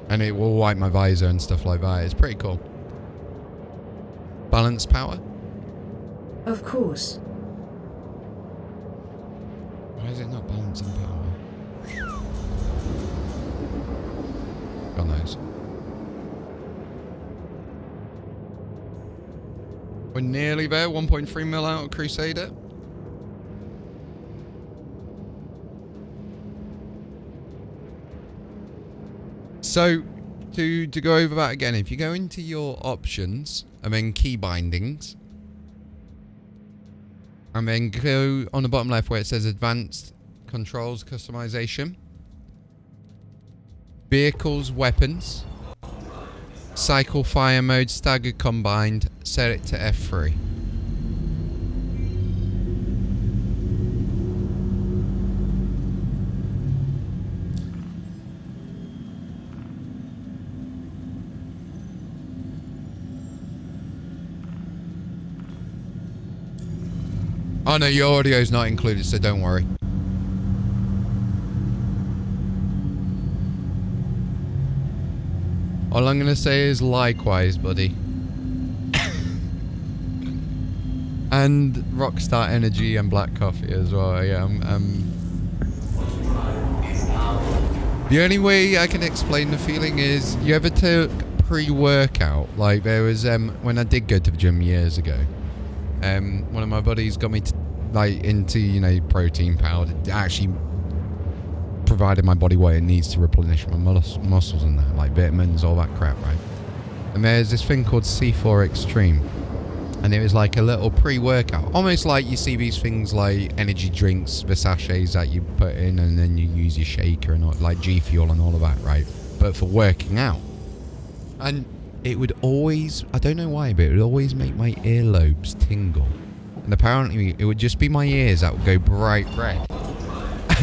And it will wipe my visor and stuff like that. It's pretty cool. Balance power? Of course. Why is it not balancing power? God knows. We're nearly there. 1.3 mil out of Crusader. So, to go over that again, if you go into your options and then key bindings, and then go on the bottom left where it says advanced controls customization, vehicles, weapons, cycle fire mode, staggered combined, set it to F3. Oh no, your audio's not included, so don't worry. All I'm gonna say is likewise, buddy. And Rockstar Energy and black coffee as well. Yeah, the only way I can explain the feeling is, you ever took pre-workout? Like there was when I did go to the gym years ago. One of my buddies got me into, you know, protein powder. It actually provided my body what it needs to replenish my muscles and that, like vitamins, all that crap, right? And there's this thing called C4 Extreme, and it was like a little pre-workout, almost like you see these things like energy drinks, the sachets that you put in, and then you use your shaker and all, like G Fuel and all of that, right? But for working out. And it would always, I don't know why, but it would always make my earlobes tingle. And apparently it would just be my ears that would go bright red.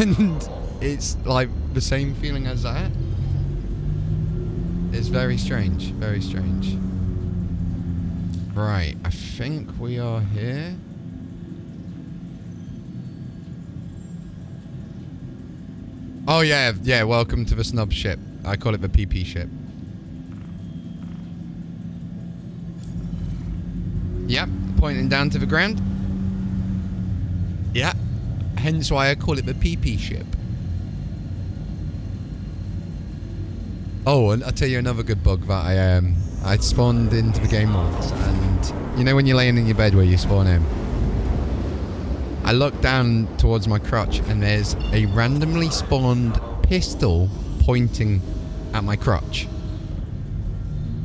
And it's like the same feeling as that. It's very strange, very strange. Right, I think we are here. Oh yeah, welcome to the snub ship. I call it the PP ship. Yep, pointing down to the ground. Yeah, hence why I call it the PP ship. Oh, and I'll tell you another good bug that I spawned into the game once, and you know when you're laying in your bed where you spawn in? I looked down towards my crotch and there's a randomly spawned pistol pointing at my crotch.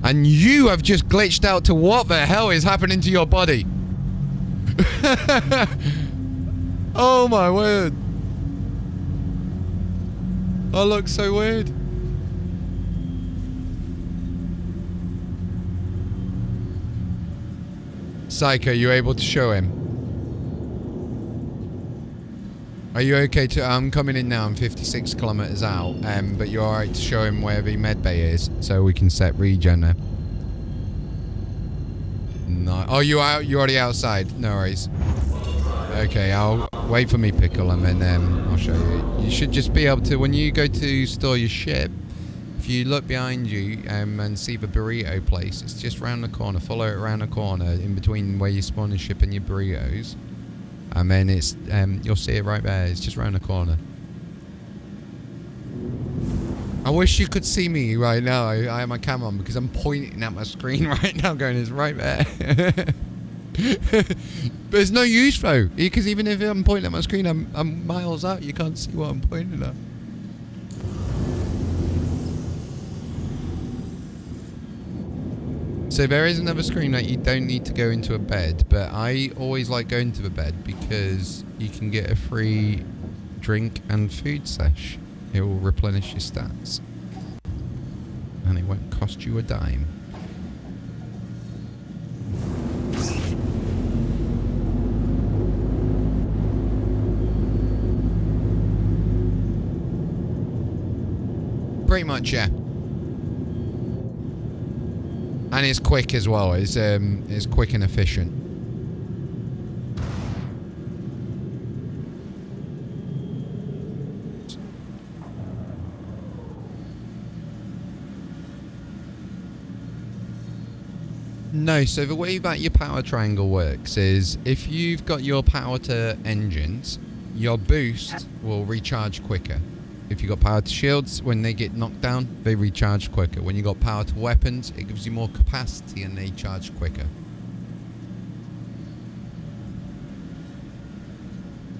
And you have just glitched out to what the hell is happening to your body? Oh my word. Oh, looks so weird. Psycho, you able to show him? Are you okay to... I'm coming in now. I'm 56 kilometers out. But you're alright to show him where the medbay is so we can set regen there. No. Oh, you're already outside. No worries. Okay, I'll wait for me, Pickle, and then I'll show you. You should just be able to, when you go to store your ship, if you look behind you and see the burrito place, it's just round the corner. Follow it around the corner in between where you spawn the ship and your burritos. And then it's you'll see it right there. It's just round the corner. I wish you could see me right now. I have my camera on because I'm pointing at my screen right now going, it's right there. But it's no use though, because even if I'm pointing at my screen, I'm miles out. You can't see what I'm pointing at. So there is another screen that you don't need to go into a bed, but I always like going to the bed because you can get a free drink and food sesh. It will replenish your stats. And it won't cost you a dime. Pretty much, yeah. And it's quick as well. It's quick and efficient. No, so the way that your power triangle works is if you've got your power to engines, your boost will recharge quicker. If you've got power to shields, when they get knocked down, they recharge quicker. When you've got power to weapons, it gives you more capacity and they charge quicker.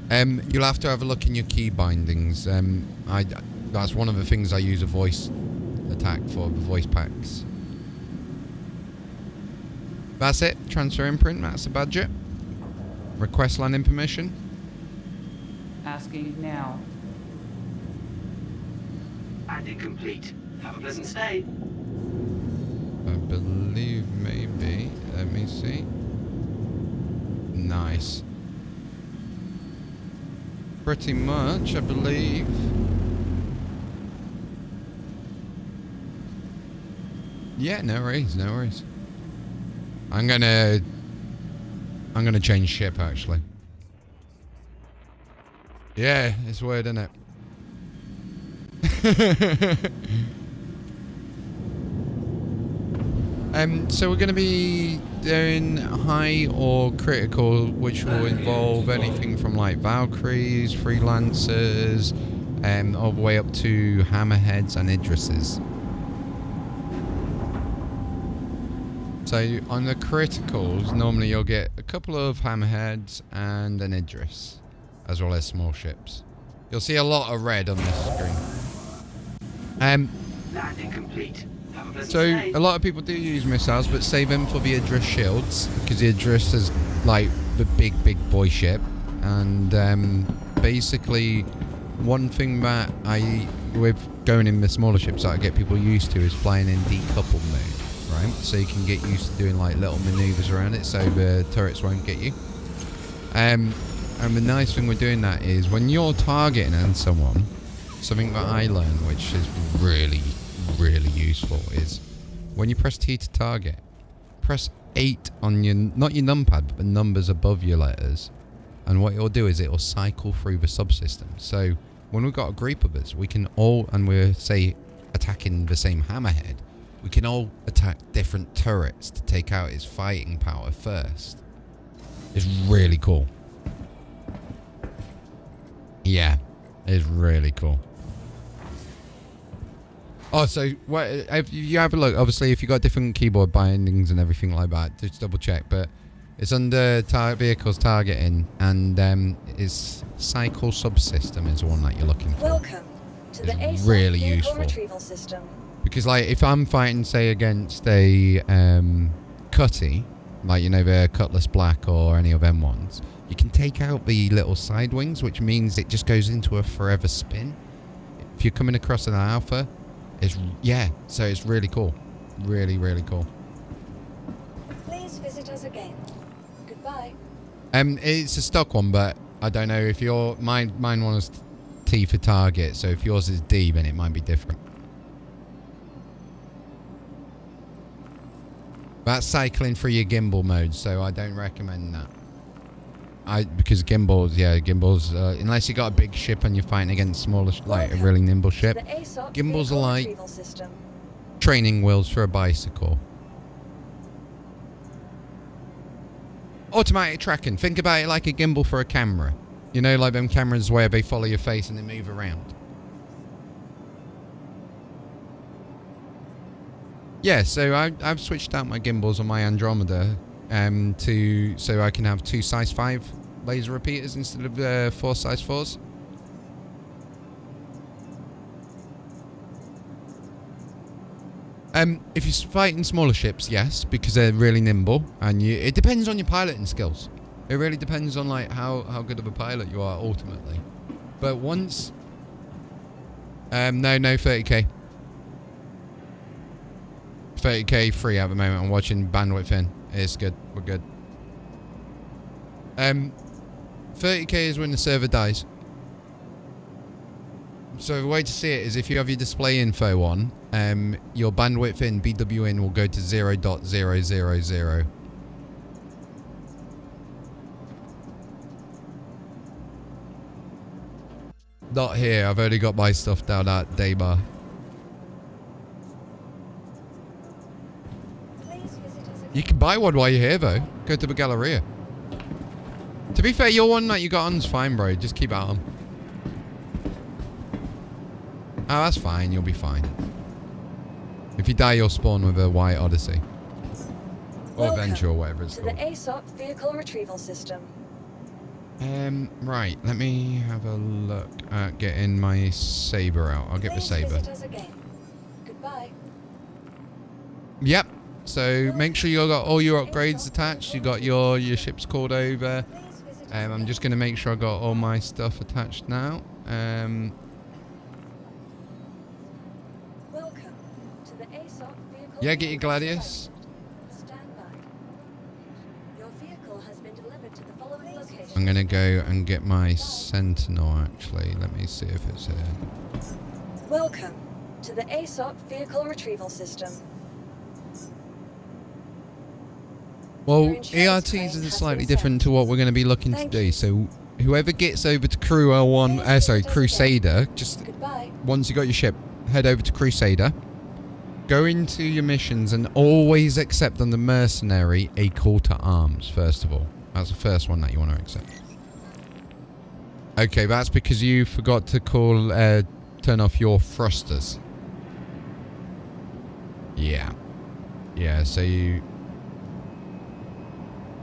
You'll have to have a look in your key bindings. That's one of the things I use a voice attack for, the voice packs. That's it. Transfer imprint, that's the budget. Request landing permission. Asking now. Landing complete. Have a pleasant stay. I believe maybe. Let me see. Nice. Pretty much, I believe. Yeah, no worries, no worries. I'm gonna change ship actually. Yeah, it's weird, isn't it? So we're going to be doing high or critical, which will involve anything from like Valkyries, Freelancers, all the way up to Hammerheads and Idrises. So on the criticals, normally you'll get a couple of Hammerheads and an Idris, as well as small ships. You'll see a lot of red on this screen. Landing complete. So a lot of people do use missiles, but save them for the Idris shields, because the Idris is like the big boy ship. And basically, one thing that with going in the smaller ships that I get people used to is flying in decoupled mode, right? So you can get used to doing like little maneuvers around it, so the turrets won't get you. And the nice thing with doing that is when you're targeting on someone, something that I learned, which is really useful, is when you press T to target, press 8 on your, not your numpad, but the numbers above your letters. And what it'll do is it'll cycle through the subsystem. So when we've got a group of us, we can all, and we're, say, attacking the same hammerhead, we can all attack different turrets to take out its fighting power first. It's really cool. Yeah, it's really cool. Oh, so if you have a look, obviously, if you've got different keyboard bindings and everything like that, just double check. But it's under vehicles targeting, and its cycle subsystem is the one that you're looking for. Welcome to the is ASOP really vehicle useful. retrieval system. Because, like, if I'm fighting, say, against a Cutty, like, you know, the Cutlass Black or any of them ones, you can take out the little side wings, which means it just goes into a forever spin. If you're coming across an Alpha, so it's really cool. Really, really cool. Please visit us again. Goodbye. It's a stock one, but I don't know if mine was T for target, so if yours is D, then it might be different. That's cycling through your gimbal mode, so I don't recommend that. Because gimbals, unless you got a big ship and you're fighting against smaller, like a really nimble ship, gimbals are like training wheels for a bicycle. Automatic tracking. Think about it like a gimbal for a camera. You know, like them cameras where they follow your face and they move around. Yeah, so I've switched out my gimbals on my Andromeda so I can have 2 size 5 laser repeaters instead of 4 size 4s. If you're fighting smaller ships, yes, because they're really nimble, and it depends on your piloting skills. It really depends on like how good of a pilot you are ultimately. But once, no 30k. 30k free at the moment. I'm watching bandwidth in. It's good. We're good. 30k is when the server dies. So the way to see it is if you have your display info on, your bandwidth in BW in will go to 0.000. Not here. I've only got my stuff down at day bar. You can buy one while you're here, though. Go to the Galleria. To be fair, your one that you got on's fine, bro. Just keep at them. Oh, that's fine. You'll be fine. If you die, you'll spawn with a White Odyssey. Or Venture, or whatever it's called. To the ASOP vehicle retrieval system. Right. Let me have a look at getting my Saber out. I'll get the Saber. Visit us again. Goodbye. Yep. So make sure you got all your upgrades attached. You got your ships called over. I'm just going to make sure I got all my stuff attached now. Welcome to the ASOP vehicle. Yeah, get your Gladius. Stand by. Your vehicle has been delivered to the following location. I'm going to go and get my Sentinel, actually. Let me see if it's here. Welcome to the ASOP vehicle retrieval system. Well, ERTs are slightly different to what we're going to be looking to do. So whoever gets over to Crusader, just once you got your ship, head over to Crusader. Go into your missions and always accept on the mercenary a call to arms, first of all. That's the first one that you want to accept. Okay, that's because you forgot to turn off your thrusters. Yeah. Yeah, so you...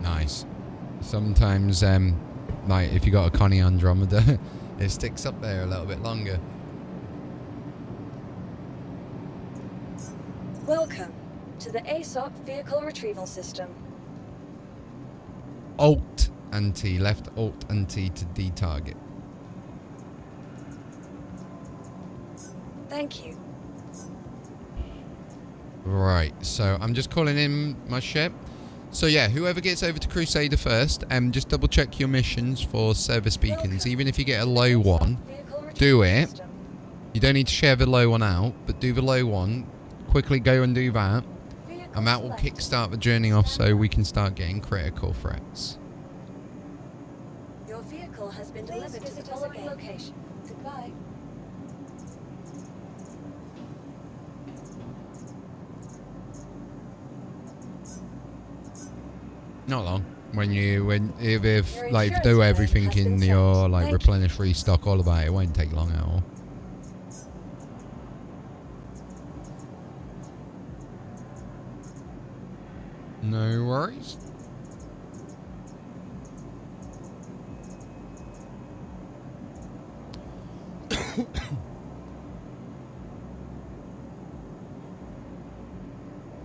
Nice. Sometimes, like, if you got a Connie Andromeda, it sticks up there a little bit longer. Welcome to the ASOP vehicle retrieval system. Alt and T. Left Alt and T to detarget. Thank you. Right, so I'm just calling in my ship. So yeah, whoever gets over to Crusader first, just double check your missions for service beacons. Even if you get a low one, do it. You don't need to share the low one out, but do the low one. Quickly go and do that. And that will kickstart the journey off so we can start getting critical threats. Your vehicle has been delivered to the following location. Goodbye. Not long. If do everything in your replenish, restock, all about it won't take long at all. No worries.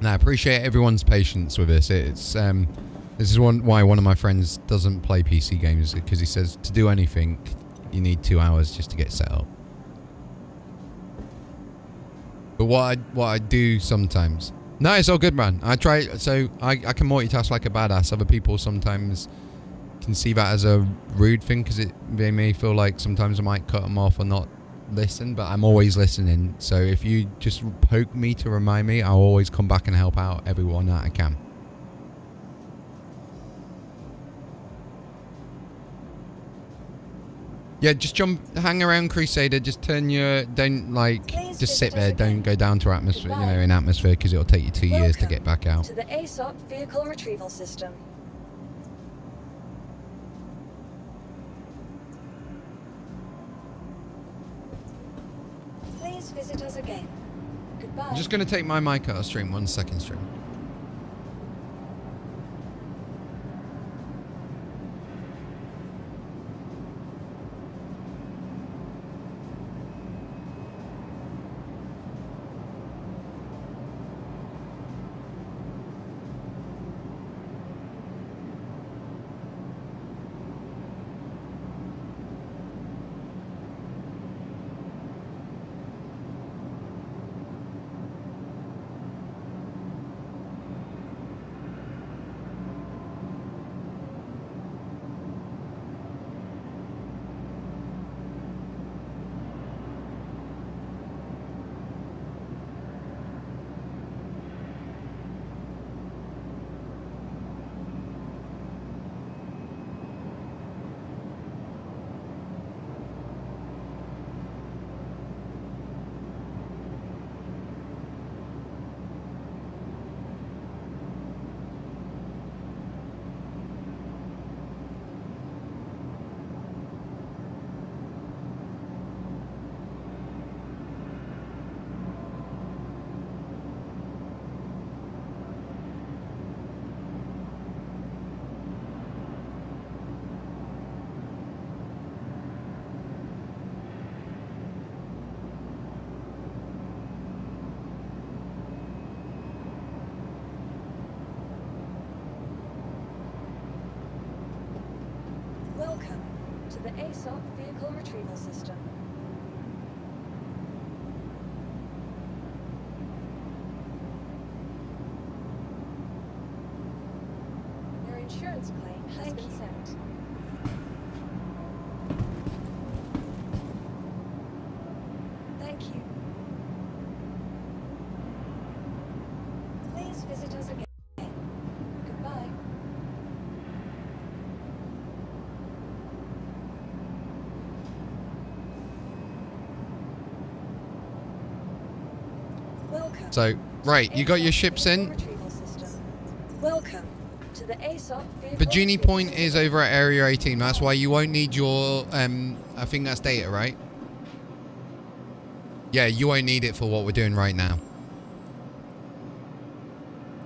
And I appreciate everyone's patience with this. It's this is why one of my friends doesn't play PC games, because he says to do anything, you need 2 hours just to get set up. But what I do sometimes... No, it's all good, man. I try... So, I can multitask like a badass. Other people sometimes can see that as a rude thing, because they may feel like sometimes I might cut them off or not listen, but I'm always listening. So if you just poke me to remind me, I'll always come back and help out everyone that I can. Yeah, just hang around Crusader. Just don't just sit there. Don't go down to atmosphere, in atmosphere, because it'll take you 2 years to get back out. To the ASOP vehicle retrieval system. Please visit us again. Goodbye. I'm just going to take my mic out of stream. 1 second, stream. Welcome to the ASOP vehicle retrieval system. Your insurance claim has been sent. Thank you. Please visit us again. Goodbye. Welcome. So, right, you got your ships in. Welcome to the ASOP vehicle. The Genie point is over at Area 18. That's why you won't need your, I think that's data, right? Yeah, you won't need it for what we're doing right now.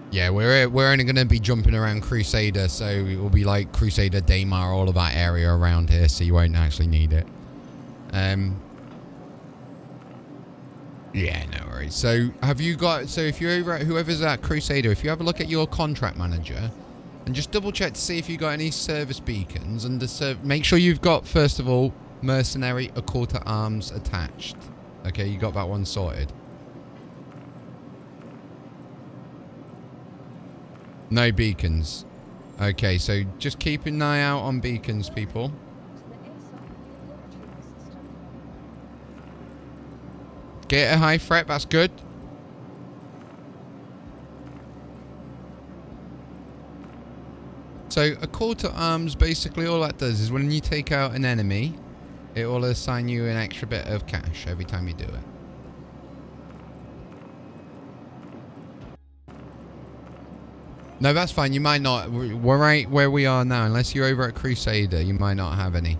Yeah, we're only going to be jumping around Crusader, so it will be like Crusader, Daymar, all of that area around here, so you won't actually need it. Yeah, no worries. So, if you're over at whoever's at Crusader, if you have a look at your contract manager, and just double check to see if you got any service beacons, and make sure you've got, first of all, Mercenary, a call to arms attached. Okay, you got that one sorted. No beacons. Okay, so just keep an eye out on beacons, people. Get a high threat, that's good. So a call to arms, basically all that does is when you take out an enemy, it will assign you an extra bit of cash every time you do it. No, that's fine. You might not. We're right where we are now. Unless you're over at Crusader, you might not have any.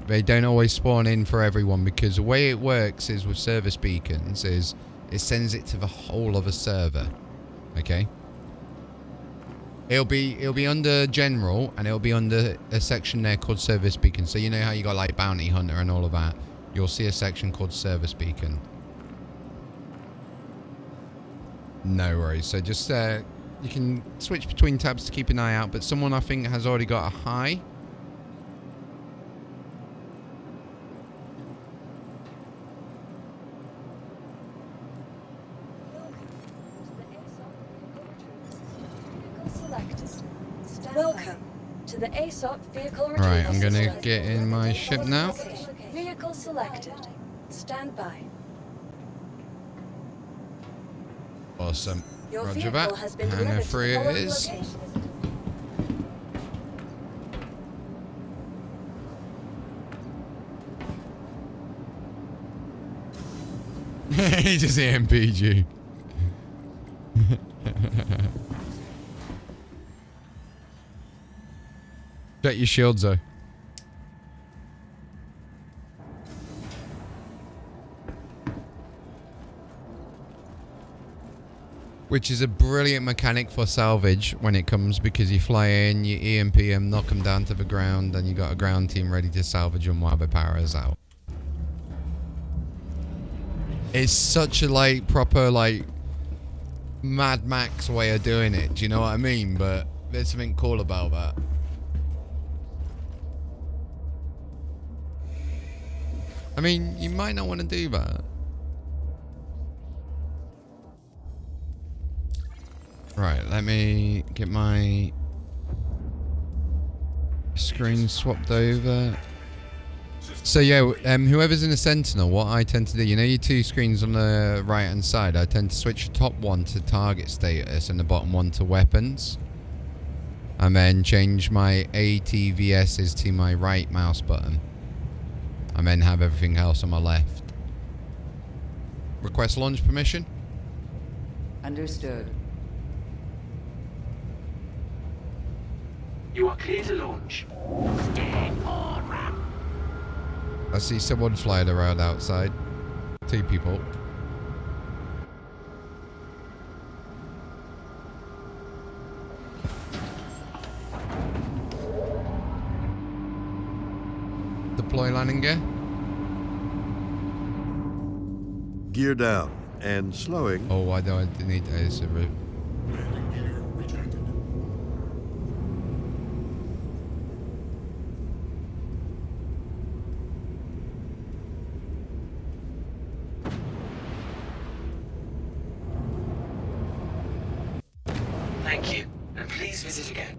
They don't always spawn in for everyone, because the way it works is with service beacons is it sends it to the whole of a server. Okay. It'll be under general, and it'll be under a section there called service beacon. So you know how you got like bounty hunter and all of that. You'll see a section called service beacon. No worries. So just you can switch between tabs to keep an eye out, but someone I think has already got a high. Welcome to the ASOP vehicle retrieval Right, I'm gonna system. get in my ship now. Vehicle selected. Stand by. Awesome. Your Roger vehicle that. has been Hangar delivered to 3 the it following is. locations. He just AMP'd you. Check your shields though. Which is a brilliant mechanic for salvage when it comes, because you fly in, you EMP them, knock them down to the ground, and you got a ground team ready to salvage them while the power is out. It's such a like proper like Mad Max way of doing it. Do you know what I mean? But there's something cool about that. I mean, you might not want to do that. Right, let me get my screen swapped over. So yeah, whoever's in a Sentinel, what I tend to do, you know your two screens on the right hand side, I tend to switch the top one to target status and the bottom one to weapons. And then change my ATVSs to my right mouse button. And then have everything else on my left. Request launch permission. Understood. You are clear to launch. I see someone flying around outside. 2 people. Deploy landing gear. Gear down and slowing. Oh, why do I need to route? Thank you, and please visit again.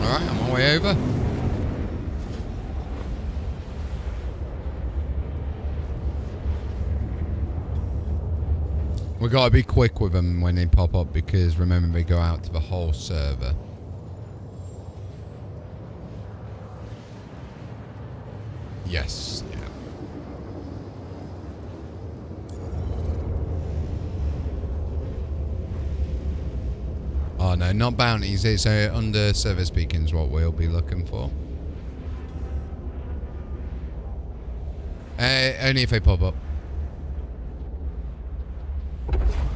Alright, I'm on my way over. We gotta be quick with them when they pop up, because remember they go out to the whole server. Yes. Yeah. Oh no, not bounties. It's under service beacons what we'll be looking for. Only if they pop up.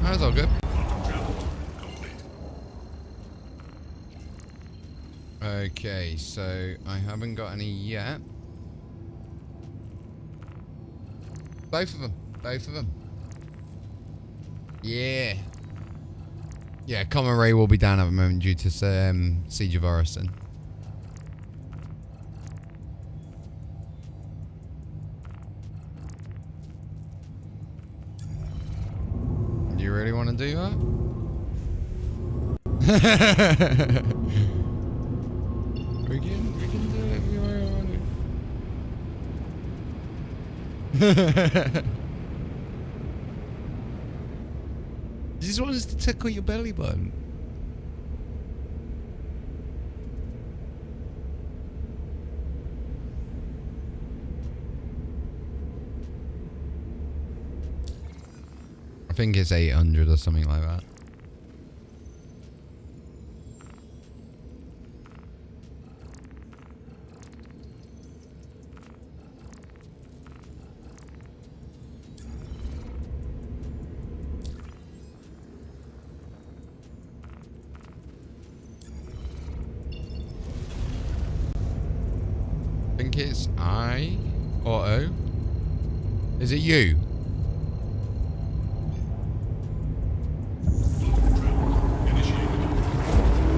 That's all good. Okay, so I haven't got any yet. Both of them. Both of them. Yeah. Yeah, Common Ray will be down at the moment due to Siege of Orison. You really want to do that? we can do it if you want to. You just want us to tickle your belly button. I think it's 800 or something like that. think it's I or O. Is it you?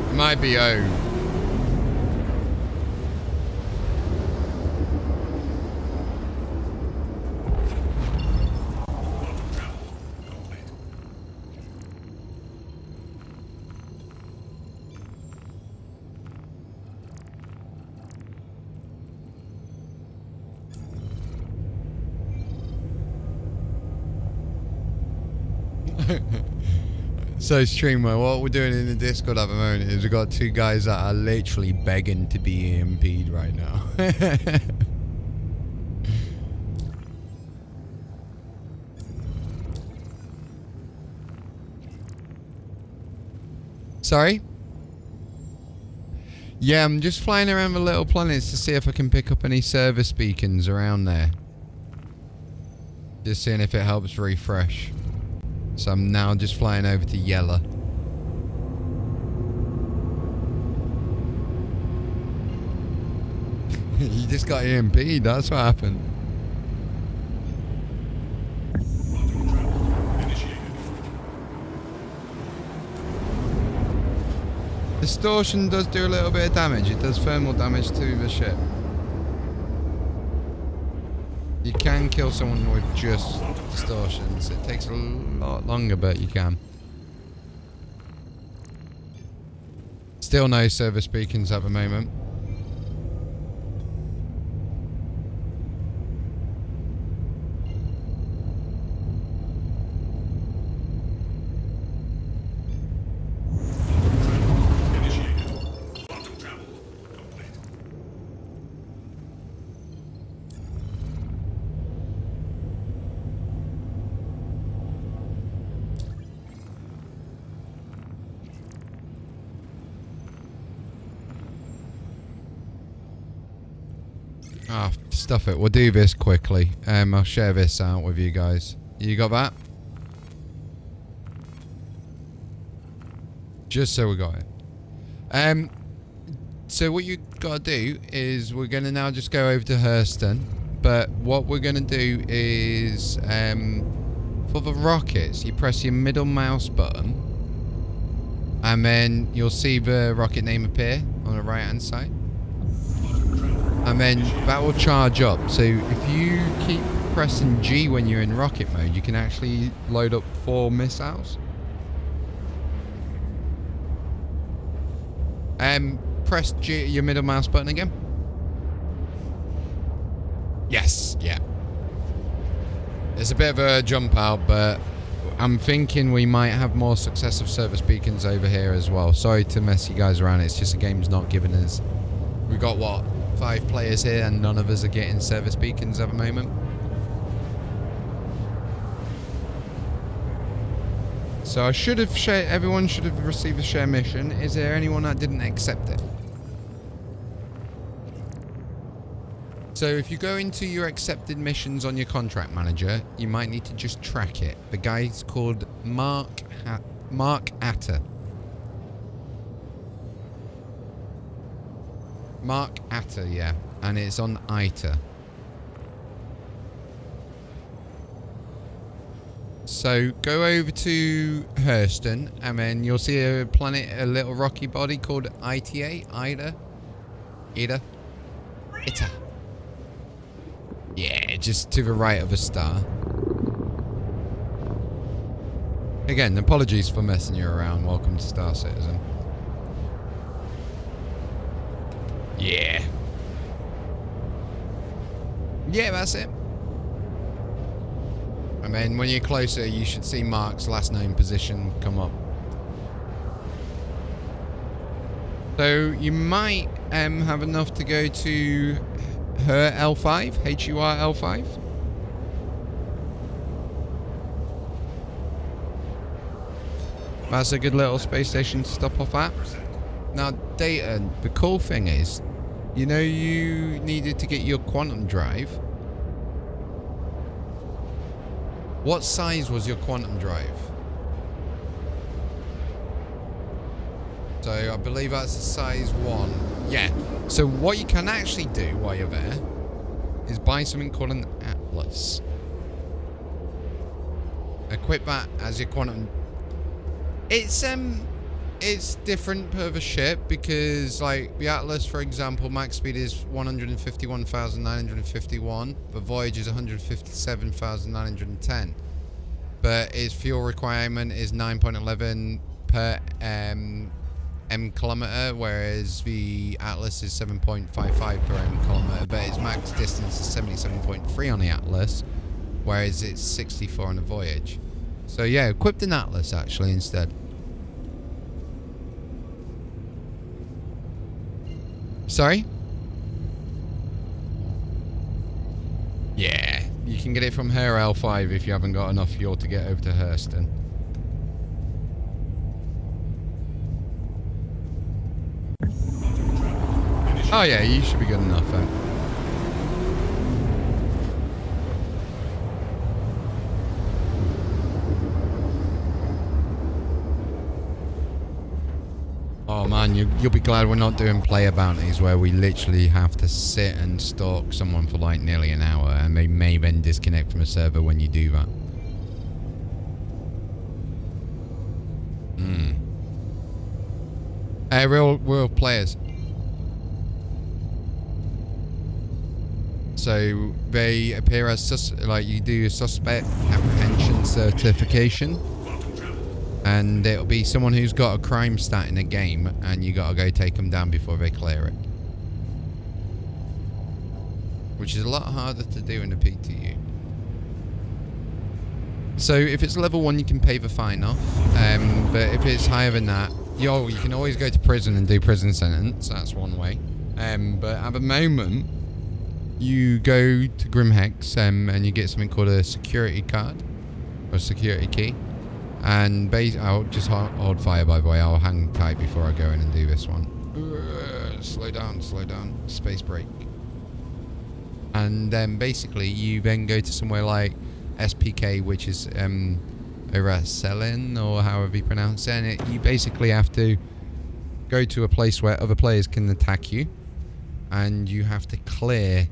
It might be O. So streamer, what we're doing in the Discord at the moment is we've got two guys that are literally begging to be EMP'd right now. Sorry? Yeah, I'm just flying around the little planets to see if I can pick up any service beacons around there. Just seeing if it helps refresh. So I'm now just flying over to Yella. You just got EMP'd, that's what happened. Distortion does do a little bit of damage. It does thermal damage to the ship. You can kill someone with just distortions. It takes a lot longer, but you can. Still no service beacons at the moment. Ah, stuff it. We'll do this quickly. I'll share this out with you guys. You got that? Just so we got it. So what you got to do is we're going to now just go over to Hurston. But what we're going to do is for the rockets, you press your middle mouse button. And then you'll see the rocket name appear on the right hand side. And then that will charge up. So if you keep pressing G when you're in rocket mode, you can actually load up 4 missiles. Press G, your middle mouse button again. Yes, yeah. It's a bit of a jump out, but I'm thinking we might have more successive service beacons over here as well. Sorry to mess you guys around. It's just the game's not giving us. We've got what? 5 players here and none of us are getting service beacons at the moment. So I should have shared, everyone should have received a share mission. Is there anyone that didn't accept it? So if you go into your accepted missions on your contract manager, you might need to just track it. The guy's called Mark Atter. Mark Atter, yeah. And it's on ITER. So go over to Hurston and then you'll see a planet, a little rocky body called ITA. Ida. Yeah, just to the right of a star. Again, apologies for messing you around. Welcome to Star Citizen. Yeah. Yeah, that's it. And then when you're closer, you should see Mark's last known position come up. So you might have enough to go to her L5, HUR L5. That's a good little space station to stop off at. Now, Data, the cool thing is, you know you needed to get your quantum drive. What size was your quantum drive? So I believe that's a size 1. Yeah. So what you can actually do while you're there is buy something called an Atlas. Equip that as your quantum. It's different per the ship because, like, the Atlas, for example, max speed is 151,951. The Voyage is 157,910. But its fuel requirement is 9.11 per M kilometer, whereas the Atlas is 7.55 per M kilometer. But its max distance is 77.3 on the Atlas, whereas it's 64 on the Voyage. So yeah, equipped an Atlas actually instead. Sorry? Yeah, you can get it from her L5 if you haven't got enough fuel to get over to Hurston. Oh yeah, you should be good enough then. Oh man, you'll be glad we're not doing player bounties where we literally have to sit and stalk someone for like nearly an hour, and they may then disconnect from a server when you do that. Real players. So they appear as like you do a suspect apprehension certification. And it'll be someone who's got a crime stat in a game, and you gotta go take them down before they clear it. Which is a lot harder to do in a PTU. So if it's level 1, you can pay the fine off. But if it's higher than that, you can always go to prison and do prison sentence. That's one way. But at the moment, you go to Grimhex and you get something called a security card or a security key. And I'll just hold fire, by the way. I'll hang tight before I go in and do this one. Slow down. Space break. And then basically you then go to somewhere like SPK, which is Iraselin, or however you pronounce it. And you basically have to go to a place where other players can attack you, and you have to clear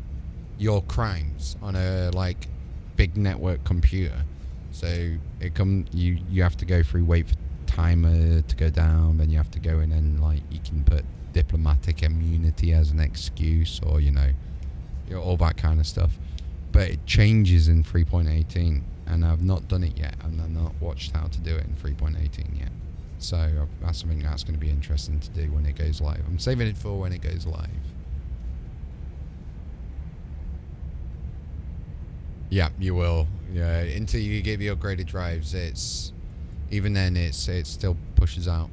your crimes on a like big network computer. So you have to go through, wait for timer to go down, then you have to go in and like you can put diplomatic immunity as an excuse, or all that kind of stuff. But it changes in 3.18, and I've not done it yet, and I've not watched how to do it in 3.18 yet. So that's something that's going to be interesting to do when it goes live. I'm saving it for when it goes live. Yeah, you will. Yeah, until you get the upgraded drives, even then it still pushes out.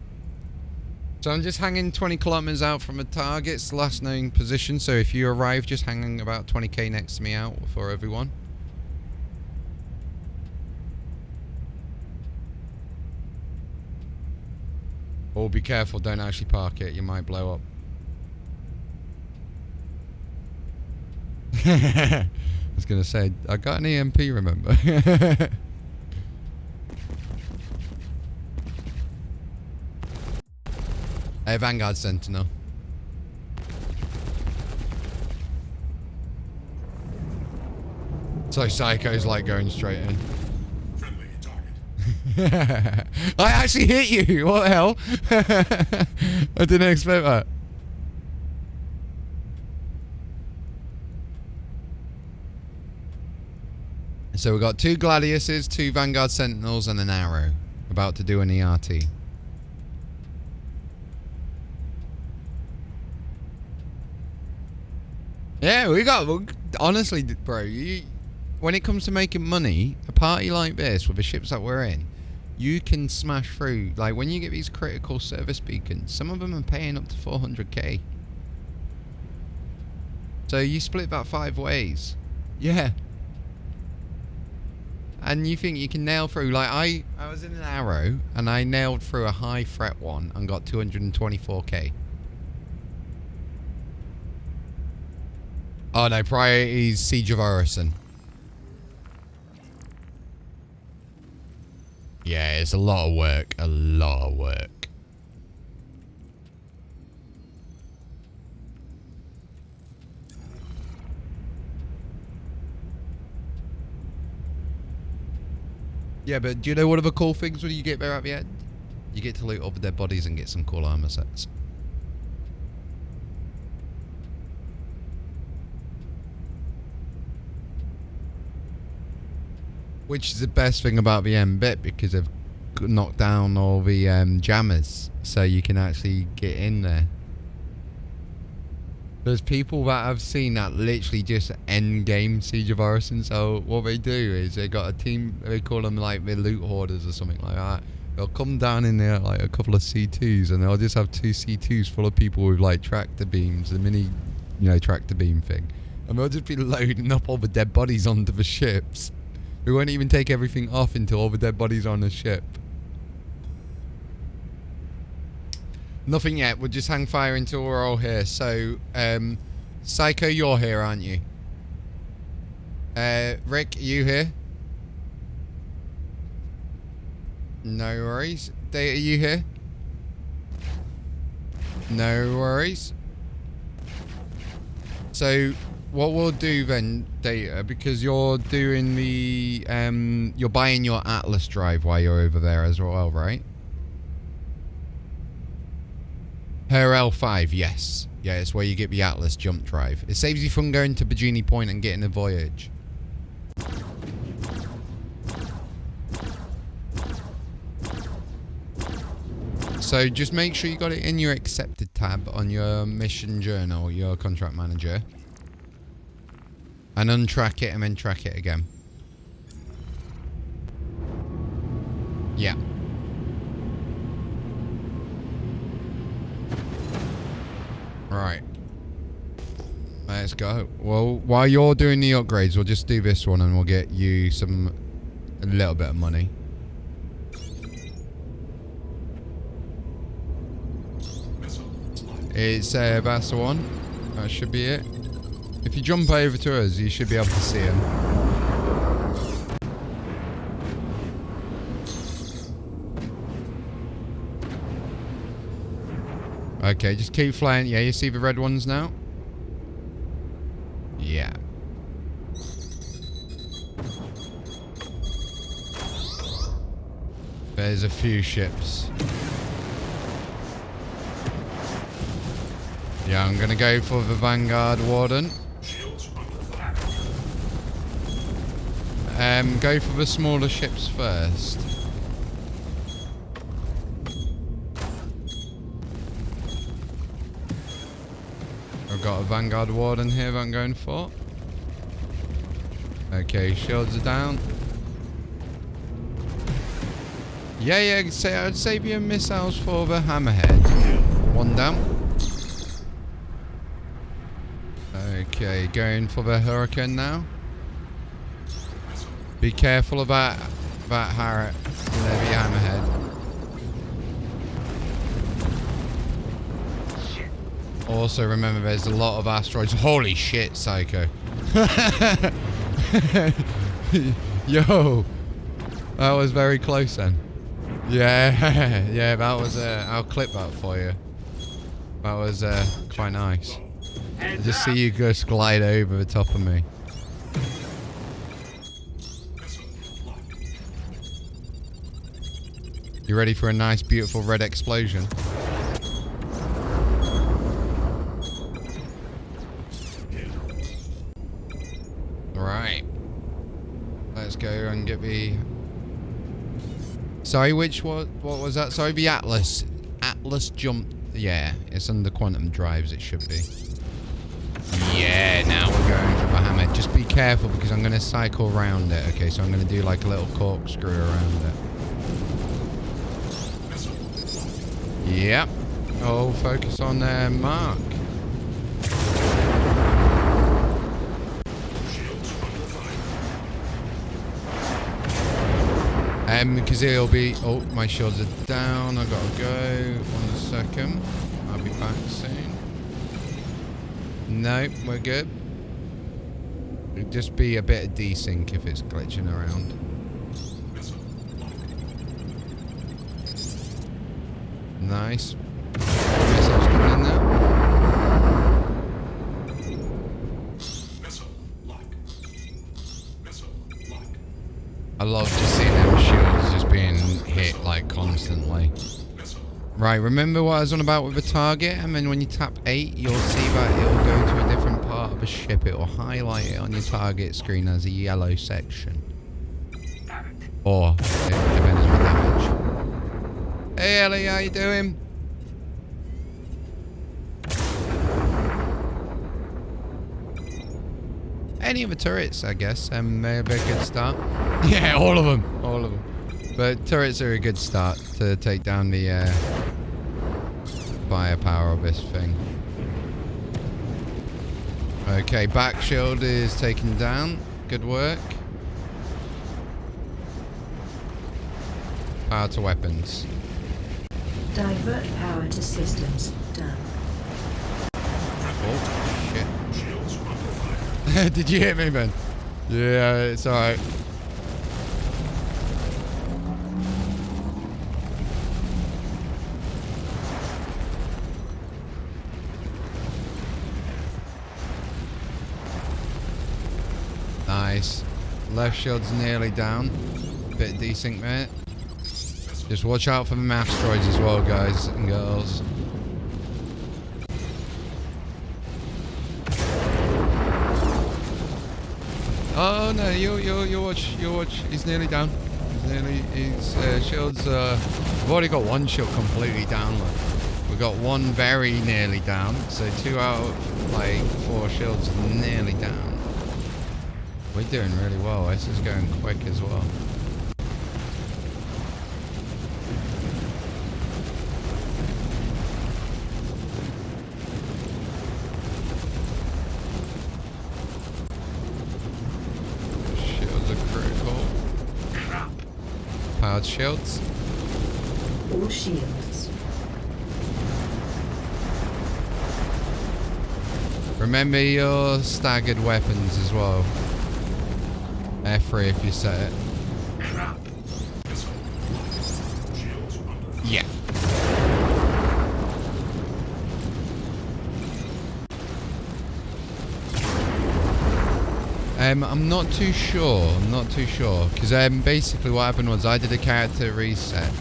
So I'm just hanging 20 kilometers out from a target's last known position. So if you arrive, just hanging about 20k next to me out for everyone. Oh, be careful! Don't actually park it. You might blow up. I was gonna say, I got an EMP, remember? Hey, Vanguard Sentinel. So Psycho's like going straight in. Friendly target. I actually hit you! What the hell? I didn't expect that. So we've got 2 Gladiuses, 2 Vanguard Sentinels, and an Arrow. About to do an ERT. Yeah, we got... Honestly, bro, when it comes to making money, a party like this, with the ships that we're in, you can smash through. Like, when you get these critical service beacons, some of them are paying up to 400k. So you split that 5 ways. Yeah. And you think you can nail through, like I was in an Arrow and I nailed through a high threat one and got 224k. Oh no, priority is Siege of Orison. Yeah, it's a lot of work, Yeah, but do you know one of the cool things when you get there at the end? You get to loot all the dead bodies and get some cool armor sets. Which is the best thing about the end bit, because they've knocked down all the jammers, so you can actually get in there. There's people that I've seen that literally just end game Siege of Orison. So what they do is they got a team, they call them like the loot hoarders or something like that. They'll come down in there like a couple of C2s, and they'll just have 2 C2s full of people with like tractor beams, the mini, tractor beam thing, and they'll just be loading up all the dead bodies onto the ships. We won't even take everything off until all the dead bodies are on the ship. Nothing yet. We'll just hang fire until we're all here. So, Psycho, you're here, aren't you? Rick, are you here? No worries. Data, are you here? No worries. So, what we'll do then, Data, because you're doing the, you're buying your Atlas drive while you're over there as well, right? Her L5, yes. Yeah, it's where you get the Atlas jump drive. It saves you from going to Bajini Point and getting a voyage. So just make sure you got it in your accepted tab on your mission journal, your contract manager. And untrack it and then track it again. Yeah. Right. Let's go. Well, while you're doing the upgrades, we'll just do this one and we'll get you a little bit of money. It's that's the one. That should be it. If you jump over to us, you should be able to see him. Okay, just keep flying. Yeah, you see the red ones now? Yeah. There's a few ships. Yeah, I'm gonna go for the Vanguard Warden. Go for the smaller ships first. I've got a Vanguard Warden here that I'm going for. Okay, shields are down. Yeah, I'd save you missiles for the Hammerhead. One down. Okay, going for the Hurricane now. Be careful about that heavy Hammerhead. Also, remember, there's a lot of asteroids. Holy shit, Psycho. Yo. That was very close then. Yeah, yeah, that was, I'll clip that for you. That was, quite nice. I just see you just glide over the top of me. You ready for a nice, beautiful red explosion? Right. Let's go and get the... Sorry, what was that? Sorry, the Atlas. Atlas jump. Yeah, it's under quantum drives, it should be. Yeah, now we're going for the hammer. Just be careful because I'm going to cycle around it. Okay, so I'm going to do like a little corkscrew around it. Yep. Oh, focus on there, Mark. Because it'll be... Oh, my shields are down. I've got to go. 1 second. I'll be back soon. No, we're good. It'd just be a bit of desync if it's glitching around. Nice. Missiles coming in there. I love just seeing them shields constantly. Right, remember what I was on about with the target? And then when you tap 8, you'll see that it will go to a different part of the ship. It will highlight it on your target screen as a yellow section. Or, it depends on the damage. Hey Ellie, how you doing? Any of the turrets, I guess, may be a good start. Yeah, all of them. All of them. But turrets are a good start to take down the firepower of this thing. Okay, back shield is taken down. Good work. Power to weapons. Divert power to systems. Done. Oh, shit. Did you hit me, Ben? Yeah, it's alright. Nice. Left shield's nearly down. Bit of desync, mate. Just watch out for the asteroids as well, guys and girls. Oh no, you watch. He's nearly down. His shields. We've already got one shield completely down. Look. We've got one very nearly down. So 2 out of like 4 shields nearly down. We're doing really well. This is going quick as well. Shields are critical. Powered shields. All shields. Remember your staggered weapons as well. F3 if you set it. Yeah. I'm not too sure. Because basically what happened was I did a character reset.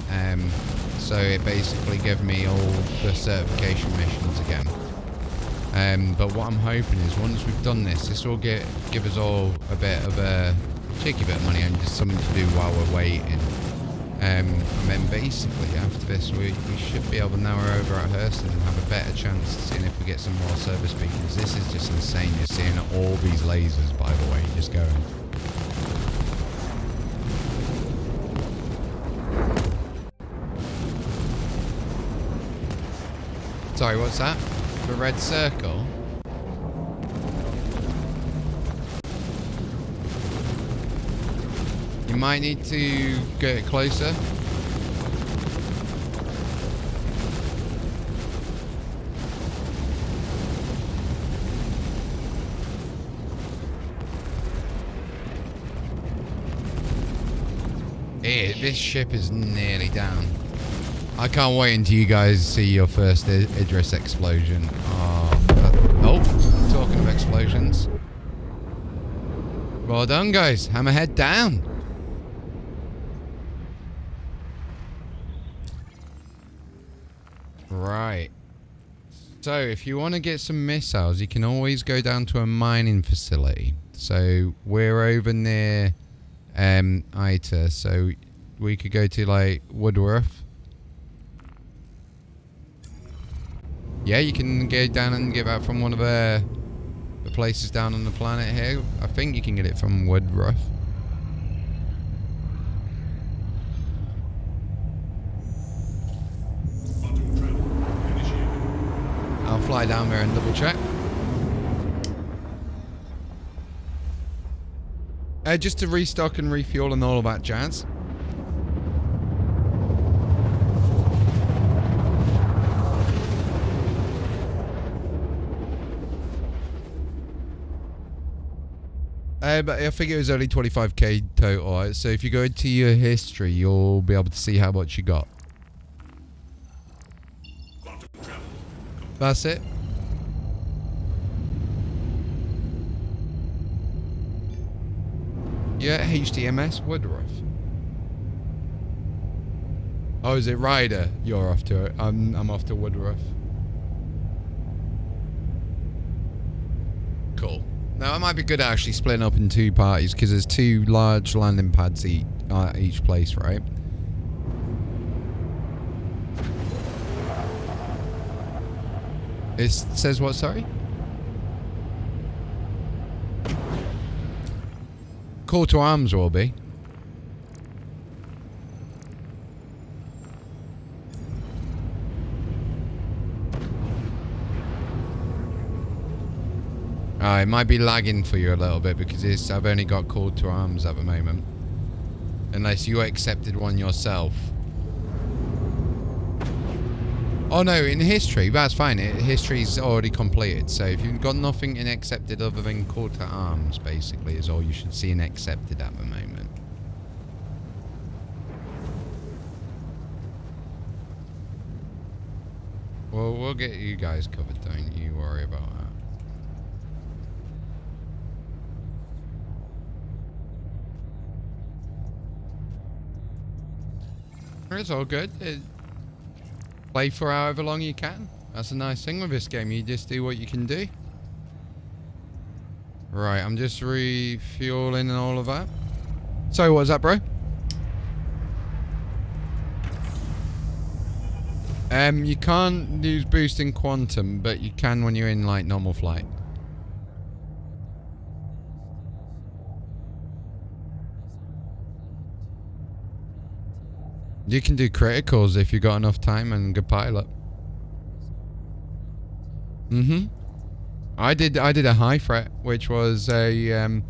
So it basically gave me all the certification missions again. But what I'm hoping is once we've done this will give us all a bit of a cheeky bit of money and just something to do while we're waiting. And then basically after this we should be able to now we're over at Hurston and have a better chance of seeing if we get some more service beacons. This is just insane. You're seeing all these lasers, by the way, just going. Sorry, what's that? The red circle? You might need to get closer. This ship is nearly down. I can't wait until you guys see your first Idris explosion. Oh, talking of explosions. Well done, guys. Hammerhead down. Right. So, if you want to get some missiles, you can always go down to a mining facility. So, we're over near Ita, so we could go to, like, Woodruff. Yeah, you can go down and get that from one of the places down on the planet here. I think you can get it from Woodruff. I'll fly down there and double check. Just to restock and refuel and all of that jazz. But I think it was only 25k total. So if you go into your history, you'll be able to see how much you got. That's it. Yeah, HDMS Woodruff. Oh, is it Ryder? You're off to it. I'm off to Woodruff. Cool. Now, it might be good actually splitting up in 2 parties because there's 2 large landing pads each place, right? It says what, sorry? Call to arms will be. It might be lagging for you a little bit because I've only got call to arms at the moment. Unless you accepted one yourself. Oh no, in history, that's fine. History's already completed. So if you've got nothing in accepted other than call to arms, basically, is all you should see in accepted at the moment. Well, we'll get you guys covered, don't you worry about that. It's all good. Play for however long you can. That's a nice thing with this game. You just do what you can do. Right, I'm just refueling and all of that. So, what was that, bro? You can't use boost in quantum, but you can when you're in, like, normal flight. You can do criticals if you got enough time and good pilot. I did a high threat, which was a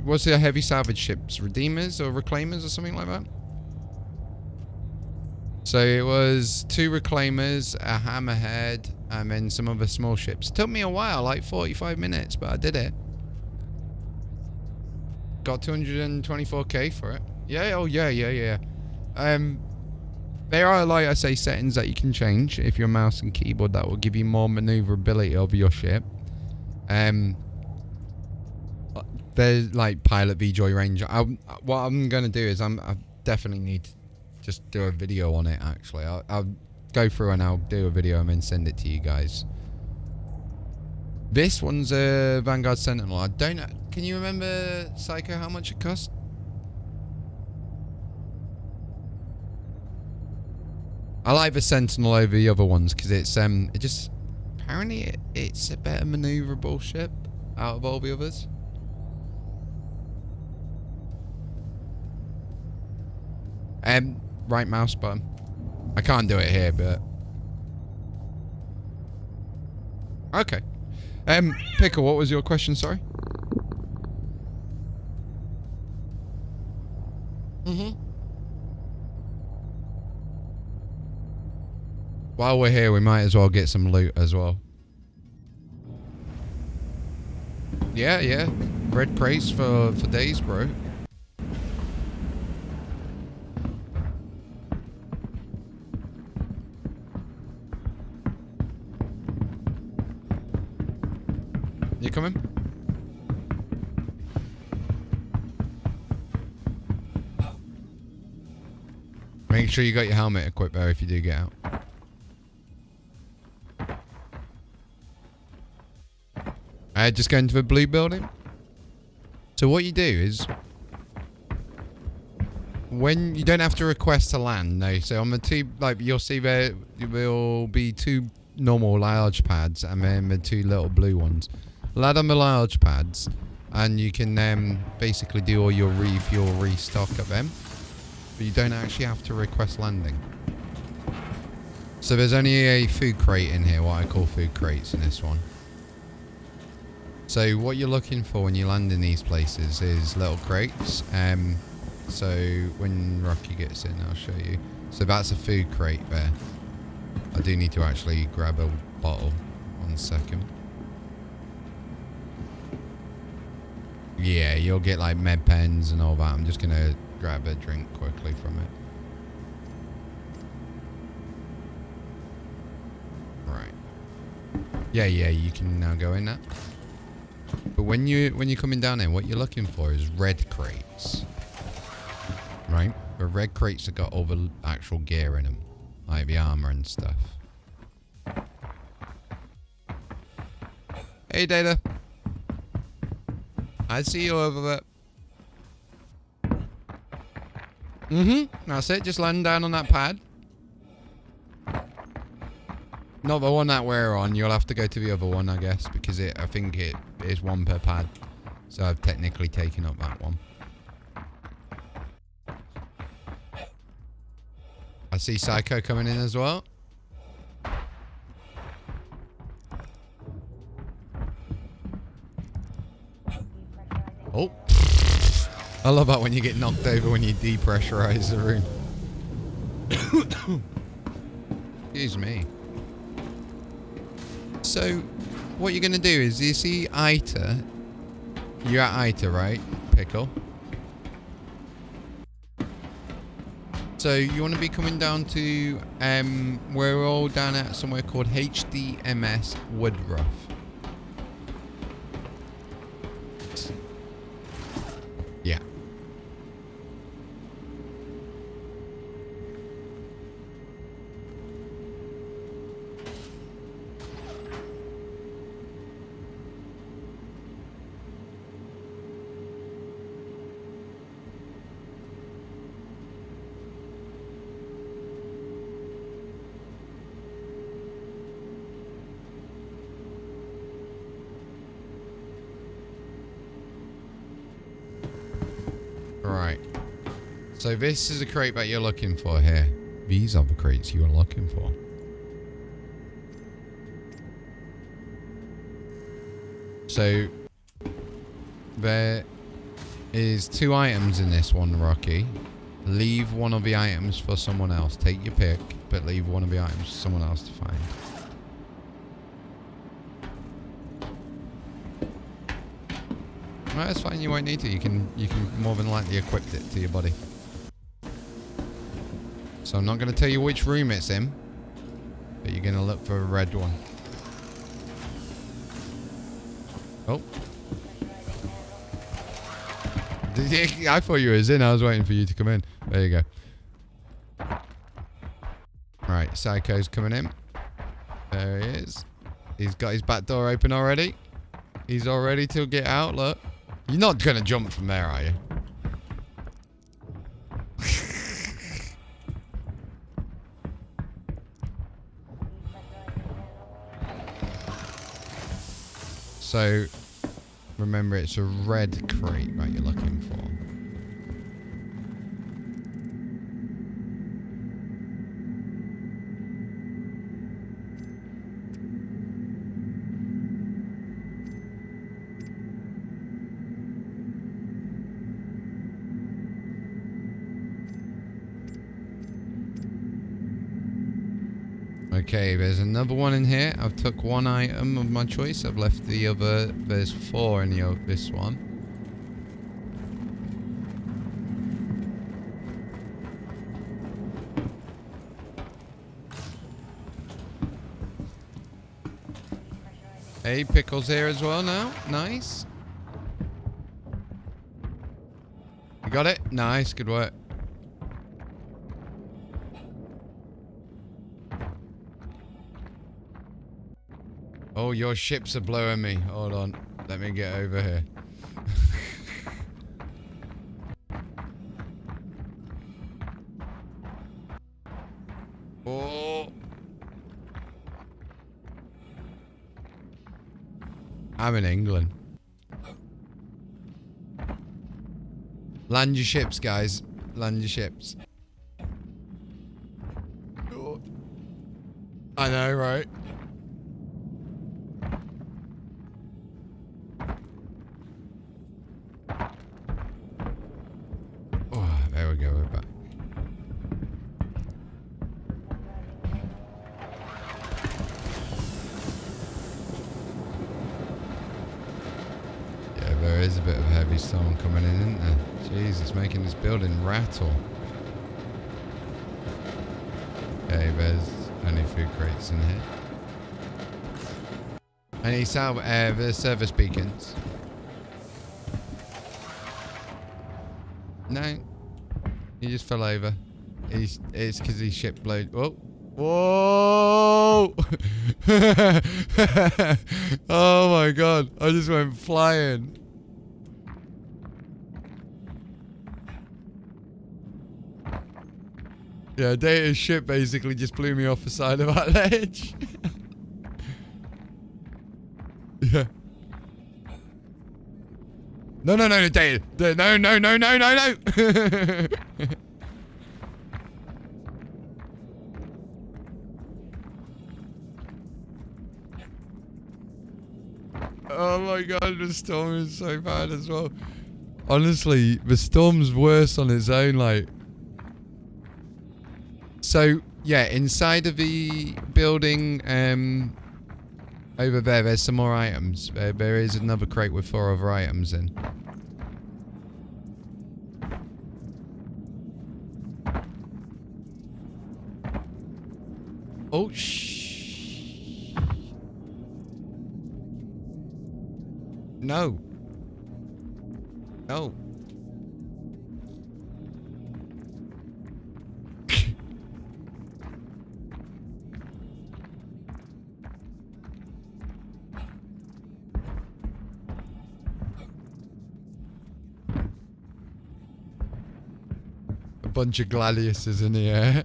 what's it, heavy salvage ships, Redeemers or Reclaimers or something like that. So it was 2 Reclaimers, a Hammerhead, and then some other small ships. It took me a while, like 45 minutes, but I did it. Got 224k for it. Yeah, oh yeah. There are, like I say, settings that you can change if you're mouse and keyboard that will give you more maneuverability of your ship. There's like pilot VJoy range. What I'm gonna do is I definitely need to just do a video on it. Actually, I'll go through and I'll do a video and then send it to you guys. This one's a Vanguard Sentinel. I don't know. Can you remember, Psycho, how much it cost? I like the Sentinel over the other ones because it's it just apparently it's a better maneuverable ship out of all the others. Right mouse button. I can't do it here, but okay. Pickle, what was your question? Sorry. While we're here, we might as well get some loot as well. Yeah. Red crates for days, bro. You coming? Make sure you got your helmet equipped there if you do get out. Just go into the blue building. So what you do is, when you don't have to request to land, no. So on the 2, like you'll see there will be 2 normal large pads and then the 2 little blue ones. Land on the large pads, and you can basically do all your refuel, restock of them. But you don't actually have to request landing. So there's only a food crate in here, what I call food crates in this one. So what you're looking for when you land in these places is little crates. So when Rocky gets in, I'll show you. So that's a food crate there. I do need to actually grab a bottle. 1 second. Yeah, you'll get like med pens and all that. I'm just gonna grab a drink quickly from it. Right. Yeah, you can now go in that. But when you're coming down here, what you're looking for is red crates. Right? The red crates have got all the actual gear in them. Like the armor and stuff. Hey, Data. I see you over there. That's it. Just land down on that pad. Not the one that we're on. You'll have to go to the other one, I guess, because I think it is one per pad. So I've technically taken up that one. I see Psycho coming in as well. Oh. I love that when you get knocked over when you depressurize the room. Excuse me. So, what you're going to do is, you see Ita. You're at Ita, right? Pickle. So, you want to be coming down to, we're all down at somewhere called HDMS Woodruff. Yeah. Right. So this is a crate that you're looking for here. These are the crates you're looking for. So there is 2 items in this one, Rocky. Leave one of the items for someone else. Take your pick, but leave one of the items for someone else to find. No, that's fine. You won't need to. You can more than likely equip it to your body. So I'm not going to tell you which room it's in, but you're going to look for a red one. Oh. I thought you was in. I was waiting for you to come in. There you go. Right, Psycho's coming in. There he is. He's got his back door open already. He's all ready to get out. Look. You're not going to jump from there, are you? So, remember it's a red crate that you're looking for. Okay, there's another one in here. I've took one item of my choice. I've left the other. There's 4 in this one. Hey, Pickle's here as well now. Nice. You got it? Nice, good work. Oh, your ships are blowing me. Hold on. Let me get over here. Oh. I'm in England. Land your ships, guys. Land your ships. Oh. I know, right? There's a bit of heavy storm coming in, isn't there? Jeez, it's making this building rattle. Okay, there's only 3 crates in here. Any there's service beacons. No. He just fell over. It's because his ship blew. Whoa. Whoa! Oh my god. I just went flying. Yeah, Data's ship basically just blew me off the side of that ledge. Yeah. No, Data. No. Oh my god, the storm is so bad as well. Honestly, the storm's worse on its own, like. So, yeah, inside of the building, over there's some more items. There is another crate with 4 other items in. Oh, shh. No. No. A bunch of gladiuses in the air.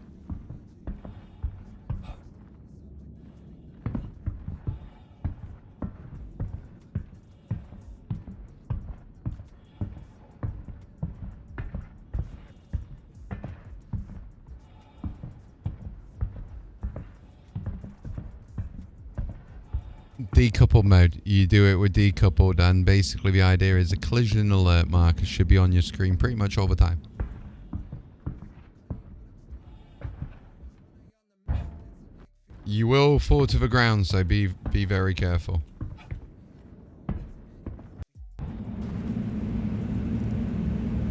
Decoupled mode. You do it with decoupled, and basically the idea is a collision alert marker should be on your screen pretty much all the time. You will fall to the ground, so be very careful.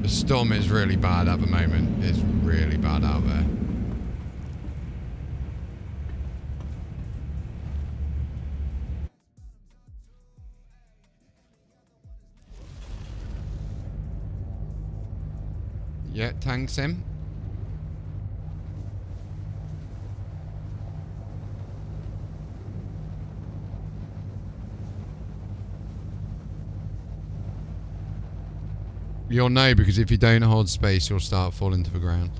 The storm is really bad at the moment. It's really bad out there. Yeah, tanks him. You'll know, because if you don't hold space, you'll start falling to the ground.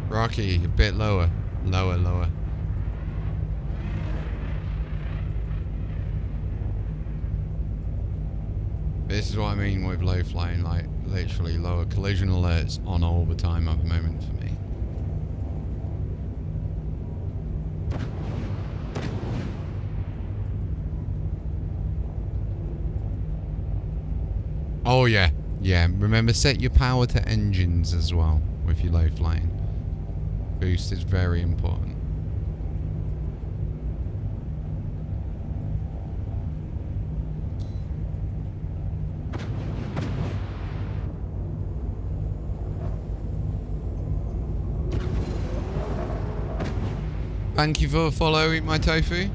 Rocky, a bit lower. Lower. This is what I mean with low flying, like literally lower collision alerts on all the time at the moment for me. Oh yeah. Remember, set your power to engines as well with your low flying. Boost is very important. Thank you for following my tofu.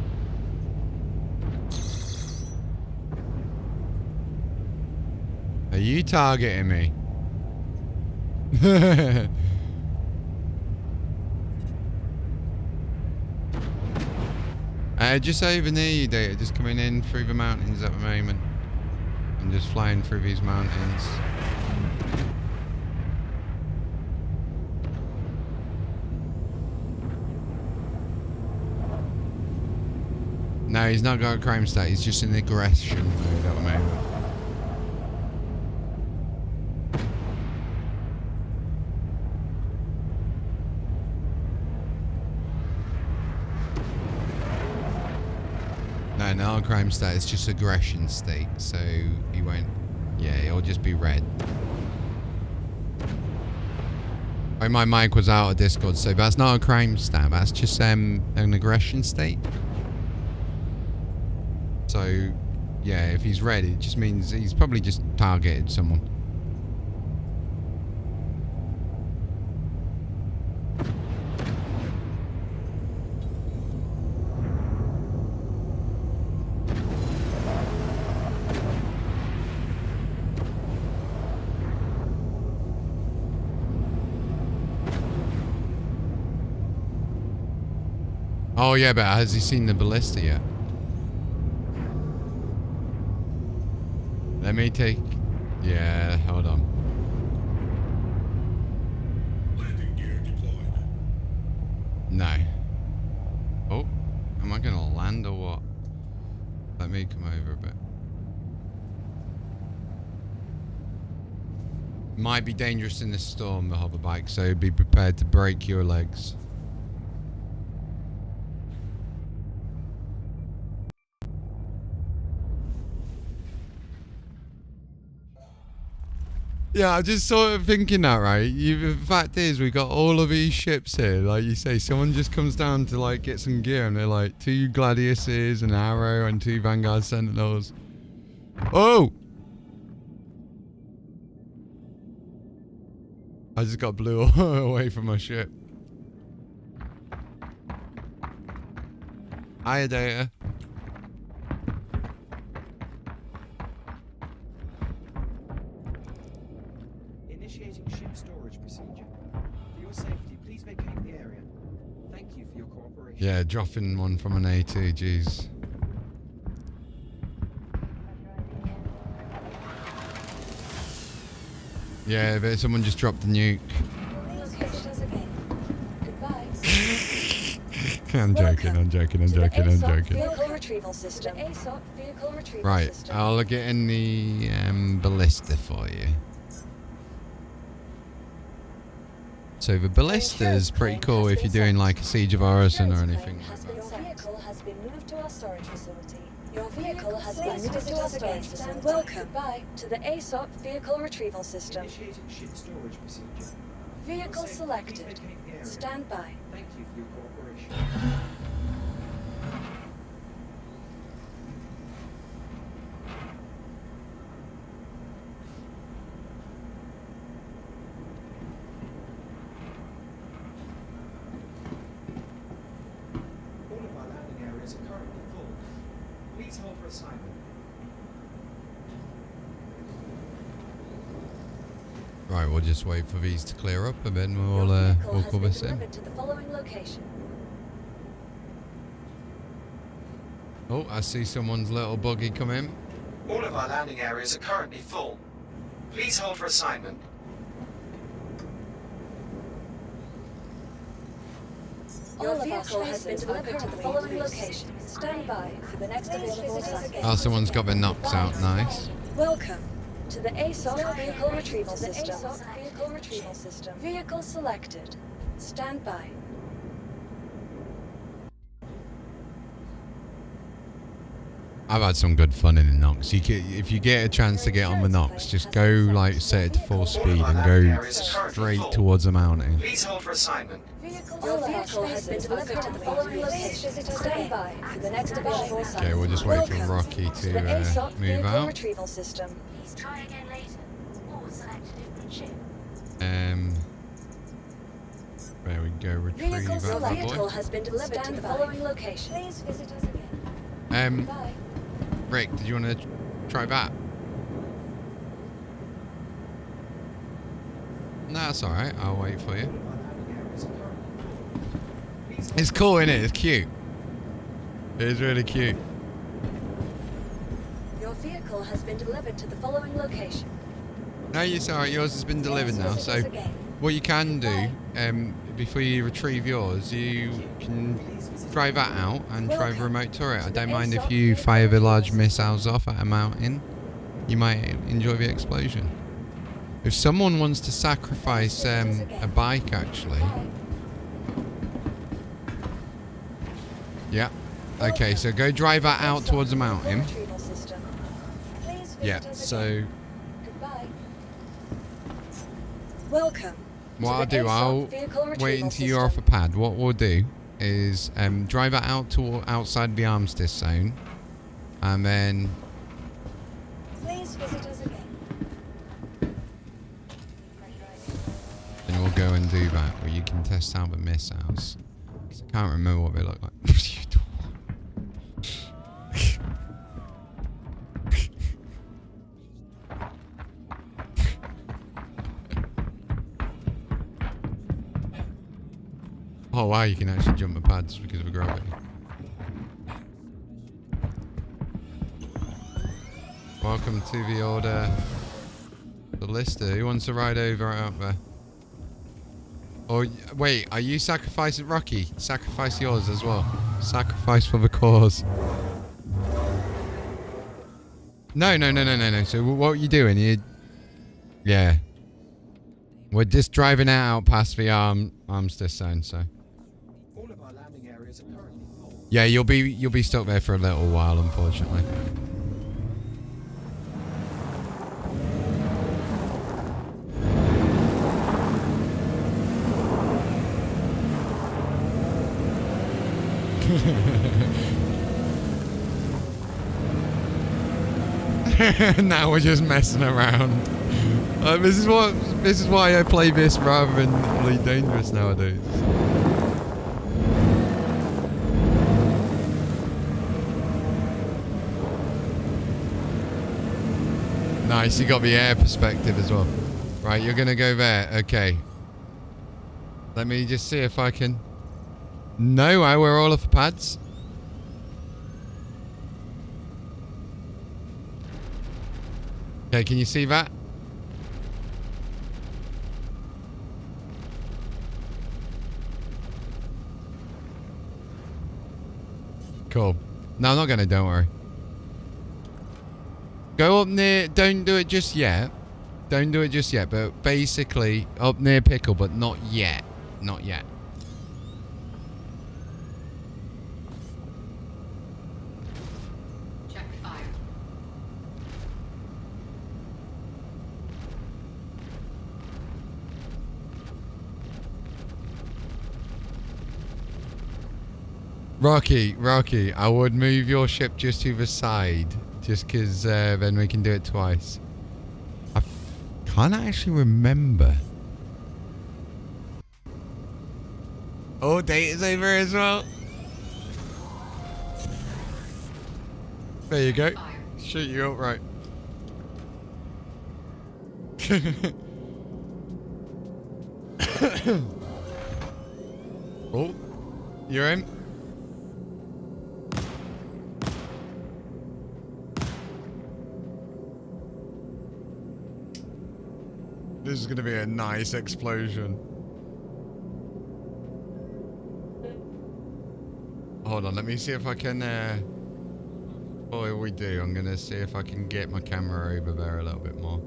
Are you targeting me? Just over near you, Data. Just coming in through the mountains at the moment. I'm just flying through these mountains. No, he's not got a crime stat. He's just in aggression mode at the moment. No, crime stat. It's just aggression state, so he won't Yeah, it'll just be red. Oh, my mic was out of Discord, so that's not a crime stat. That's just an aggression state. So, yeah, if he's red, it just means he's probably just targeted someone. Oh yeah, but has he seen the ballista yet? Let me take... Yeah, hold on. Landing gear deployed. No. Oh, am I gonna land or what? Let me come over a bit. Might be dangerous in the storm, the hover bike, so be prepared to break your legs. Yeah, I'm just sort of thinking that, right? The fact is, we got all of these ships here. Like you say, someone just comes down to like get some gear, and they're like 2 Gladiuses, an Arrow, and 2 Vanguard Sentinels. Oh! I just got blew away from my ship. Hiya, Data. Initiating ship storage procedure. For your safety, please vacate the area. Thank you for your cooperation. Yeah, dropping one from an A2, jeez. Yeah, but someone just dropped a nuke. I'm joking. Vehicle retrieval system. Right, I'll get in the ballista for you. So the ballista is pretty cool if you're doing like a Siege of Orison or anything like that. Your vehicle has been moved to our storage facility. Your vehicle has been moved to our storage facility. Welcome to the ASOP vehicle retrieval system. Initiating ship storage procedure. Vehicle selected. Stand by. Thank you for your cooperation. All of our landing areas are currently full. Please hold for assignment. Right, we'll just wait for these to clear up and then we'll call this in. To the following location. Oh, I see someone's little buggy come in. All of our landing areas are currently full. Please hold for assignment. Your vehicle has been delivered to the following location. Stand by for the next available site. Oh, someone's got their knocks out, nice. Welcome to the ASOP vehicle retrieval system. Vehicle selected. Stand by. I've had some good fun in the Nox. If you get a chance to get on the Nox, just go like set it to full speed and go straight towards the mountain. Please hold for assignment. Your vehicle has been delivered to the following location. Stand by for the next available site. Okay, we'll just wait for Rocky to move out. Retrieval system. Please try again later, or select a different ship. There we go. Retrieve that Vehicle boy. has been delivered to the following location. Please visit us again. Bye. Rick, did you want to try that? No, that's alright. I'll wait for you. It's cool, isn't it? It's cute. It is really cute. Your vehicle has been delivered to the following location. No, it's alright. Yours has been delivered now. So, what you can do, before you retrieve yours, you can try that out and try the remote turret. I don't mind if you fire the large missiles off at a mountain. You might enjoy the explosion. If someone wants to sacrifice a bike, actually. Yeah. Okay, so go drive that out towards the mountain. Yeah, so Goodbye. Welcome. What I'll do, I'll wait until you're off a pad. What we'll do is drive it out to outside the armistice zone, and then. Please visit us again. And we'll go and do that, where you can test out the missiles. 'Cause I can't remember what they look like. Oh wow, you can actually jump the pads because of the gravity. Welcome to the order. The Lister. Who wants to ride over out there? Or wait, are you sacrificing Rocky? Sacrifice yours as well. Sacrifice for the cause. No. So what are you doing? Yeah. We're just driving it out past the armistice zone, so. All of our landing areas are currently full. Yeah, you'll be stuck there for a little while, unfortunately. Now we're just messing around. This is why I play this rather than Elite Dangerous nowadays. Nice, you got the air perspective as well. Right, you're gonna go there. Okay. Let me just see if I can. No, we're all off the pads. Okay, can you see that? Cool. No, I'm not gonna, don't worry. Go up near, don't do it just yet. Don't do it just yet, but basically up near Pickle, but not yet. Not yet. Check fire. Rocky, I would move your ship just to the side. Just because then we can do it twice. I can't actually remember. Oh, data's over as well. There you go. Shoot you up right. Oh, you're in. This is going to be a nice explosion. Hold on, let me see if I can... what we do, I'm going to see if I can get my camera over there a little bit more.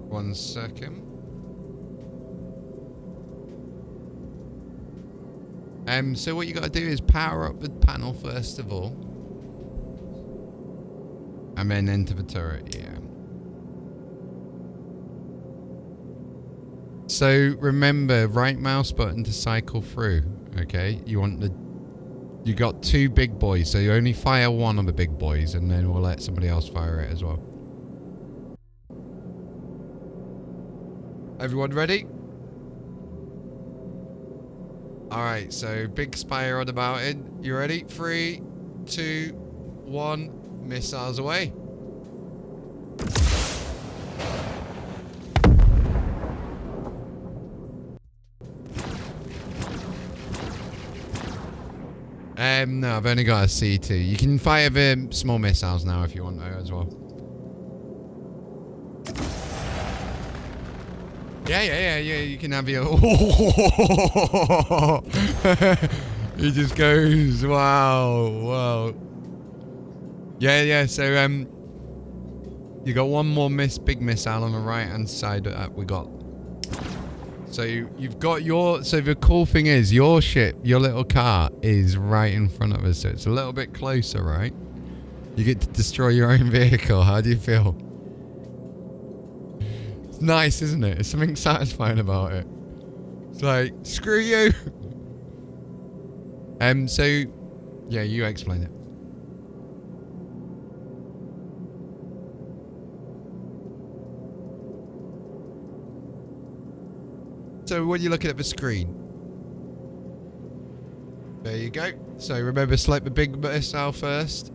One second. So what you got to do is power up the panel first of all. And then enter the turret, yeah. So remember, right mouse button to cycle through, okay? You got two big boys, so you only fire one of the big boys and then we'll let somebody else fire it as well. Everyone ready? Alright, so big spire on the mountain. You ready? 3, 2, 1, missiles away. No, I've only got a C2. You can fire the small missiles now if you want to as well. Yeah, you can have your... He just goes, wow. Yeah, so, you got one more big missile on the right-hand side. We got... So you've got your... So the cool thing is, your ship, your little car, is right in front of us. So it's a little bit closer, right? You get to destroy your own vehicle. How do you feel? It's nice, isn't it? There's something satisfying about it. It's like, screw you. So, yeah, you explain it. So when you're looking at the screen, there you go. So remember, select the big missile first.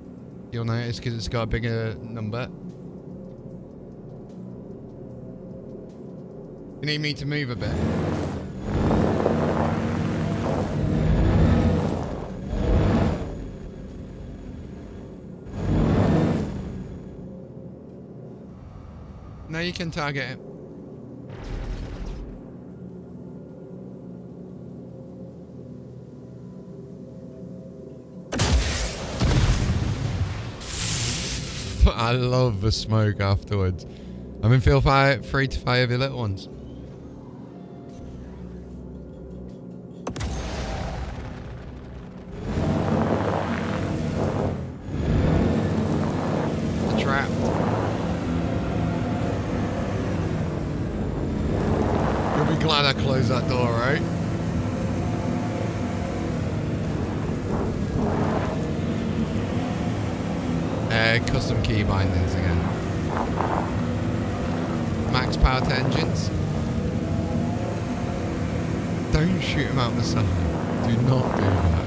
You'll notice because it's got a bigger number. You need me to move a bit. Now you can target it. I love the smoke afterwards. I mean, feel free to fire the little ones. It's trapped. You'll be glad I closed that door, right? Custom key bindings again. Max power to engines. Don't shoot them out the side. Do not do that.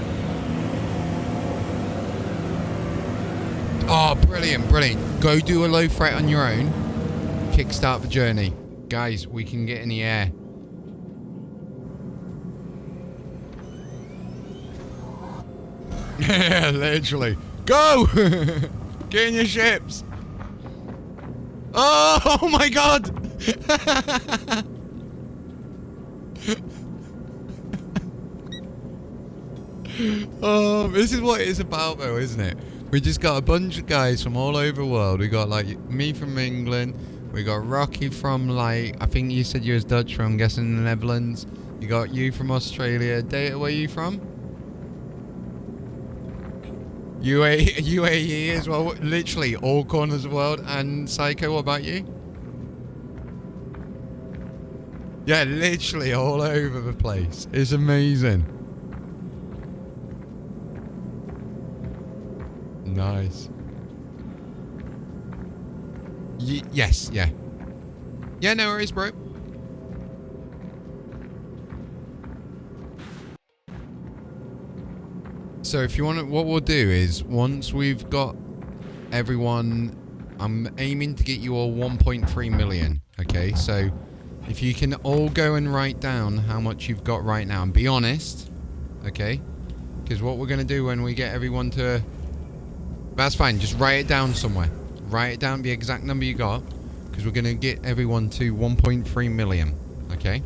Oh, brilliant, brilliant. Go do a low threat on your own. Kickstart the journey. Guys, we can get in the air. Yeah, literally. Go! Get in your ships. Oh my god! Oh, this is what it's about though, isn't it? We just got a bunch of guys from all over the world. We got like me from England. We got Rocky from like, I think you said you was Dutch from, I'm guessing the Netherlands. You got you from Australia. Data, where are you from? UAE as well, literally all corners of the world. And Psycho, what about you? Yeah, literally all over the place. It's amazing. Nice. Yes, yeah. Yeah, no worries, bro. So if you want to, what we'll do is, once we've got everyone, I'm aiming to get you all 1.3 million, okay? So if you can all go and write down how much you've got right now, and be honest, okay? Because what we're going to do when we get everyone to... That's fine, just write it down somewhere. Write it down, the exact number you got, because we're going to get everyone to 1.3 million, okay?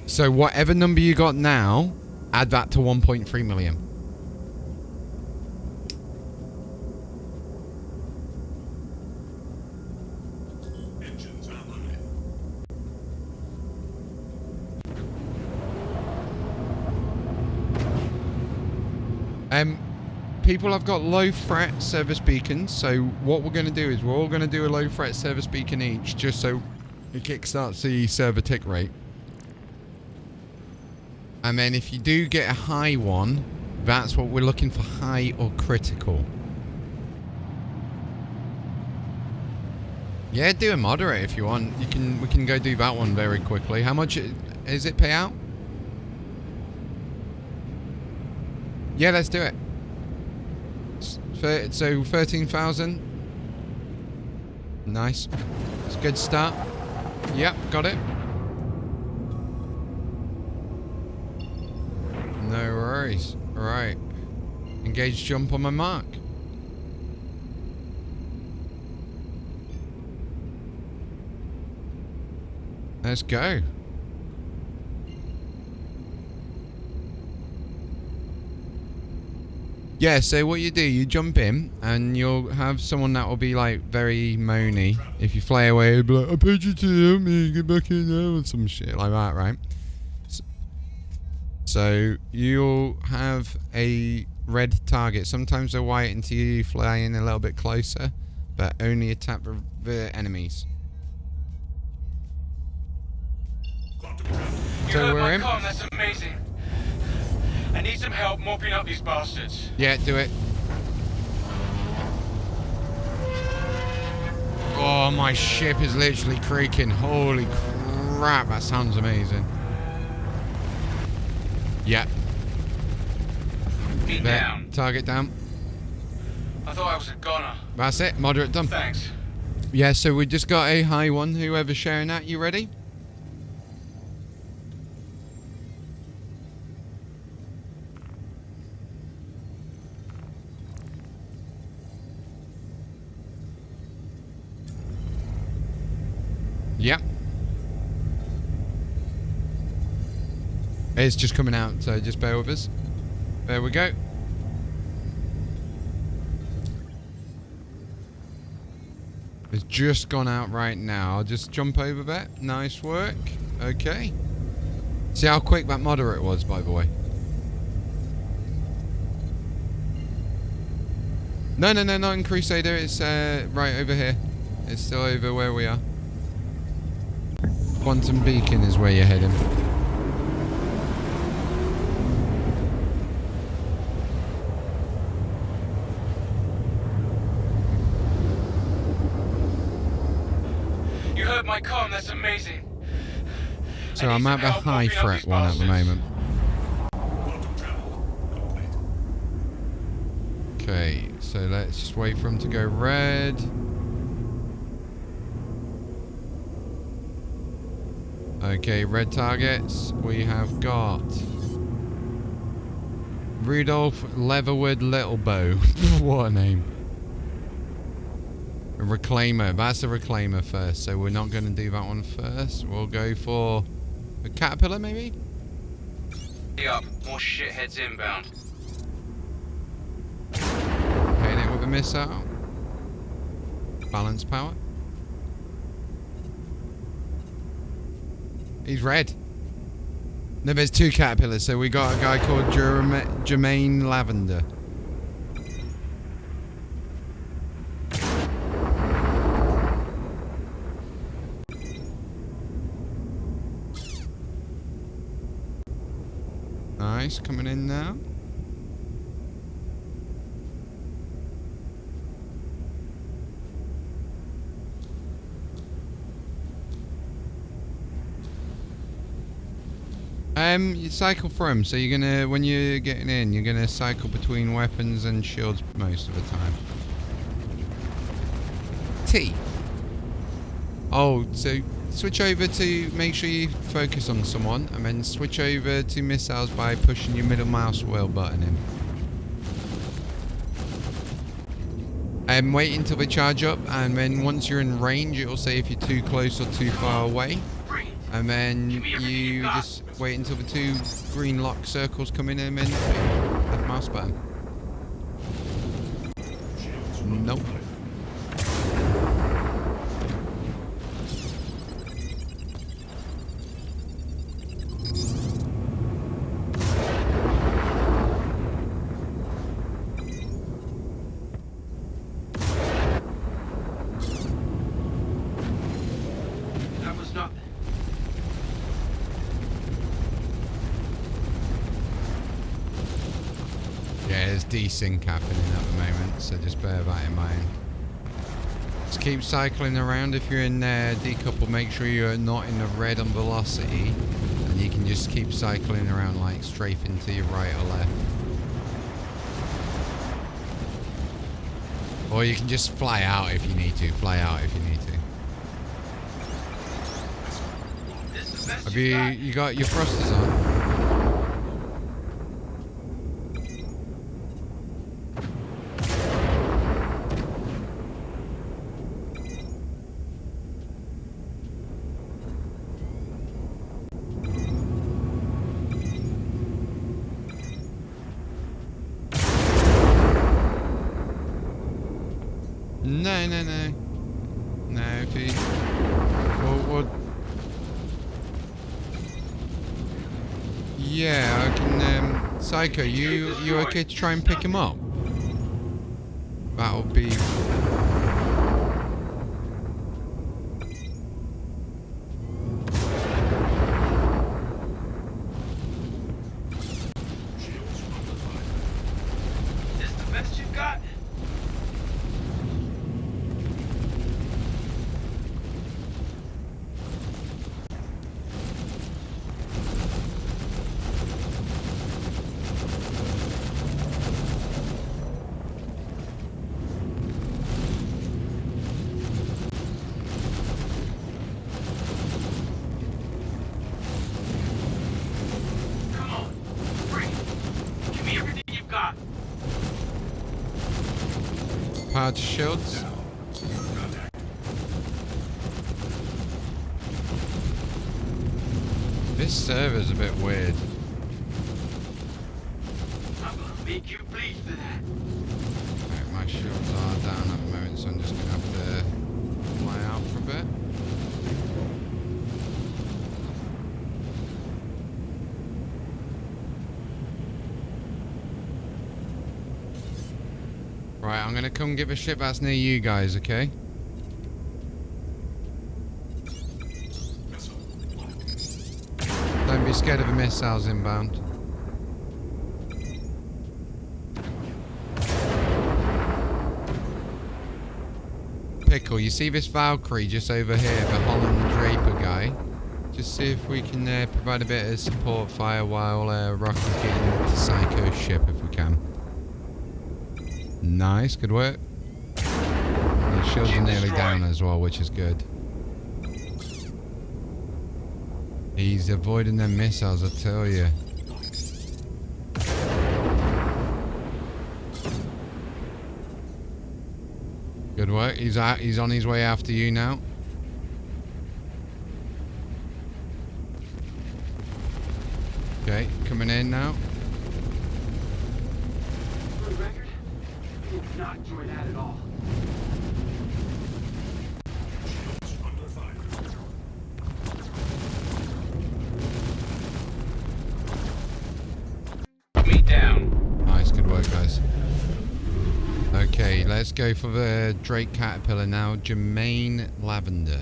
So whatever number you got now, add that to 1.3 million. Engines online. People have got low threat service beacons, so what we're going to do is we're all going to do a low threat service beacon each, just so it kickstarts the server tick rate. And then if you do get a high one, that's what we're looking for, high or critical. Yeah, do a moderate if you want. We can go do that one very quickly. How much is it pay out? Yeah, let's do it. So 13,000. Nice. It's a good start. Yep, got it. No worries. Right. Engage jump on my mark. Let's go. Yeah, so what you do, you jump in, and you'll have someone that will be like very moany. If you fly away, it'll be like, I paid you to help me, get back in there, or some shit like that, right? So you'll have a red target. Sometimes they're white until you fly in a little bit closer, but only attack the enemies. So we're in. That's amazing. I need some help mopping up these bastards. Yeah, do it. Oh, my ship is literally creaking. Holy crap, that sounds amazing. Yeah. Beat there. Down. Target down. I thought I was a goner. That's it. Moderate done. Thanks. Yeah, so we just got a high one. Whoever's sharing that, you ready? Yep. It's just coming out, so just bear with us. There we go. It's just gone out right now. I'll just jump over that. Nice work. Okay. See how quick that moderate was, by the way. No, not in Crusader. It's right over here. It's still over where we are. Quantum Beacon is where you're heading. You heard my comm, that's amazing. So I'm at the high threat one at the moment. Okay, so let's just wait for him to go red. Okay, red targets. We have got Rudolph Leatherwood Littlebow. What a name. A Reclaimer. That's a Reclaimer first, so we're not going to do that one first. We'll go for a Caterpillar, maybe? Up, more shitheads inbound. Hitting it with a missile. Balance power. He's red. No, there's two Caterpillars, so we got a guy called Jermaine Lavender. Nice, coming in now. You cycle through them, so you're gonna, when you're getting in, you're gonna cycle between weapons and shields most of the time. T. Oh, so switch over to, make sure you focus on someone, and then switch over to missiles by pushing your middle mouse wheel button in. Wait until they charge up, and then once you're in range, it'll say if you're too close or too far away. And then you just wait until the two green lock circles come in and then left mouse button. Nope. Desync happening at the moment, so just bear that in mind. Just keep cycling around. If you're in there, decouple, make sure you're not in the red on velocity, and you can just keep cycling around like strafing to your right or left. Or you can just fly out if you need to. Fly out if you need to. Have you got your thrusters on? No. No, if he... Well, yeah, I can... Psycho, you okay to try and pick him up? That'll be... This the best you've got? Come on, bring it. Give me everything you've got. Power to shields. This server's a bit weird. I'm gonna make you bleed for that. Right, my shields are down at the moment, so I'm just gonna have to fly out for a bit. Right, I'm gonna come give a ship that's near you guys, okay? Don't be scared of the missiles inbound. Pickle, you see this Valkyrie just over here, the Holland Draper guy? Just see if we can provide a bit of support fire while Rock is getting into Psycho's ship if we can. Nice, good work. The shields are nearly down as well, which is good. He's avoiding them missiles, I tell you. Good work. He's on his way after you now. Okay, coming in now. For the record, I did not enjoy that at all. Me down. Nice, good work, guys. Okay, let's go for the Drake Caterpillar now. Jermaine Lavender.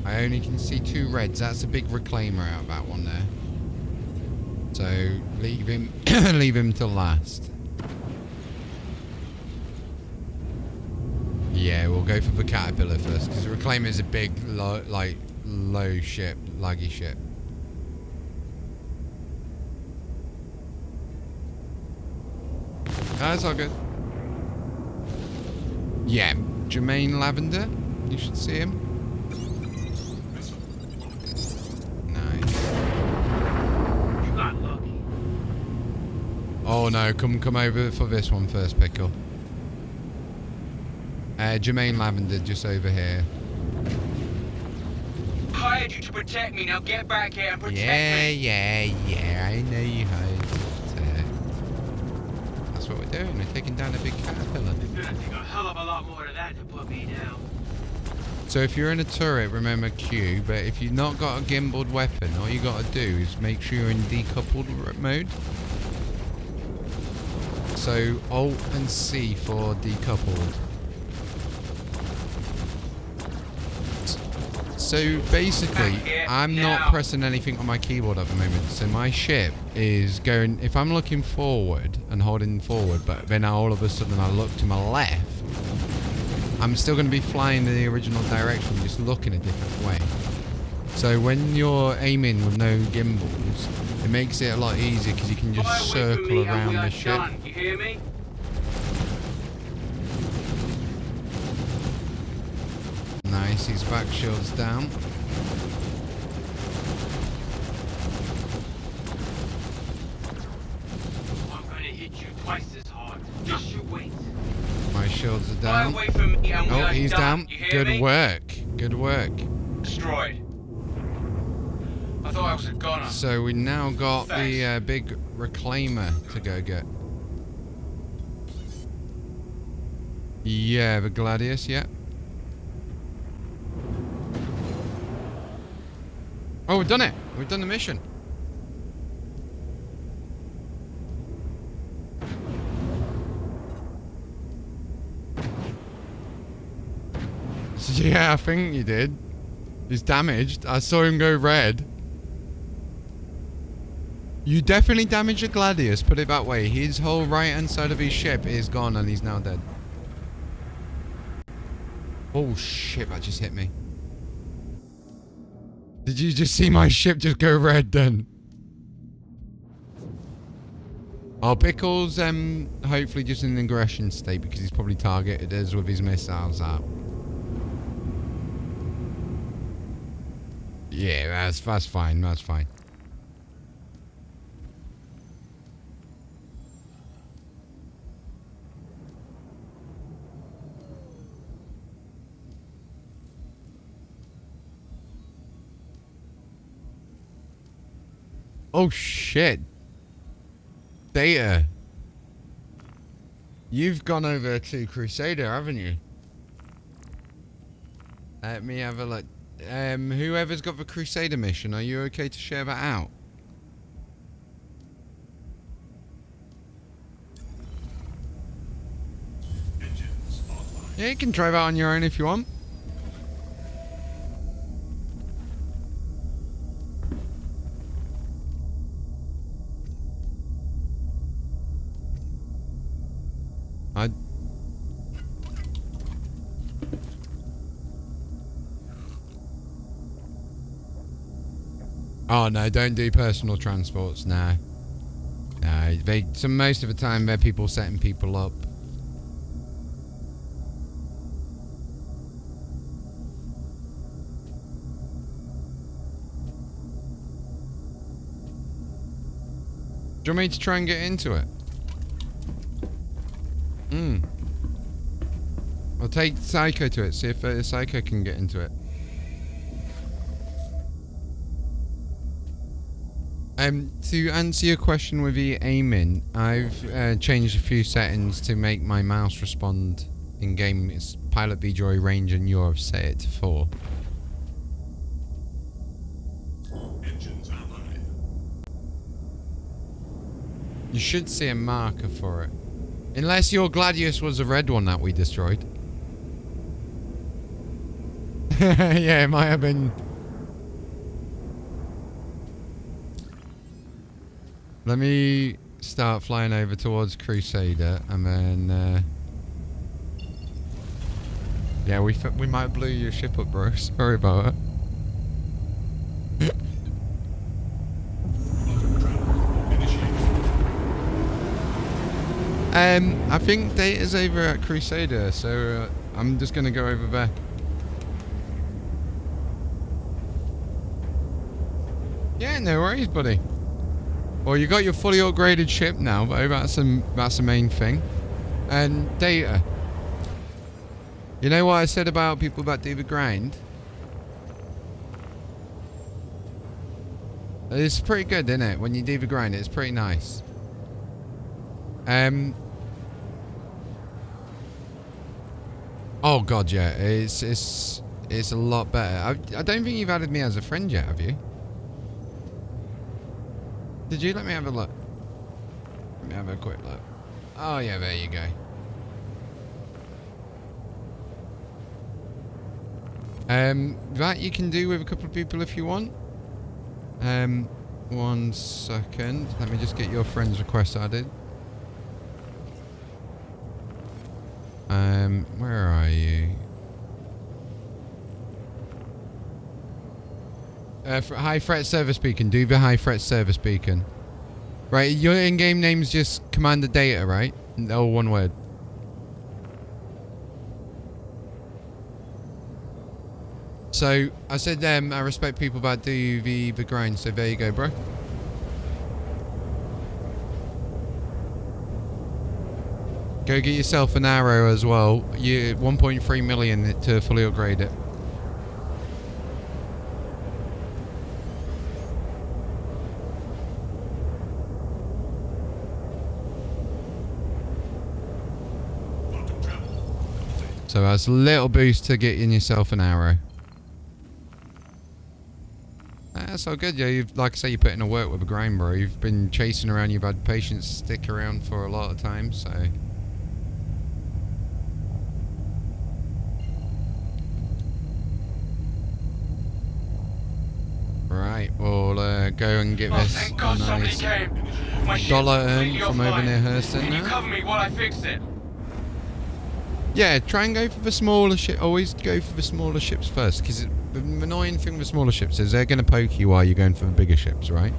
I only can see 2 reds. That's a big reclaimer out of that one there. So leave him, leave him till last. Yeah, we'll go for the Caterpillar first because the reclaimer is a big, low ship, laggy ship. That's all good. Yeah, Jermaine Lavender. You should see him. Oh no, come over for this one first, Pickle. Jermaine Lavender just over here. Hired you to protect me, now get back here and protect me. Yeah, I know you hired to protect. That's what we're doing, we're taking down a big caterpillar. It's gonna take a hell of a lot more than that to put me down. So if you're in a turret, remember Q, but if you've not got a gimbaled weapon, all you gotta do is make sure you're in decoupled mode. So Alt and C for decoupled. So basically, I'm not pressing anything on my keyboard at the moment. So my ship is going, if I'm looking forward and holding forward, but then all of a sudden I look to my left, I'm still going to be flying in the original direction, just looking a different way. So when you're aiming with no gimbals, it makes it a lot easier because you can just circle around the ship. You hear me? Nice, his back shield's down. I'm gonna hit you twice as hard. Just you wait. My shields are down. Fly away from me and we Oh, are he's done. down. You hear Good me? work. Good work. Destroyed. I thought I was a goner. So we now got Thanks. the big reclaimer to go get. Yeah, the Gladius, yeah. Oh, we've done it. We've done the mission. Yeah, I think you did. He's damaged. I saw him go red. You definitely damaged a Gladius, put it that way. His whole right-hand side of his ship is gone and he's now dead. Oh shit, that just hit me. Did you just see my ship just go red then? Oh, Pickle's hopefully just in an aggression state because he's probably targeted us with his missiles out. Yeah, that's fine, that's fine. Oh shit. Data. You've gone over to Crusader, haven't you? Let me have a look. Whoever's got the Crusader mission, are you okay to share that out? Yeah, you can try that on your own if you want. Oh no, don't do personal transports, no. No, most of the time they're people setting people up. Do you want me to try and get into it? I'll take Psycho to it, see if Psycho can get into it. To answer your question with the aiming, I've changed a few settings to make my mouse respond in game. It's Pilot V-Joy range and you've set it to 4. Engines online. You should see a marker for it. Unless your Gladius was a red one that we destroyed. Yeah, it might have been. Let me start flying over towards Crusader, and then yeah, we might have blew your ship up, bro. Sorry about it. I think Data's over at Crusader, so I'm just gonna go over there. Yeah, no worries, buddy. Well, you got your fully upgraded ship now, but that's the main thing. And Data. You know what I said about people that do the grind? It's pretty good, isn't it? When you do the grind, it's pretty nice. Oh god, yeah, it's a lot better. I don't think you've added me as a friend yet, have you? Did you? Let me have a look. Let me have a quick look. Oh yeah, there you go. That you can do with a couple of people if you want. 1 second. Let me just get your friend's request added. Where are you? High threat service beacon. Do the high threat service beacon. Right, your in-game name's just Commander Data, right? All one word. So, I said I respect people that do the grind, so there you go, bro. Go get yourself an arrow as well. You 1.3 million to fully upgrade it. So that's a little boost to getting yourself an arrow. That's all good. Yeah, you've, like I say, you're putting in work with a grind, bro. You've been chasing around. You've had patience stick around for a lot of time, so. Right, we'll go and get this thank God somebody nice came. My ship's dollar completely earned from over offline. near Hurston Can you now. cover me while I fix it? Yeah, try and go for the smaller ship. Always go for the smaller ships first, because the annoying thing with smaller ships is they're going to poke you while you're going for the bigger ships, right?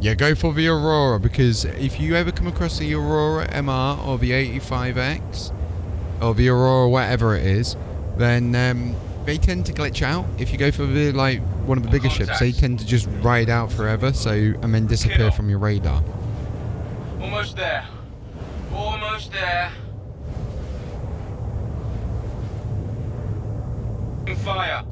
Yeah, go for the Aurora, because if you ever come across the Aurora MR or the 85X or the Aurora whatever it is, then they tend to glitch out. If you go for the, like, one of the bigger ships, they tend to just ride out forever, so, and then disappear from your radar. Almost there. Almost there. Fire.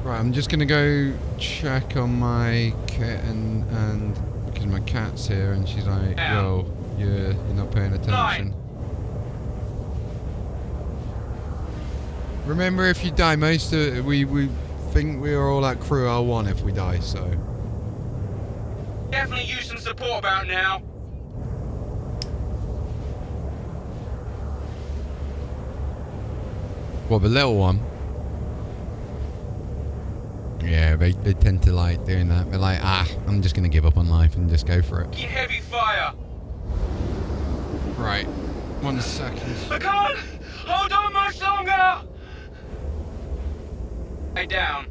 Right, I'm just gonna go check on my kitten, and because my cat's here, and she's like, "Yo, you're not paying attention." Remember, if you die, most of we think we are all at crew R1 if we die, so. Definitely use some support about now. Well, the little one. Yeah, they tend to like doing that. They're like, I'm just gonna give up on life and just go for it. Get heavy fire. Right, 1 second. I can't hold on much longer. Lay down.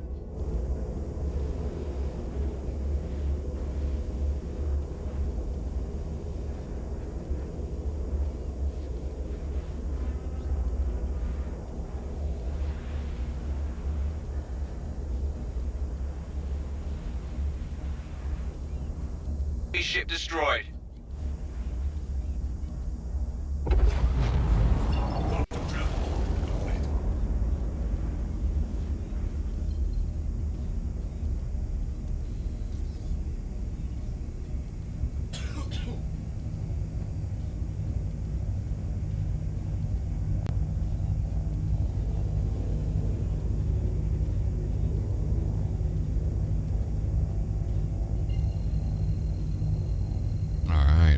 Ship destroyed.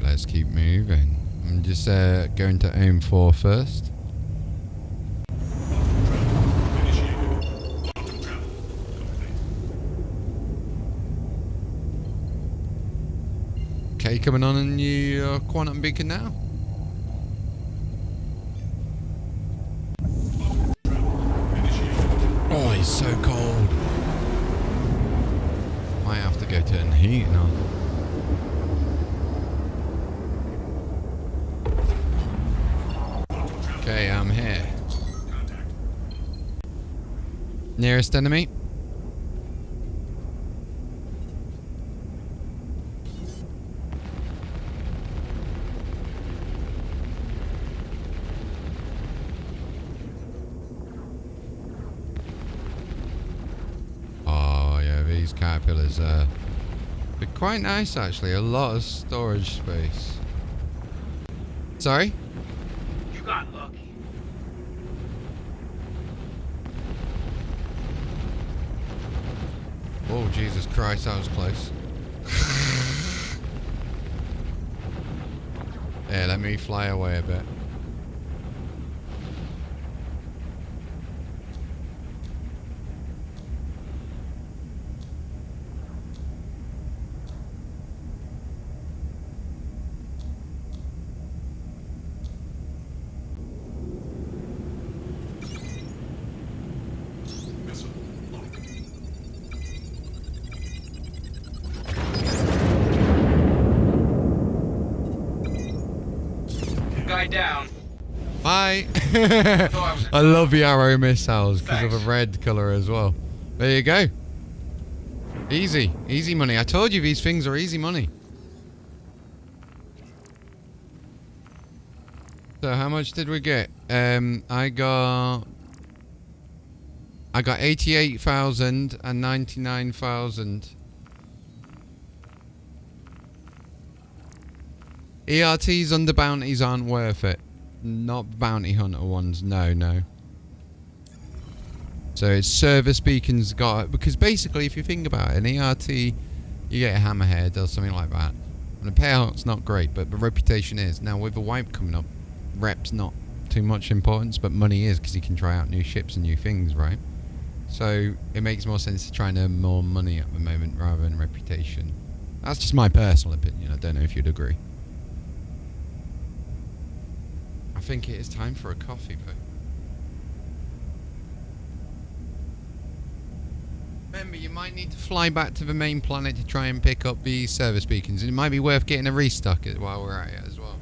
Let's keep moving. I'm just going to aim 4 first. Okay, coming on in your quantum beacon now. Oh, it's so cold. Might have to go turn the heating on. Okay, I'm here. Nearest enemy. Oh yeah, these caterpillars they're quite nice actually. A lot of storage space. Sorry? You got lucky. Oh, Jesus Christ, that was close. Yeah, let me fly away a bit. Down. Bye. I love the arrow missiles because of the red colour as well. There you go. Easy. Easy money. I told you these things are easy money. So how much did we get? I got 88,000 and 99,000. ERTs under bounties aren't worth it. Not bounty hunter ones. No. So it's service beacons got, because basically if you think about it, an ERT, you get a hammerhead or something like that. And the payout's not great, but the reputation is. Now with the wipe coming up, rep's not too much importance, but money is, because you can try out new ships and new things, right? So it makes more sense to try and earn more money at the moment rather than reputation. That's just my personal opinion. I don't know if you'd agree. I think it is time for a coffee, though. Remember, you might need to fly back to the main planet to try and pick up the service beacons. It might be worth getting a restock while we're at it as well.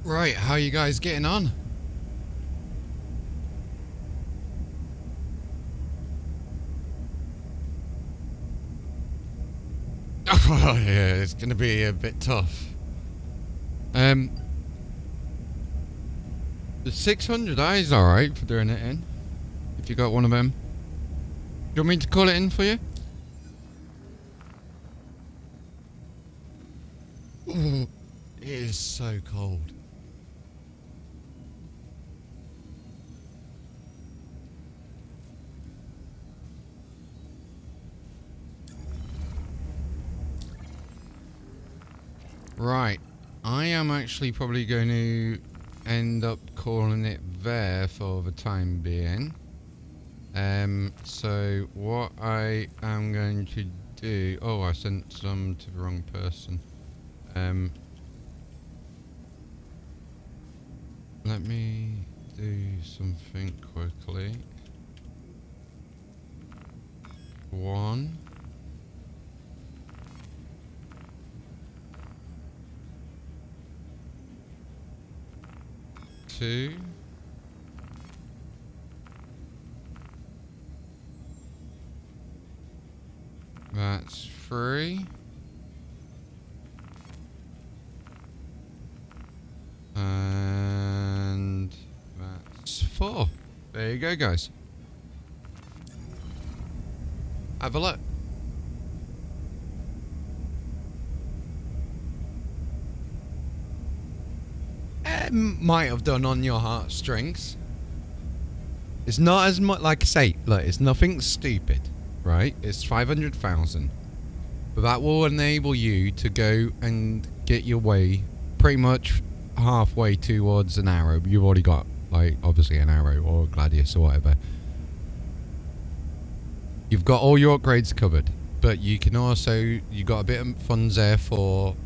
Right, how are you guys getting on? Oh, yeah, it's going to be a bit tough. The 600i is alright for doing it in. If you got one of them. Do you want me to call it in for you? Ooh, it is so cold. Right, I am actually probably going to end up calling it there for the time being. So what I am going to do... Oh, I sent some to the wrong person. Let me do something quickly. 1. Two. That's 3. And that's 4. There you go, guys. Have a look. Might have done on your heartstrings. It's not as much, like I say, look, it's nothing stupid, right? It's 500,000. But that will enable you to go and get your way pretty much halfway towards an arrow. You've already got, like, obviously an arrow or a gladius or whatever. You've got all your upgrades covered. But you can also, you got a bit of funds there for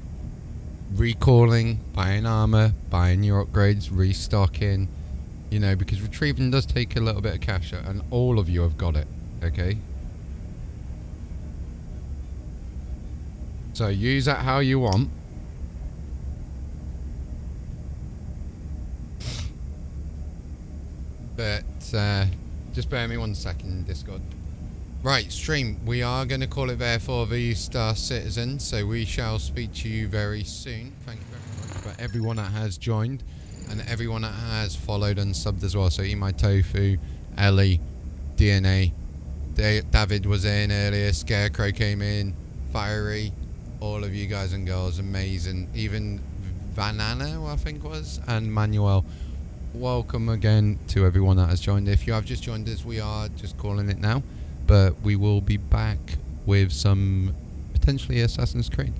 recalling, buying armor, buying your upgrades, restocking, you know, because retrieving does take a little bit of cash, and all of you have got it, okay? So use that how you want. But just bear me 1 second, Discord. Right, stream, we are going to call it there for the Star Citizen, so we shall speak to you very soon. Thank you very much for everyone that has joined, and everyone that has followed and subbed as well. So Eat My Tofu, Ellie, DNA, David was in earlier, Scarecrow came in, Fiery, all of you guys and girls, amazing. Even Vanana, I think was, and Manuel. Welcome again to everyone that has joined. If you have just joined us, we are just calling it now. But we will be back with some potentially Assassin's Creed.